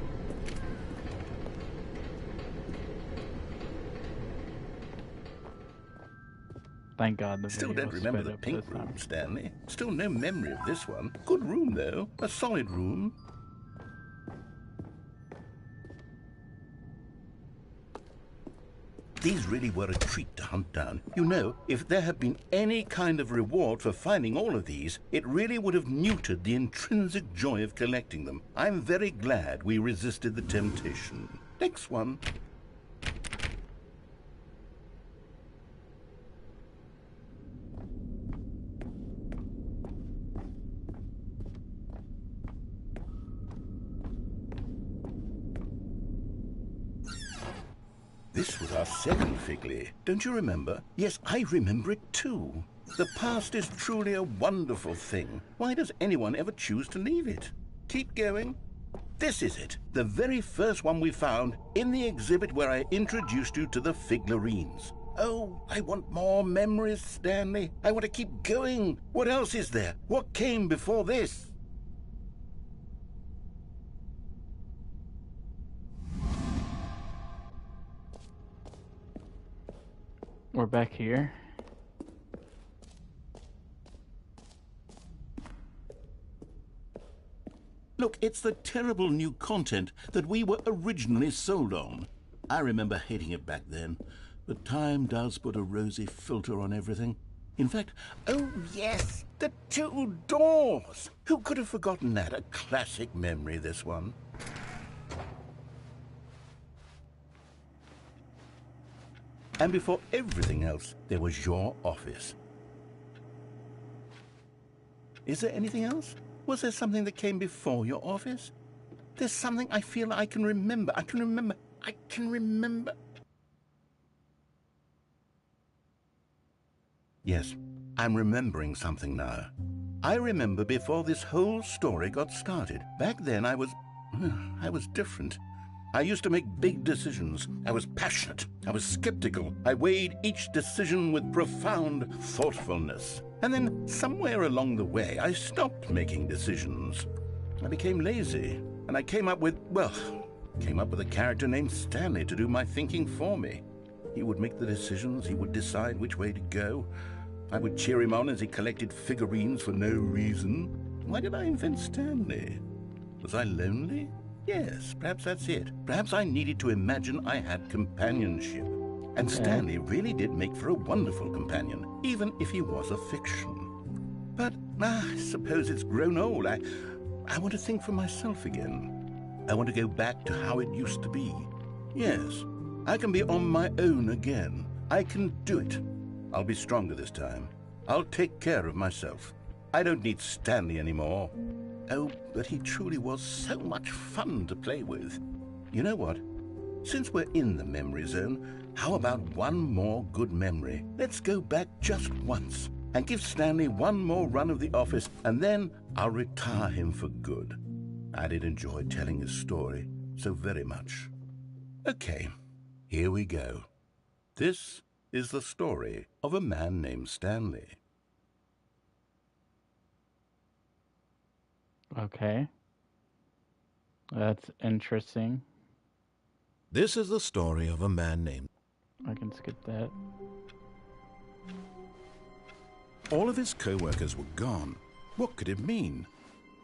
Thank God the Still video don't was remember sped the up pink this room, time. Stanley. Still no memory of this one. Good room, though. A solid room. These really were a treat to hunt down. You know, if there had been any kind of reward for finding all of these, it really would have neutered the intrinsic joy of collecting them. I'm very glad we resisted the temptation. Next one. This was our second Figley. Don't you remember? Yes, I remember it too. The past is truly a wonderful thing. Why does anyone ever choose to leave it? Keep going. This is it. The very first one we found in the exhibit where I introduced you to the figlarines. Oh, I want more memories, Stanley. I want to keep going. What else is there? What came before this? We're back here. Look, it's the terrible new content that we were originally sold on. I remember hating it back then, but time does put a rosy filter on everything. In fact, oh yes, the two doors! Who could have forgotten that? A classic memory, this one. And before everything else, there was your office. Is there anything else? Was there something that came before your office? There's something I feel I can remember. I can remember. Yes, I'm remembering something now. I remember before this whole story got started. Back then I was different. I used to make big decisions. I was passionate. I was skeptical. I weighed each decision with profound thoughtfulness. And then somewhere along the way, I stopped making decisions. I became lazy, and I came up with a character named Stanley to do my thinking for me. He would make the decisions. He would decide which way to go. I would cheer him on as he collected figurines for no reason. Why did I invent Stanley? Was I lonely? Yes, perhaps that's it. Perhaps I needed to imagine I had companionship. And Stanley really did make for a wonderful companion, even if he was a fiction. But I suppose it's grown old. I want to think for myself again. I want to go back to how it used to be. Yes, I can be on my own again. I can do it. I'll be stronger this time. I'll take care of myself. I don't need Stanley anymore. Oh, but he truly was so much fun to play with. You know what? Since we're in the memory zone, how about one more good memory? Let's go back just once and give Stanley one more run of the office, and then I'll retire him for good. I did enjoy telling his story so very much. Okay, here we go. This is the story of a man named Stanley. Okay. That's interesting. This is the story of a man named... I can skip that. All of his co-workers were gone. What could it mean?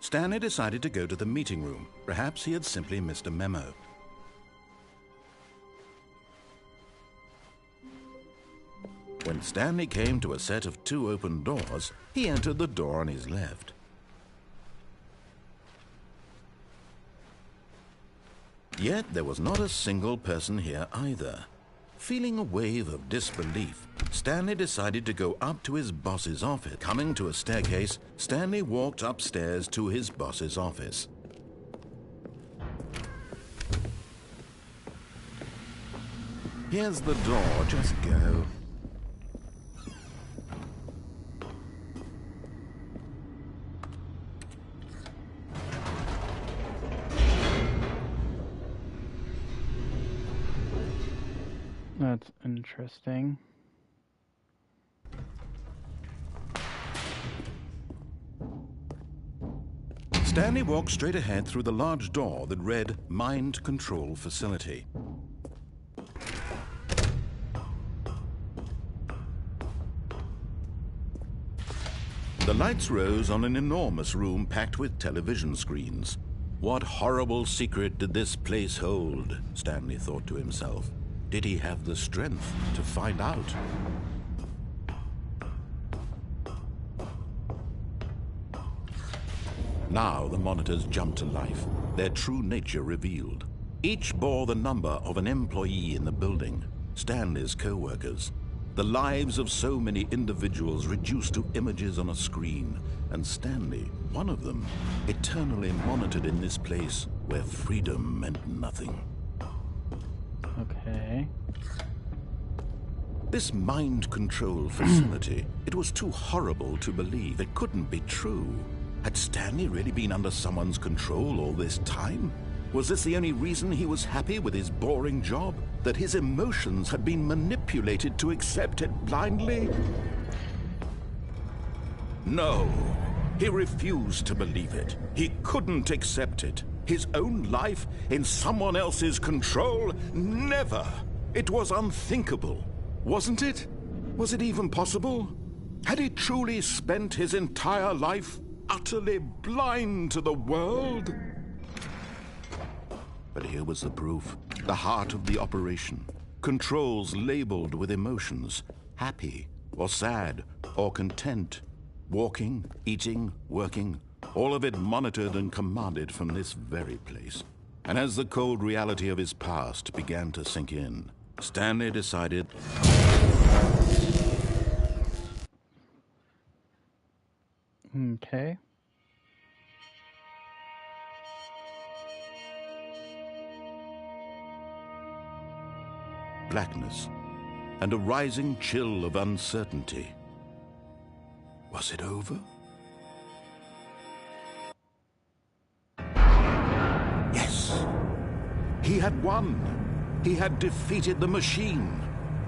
Stanley decided to go to the meeting room. Perhaps he had simply missed a memo. When Stanley came to a set of 2 open doors, he entered the door on his left. Yet there was not a single person here either. Feeling a wave of disbelief, Stanley decided to go up to his boss's office. Coming to a staircase, Stanley walked upstairs to his boss's office. Here's the door, just go. That's interesting. Stanley walked straight ahead through the large door that read Mind Control Facility. The lights rose on an enormous room packed with television screens. What horrible secret did this place hold? Stanley thought to himself. Did he have the strength to find out? Now the monitors jumped to life, their true nature revealed. Each bore the number of an employee in the building, Stanley's co-workers. The lives of so many individuals reduced to images on a screen, and Stanley, one of them, eternally monitored in this place where freedom meant nothing. Okay. This mind control facility, it was too horrible to believe. It couldn't be true. Had Stanley really been under someone's control all this time? Was this the only reason he was happy with his boring job? That his emotions had been manipulated to accept it blindly? No, he refused to believe it. He couldn't accept it. His own life in someone else's control? Never! It was unthinkable, wasn't it? Was it even possible? Had he truly spent his entire life utterly blind to the world? But here was the proof. The heart of the operation. Controls labeled with emotions. Happy, or sad, or content. Walking, eating, working. All of it monitored and commanded from this very place. And as the cold reality of his past began to sink in, Stanley decided... Okay. Blackness, and a rising chill of uncertainty. Was it over? Yes! He had won! He had defeated the machine,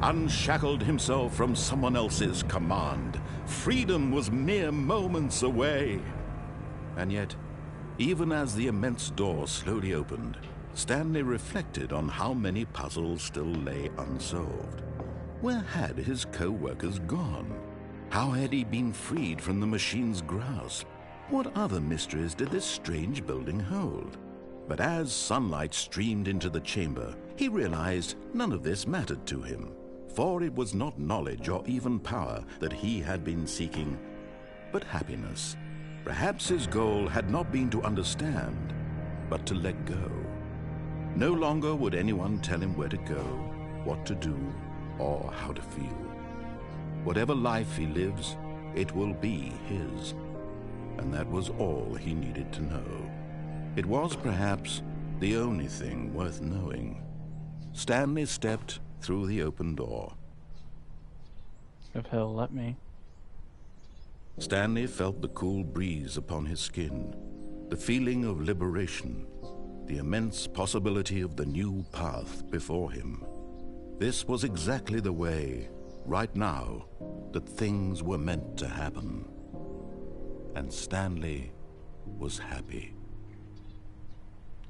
unshackled himself from someone else's command. Freedom was mere moments away. And yet, even as the immense door slowly opened, Stanley reflected on how many puzzles still lay unsolved. Where had his co-workers gone? How had he been freed from the machine's grasp? What other mysteries did this strange building hold? But as sunlight streamed into the chamber, he realized none of this mattered to him, for it was not knowledge or even power that he had been seeking, but happiness. Perhaps his goal had not been to understand, but to let go. No longer would anyone tell him where to go, what to do, or how to feel. Whatever life he lives, it will be his. And that was all he needed to know. It was perhaps the only thing worth knowing. Stanley stepped through the open door. If he'll let me. Stanley felt the cool breeze upon his skin, the feeling of liberation, the immense possibility of the new path before him. This was exactly the way, right now, that things were meant to happen. And Stanley was happy.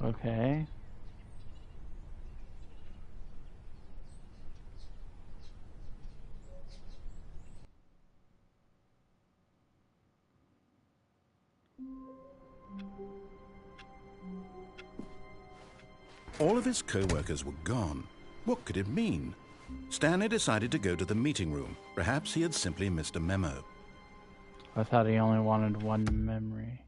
Okay. All of his co-workers were gone. What could it mean? Stanley decided to go to the meeting room. Perhaps he had simply missed a memo. I thought he only wanted one memory.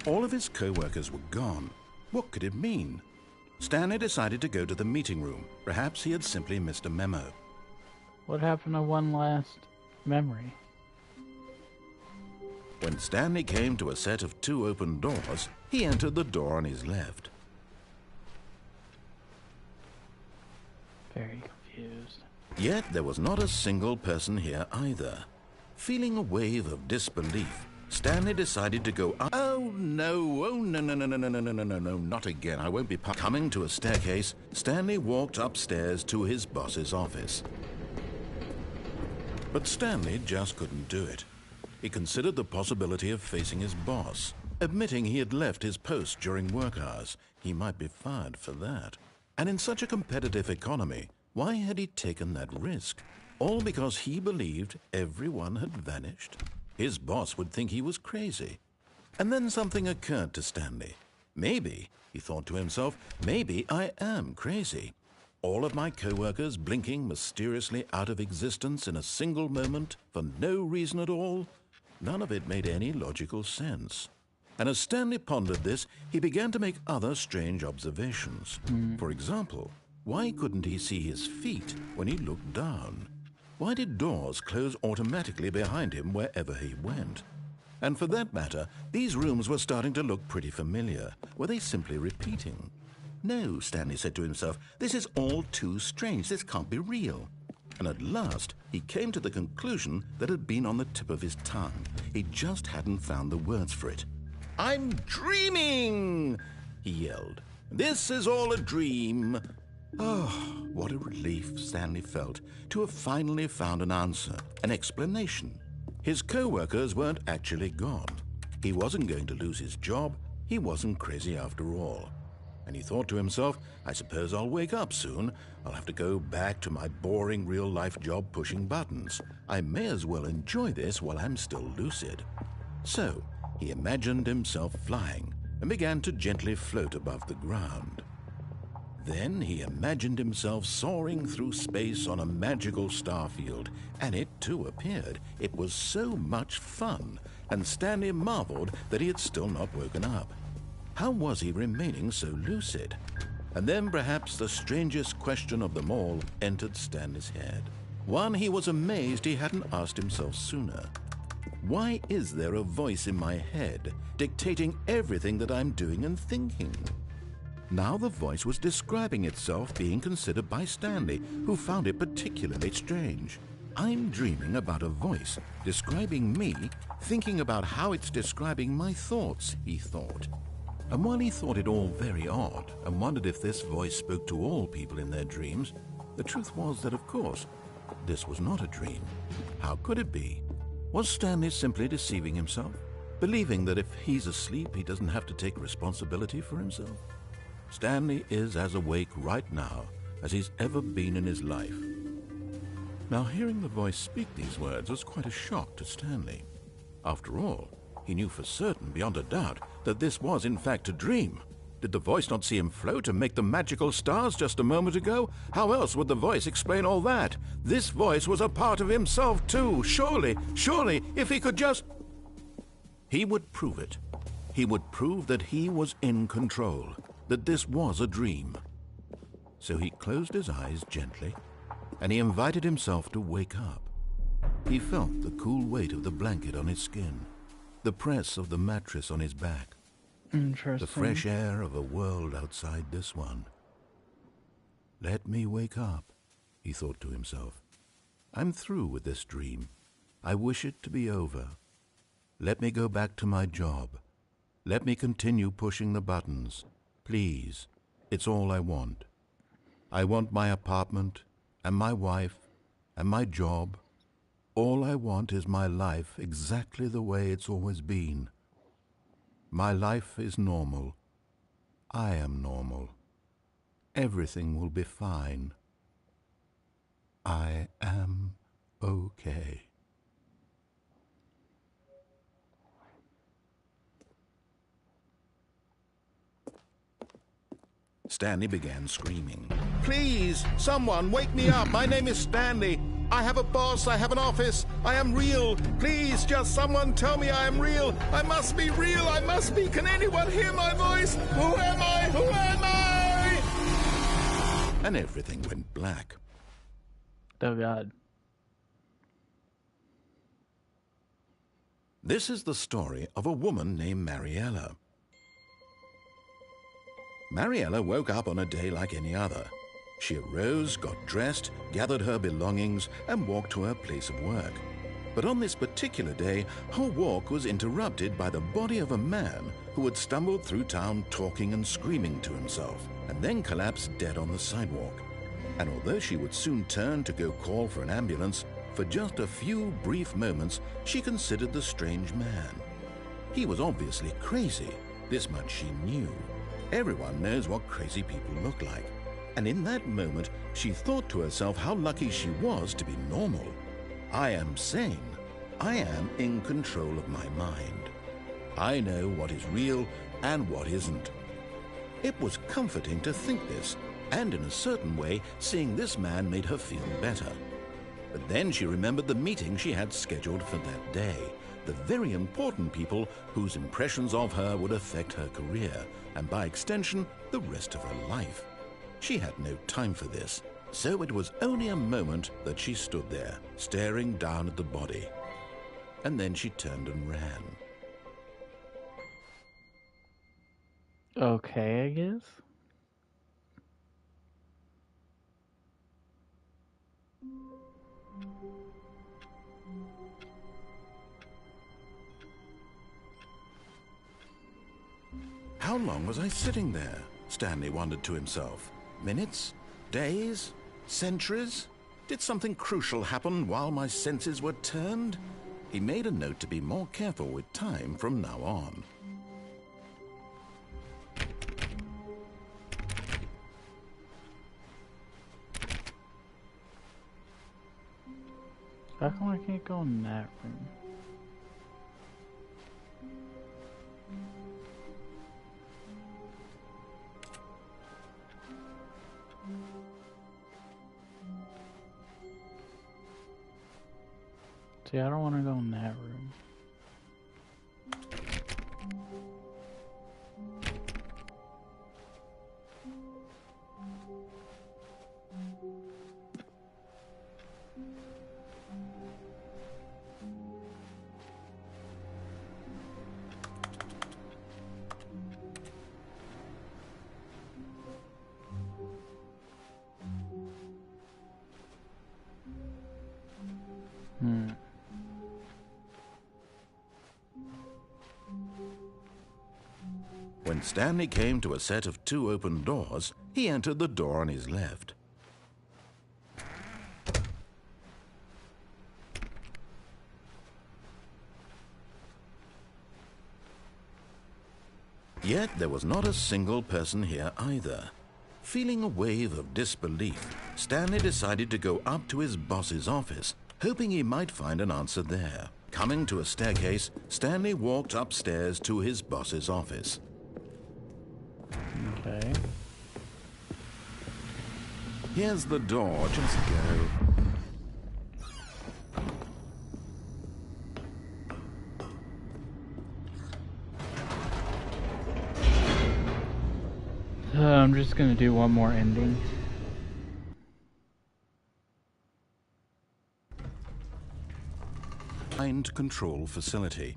All of his co-workers were gone. What could it mean? Stanley decided to go to the meeting room. Perhaps he had simply missed a memo. What happened to one last memory? When Stanley came to a set of 2 open doors, he entered the door on his left. Very confused. Yet there was not a single person here either. Feeling a wave of disbelief, Stanley decided to go up. Oh no, not again. I won't be coming to a staircase. Stanley walked upstairs to his boss's office. But Stanley just couldn't do it. he considered the possibility of facing his boss. Admitting he had left his post during work hours, he might be fired for that. And in such a competitive economy, why had he taken that risk? All because he believed everyone had vanished? His boss would think he was crazy. And then something occurred to Stanley. Maybe, he thought to himself, maybe I am crazy. All of my co-workers blinking mysteriously out of existence in a single moment for no reason at all? None of it made any logical sense. And as Stanley pondered this, he began to make other strange observations. For example, why couldn't he see his feet when he looked down? Why did doors close automatically behind him wherever he went? And for that matter, these rooms were starting to look pretty familiar. Were they simply repeating? No, Stanley said to himself, this is all too strange. This can't be real. And at last, he came to the conclusion that had been on the tip of his tongue. He just hadn't found the words for it. "I'm dreaming!" he yelled. "This is all a dream." Oh, what a relief Stanley felt to have finally found an answer, an explanation. His co-workers weren't actually gone. He wasn't going to lose his job. He wasn't crazy after all. And he thought to himself, I suppose I'll wake up soon. I'll have to go back to my boring real-life job pushing buttons. I may as well enjoy this while I'm still lucid. So, he imagined himself flying and began to gently float above the ground. Then he imagined himself soaring through space on a magical starfield, and it too appeared. It was so much fun, and Stanley marveled that he had still not woken up. How was he remaining so lucid? And then perhaps the strangest question of them all entered Stanley's head. One he was amazed he hadn't asked himself sooner. Why is there a voice in my head dictating everything that I'm doing and thinking? Now the voice was describing itself being considered by Stanley, who found it particularly strange. I'm dreaming about a voice describing me, thinking about how it's describing my thoughts, he thought. And while he thought it all very odd and wondered if this voice spoke to all people in their dreams, the truth was that, of course, this was not a dream. How could it be? Was Stanley simply deceiving himself, believing that if he's asleep, he doesn't have to take responsibility for himself? Stanley is as awake right now as he's ever been in his life. Now, hearing the voice speak these words was quite a shock to Stanley. After all, he knew for certain, beyond a doubt, that this was in fact a dream. Did the voice not see him float and make the magical stars just a moment ago? How else would the voice explain all that? This voice was a part of himself too. Surely, if he could just... He would prove it. He would prove that he was in control, that this was a dream. So he closed his eyes gently, and he invited himself to wake up. He felt the cool weight of the blanket on his skin, the press of the mattress on his back, Interesting. the fresh air of a world outside this one. Let me wake up, he thought to himself. I'm through with this dream. I wish it to be over. Let me go back to my job. Let me continue pushing the buttons. Please, it's all I want. I want my apartment, and my wife, and my job. All I want is my life exactly the way it's always been. My life is normal. I am normal. Everything will be fine. I am okay. Stanley began screaming. Please, someone, wake me up. My name is Stanley. I have a boss. I have an office. I am real. Please, just someone tell me I am real. I must be real. I must be. Can anyone hear my voice? Who am I? Who am I? And everything went black. Oh, God. This is the story of a woman named Mariella. Mariella woke up on a day like any other. She arose, got dressed, gathered her belongings, and walked to her place of work. But on this particular day, her walk was interrupted by the body of a man who had stumbled through town talking and screaming to himself, and then collapsed dead on the sidewalk. And although she would soon turn to go call for an ambulance, For just a few brief moments, she considered the strange man. He was obviously crazy. This much she knew. Everyone knows what crazy people look like. And in that moment, she thought to herself how lucky she was to be normal. I am sane. I am in control of my mind. I know what is real and what isn't. It was comforting to think this, and in a certain way, seeing this man made her feel better. But then she remembered the meeting she had scheduled for that day, the very important people whose impressions of her would affect her career, and by extension, the rest of her life. She had no time for this, so it was only a moment that she stood there, staring down at the body. And then she turned and ran. Okay, I guess. How long was I sitting there? Stanley wondered to himself. Minutes? Days? Centuries? Did something crucial happen while my senses were turned? He made a note to be more careful with time from now on. How come I can't go in that room? See, I don't want to go in that room. When Stanley came to a set of 2 open doors, he entered the door on his left. Yet there was not a single person here either. Feeling a wave of disbelief, Stanley decided to go up to his boss's office, hoping he might find an answer there. Coming to a staircase, Stanley walked upstairs to his boss's office. Okay. Here's the door, just go. I'm just gonna do one more ending. Mind control facility.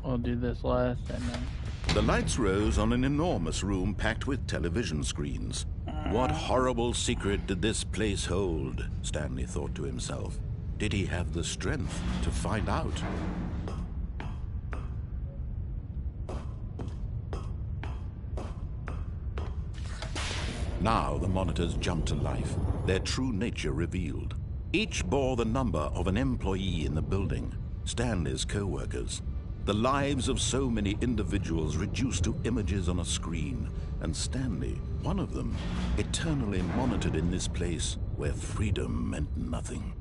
I'll do this last and then. The lights rose on an enormous room packed with television screens. What horrible secret did this place hold? Stanley thought to himself. Did he have the strength to find out? Now the monitors jumped to life, their true nature revealed. Each bore the number of an employee in the building, Stanley's co-workers. The lives of so many individuals reduced to images on a screen, and Stanley, one of them, eternally monitored in this place where freedom meant nothing.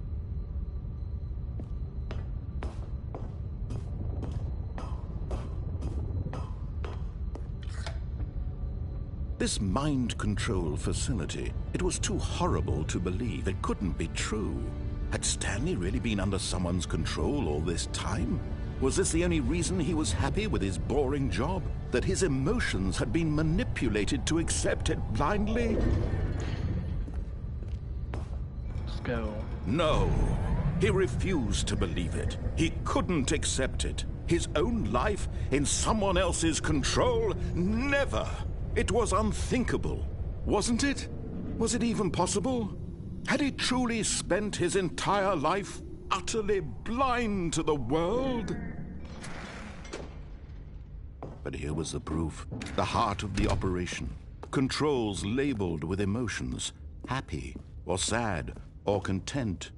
This mind control facility, it was too horrible to believe. It couldn't be true. Had Stanley really been under someone's control all this time? Was this the only reason he was happy with his boring job? That his emotions had been manipulated to accept it blindly? Let's go. No. He refused to believe it. He couldn't accept it. His own life in someone else's control? Never. It was unthinkable, wasn't it? Was it even possible? Had he truly spent his entire life utterly blind to the world? But here was the proof, the heart of the operation. controls labeled with emotions, happy or sad or content,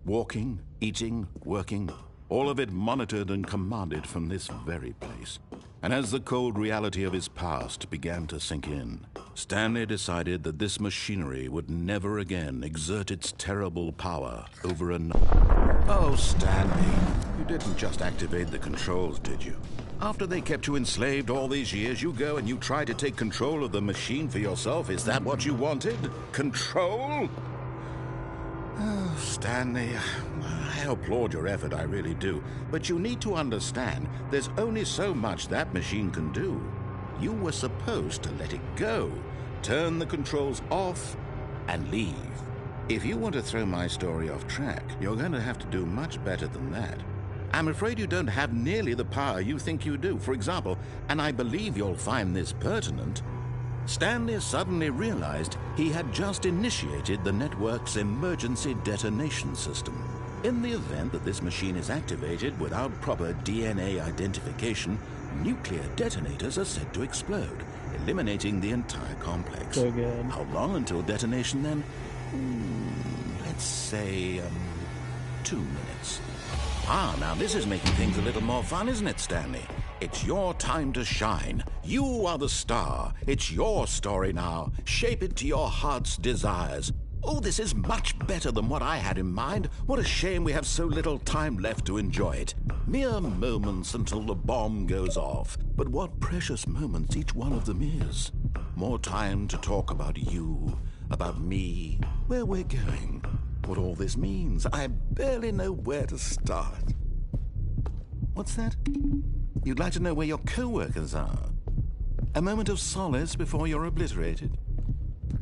walking, eating, working, all of it monitored and commanded from this very place. And as the cold reality of his past began to sink in, Stanley decided that this machinery would never again exert its terrible power over another. Oh, Stanley, you didn't just activate the controls, did you? After they kept you enslaved all these years, you go and you try to take control of the machine for yourself. Is that what you wanted? Control? Oh, Stanley, I applaud your effort, I really do. But you need to understand, there's only so much that machine can do. You were supposed to let it go, turn the controls off, and leave. If you want to throw my story off track, you're going to have to do much better than that. I'm afraid you don't have nearly the power you think you do. For example, and I believe you'll find this pertinent, Stanley suddenly realized he had just initiated the network's emergency detonation system. In the event that this machine is activated without proper DNA identification, nuclear detonators are said to explode, eliminating the entire complex. So good. How long until detonation then? Let's say 2 minutes. Ah, now this is making things a little more fun, isn't it, Stanley? It's your time to shine. You are the star. It's your story now. Shape it to your heart's desires. Oh, this is much better than what I had in mind. What a shame we have so little time left to enjoy it. Mere moments until the bomb goes off. But what precious moments each one of them is. More time to talk about you, about me, where we're going, what all this means. I barely know where to start. What's that? You'd like to know where your co-workers are? A moment of solace before you're obliterated?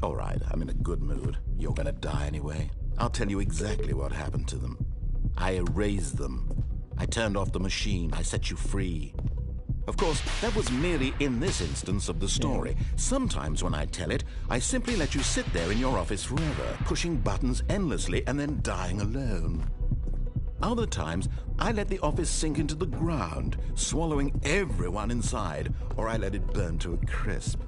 All right, I'm in a good mood. You're gonna die anyway. I'll tell you exactly what happened to them. I erased them. I turned off the machine. I set you free. Of course, that was merely in this instance of the story. Sometimes when I tell it, I simply let you sit there in your office forever, pushing buttons endlessly and then dying alone. Other times, I let the office sink into the ground, swallowing everyone inside, or I let it burn to a crisp.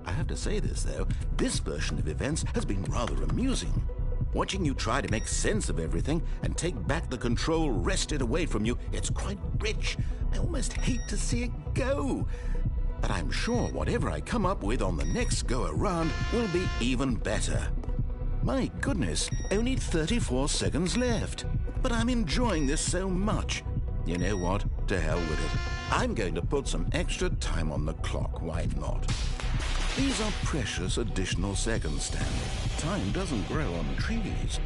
I have to say this, though, this version of events has been rather amusing. Watching you try to make sense of everything and take back the control wrested away from you, it's quite rich. I almost hate to see it go. But I'm sure whatever I come up with on the next go-around will be even better. My goodness, only 34 seconds left. But I'm enjoying this so much. You know what? To hell with it. I'm going to put some extra time on the clock. Why not? These are precious additional seconds, Stanley. Time doesn't grow on trees.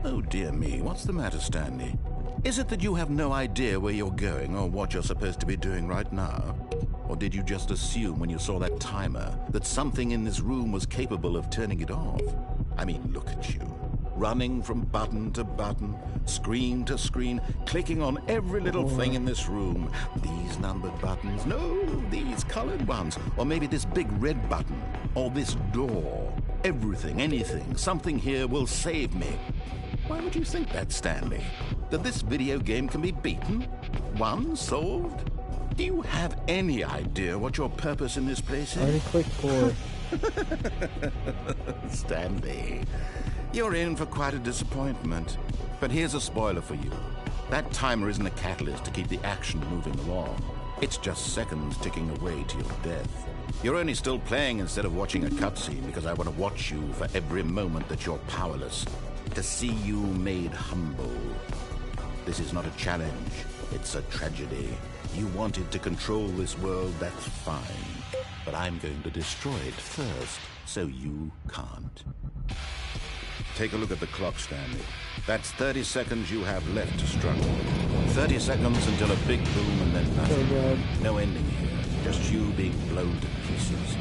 Oh, dear me. What's the matter, Stanley? Is it that you have no idea where you're going or what you're supposed to be doing right now? Or did you just assume when you saw that timer that something in this room was capable of turning it off? I mean, look at you. Running from button to button, screen to screen, clicking on every little thing in this room. These numbered buttons, no, these colored ones. Or maybe this big red button, or this door. Everything, anything, something here will save me. Why would you think that, Stanley? That this video game can be beaten? Won? Solved? Do you have any idea what your purpose in this place is? Already clicked for. Stanley, you're in for quite a disappointment. But here's a spoiler for you. That timer isn't a catalyst to keep the action moving along. It's just seconds ticking away to your death. You're only still playing instead of watching a cutscene because I want to watch you for every moment that you're powerless. To see you made humble. This is not a challenge. It's a tragedy. You wanted to control this world, that's fine. But I'm going to destroy it first, so you can't. Take a look at the clock, Stanley. That's 30 seconds you have left to struggle. 30 seconds until a big boom and then nothing. No ending here. Just you being blown to pieces.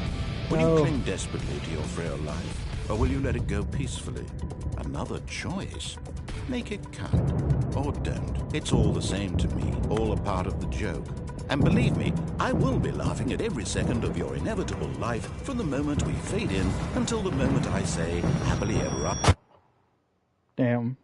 Will you cling desperately to your frail life? Or will you let it go peacefully? Another choice. Make it count. Or don't. It's all the same to me. All a part of the joke. And believe me, I will be laughing at every second of your inevitable life from the moment we fade in until the moment I say happily ever after. Damn.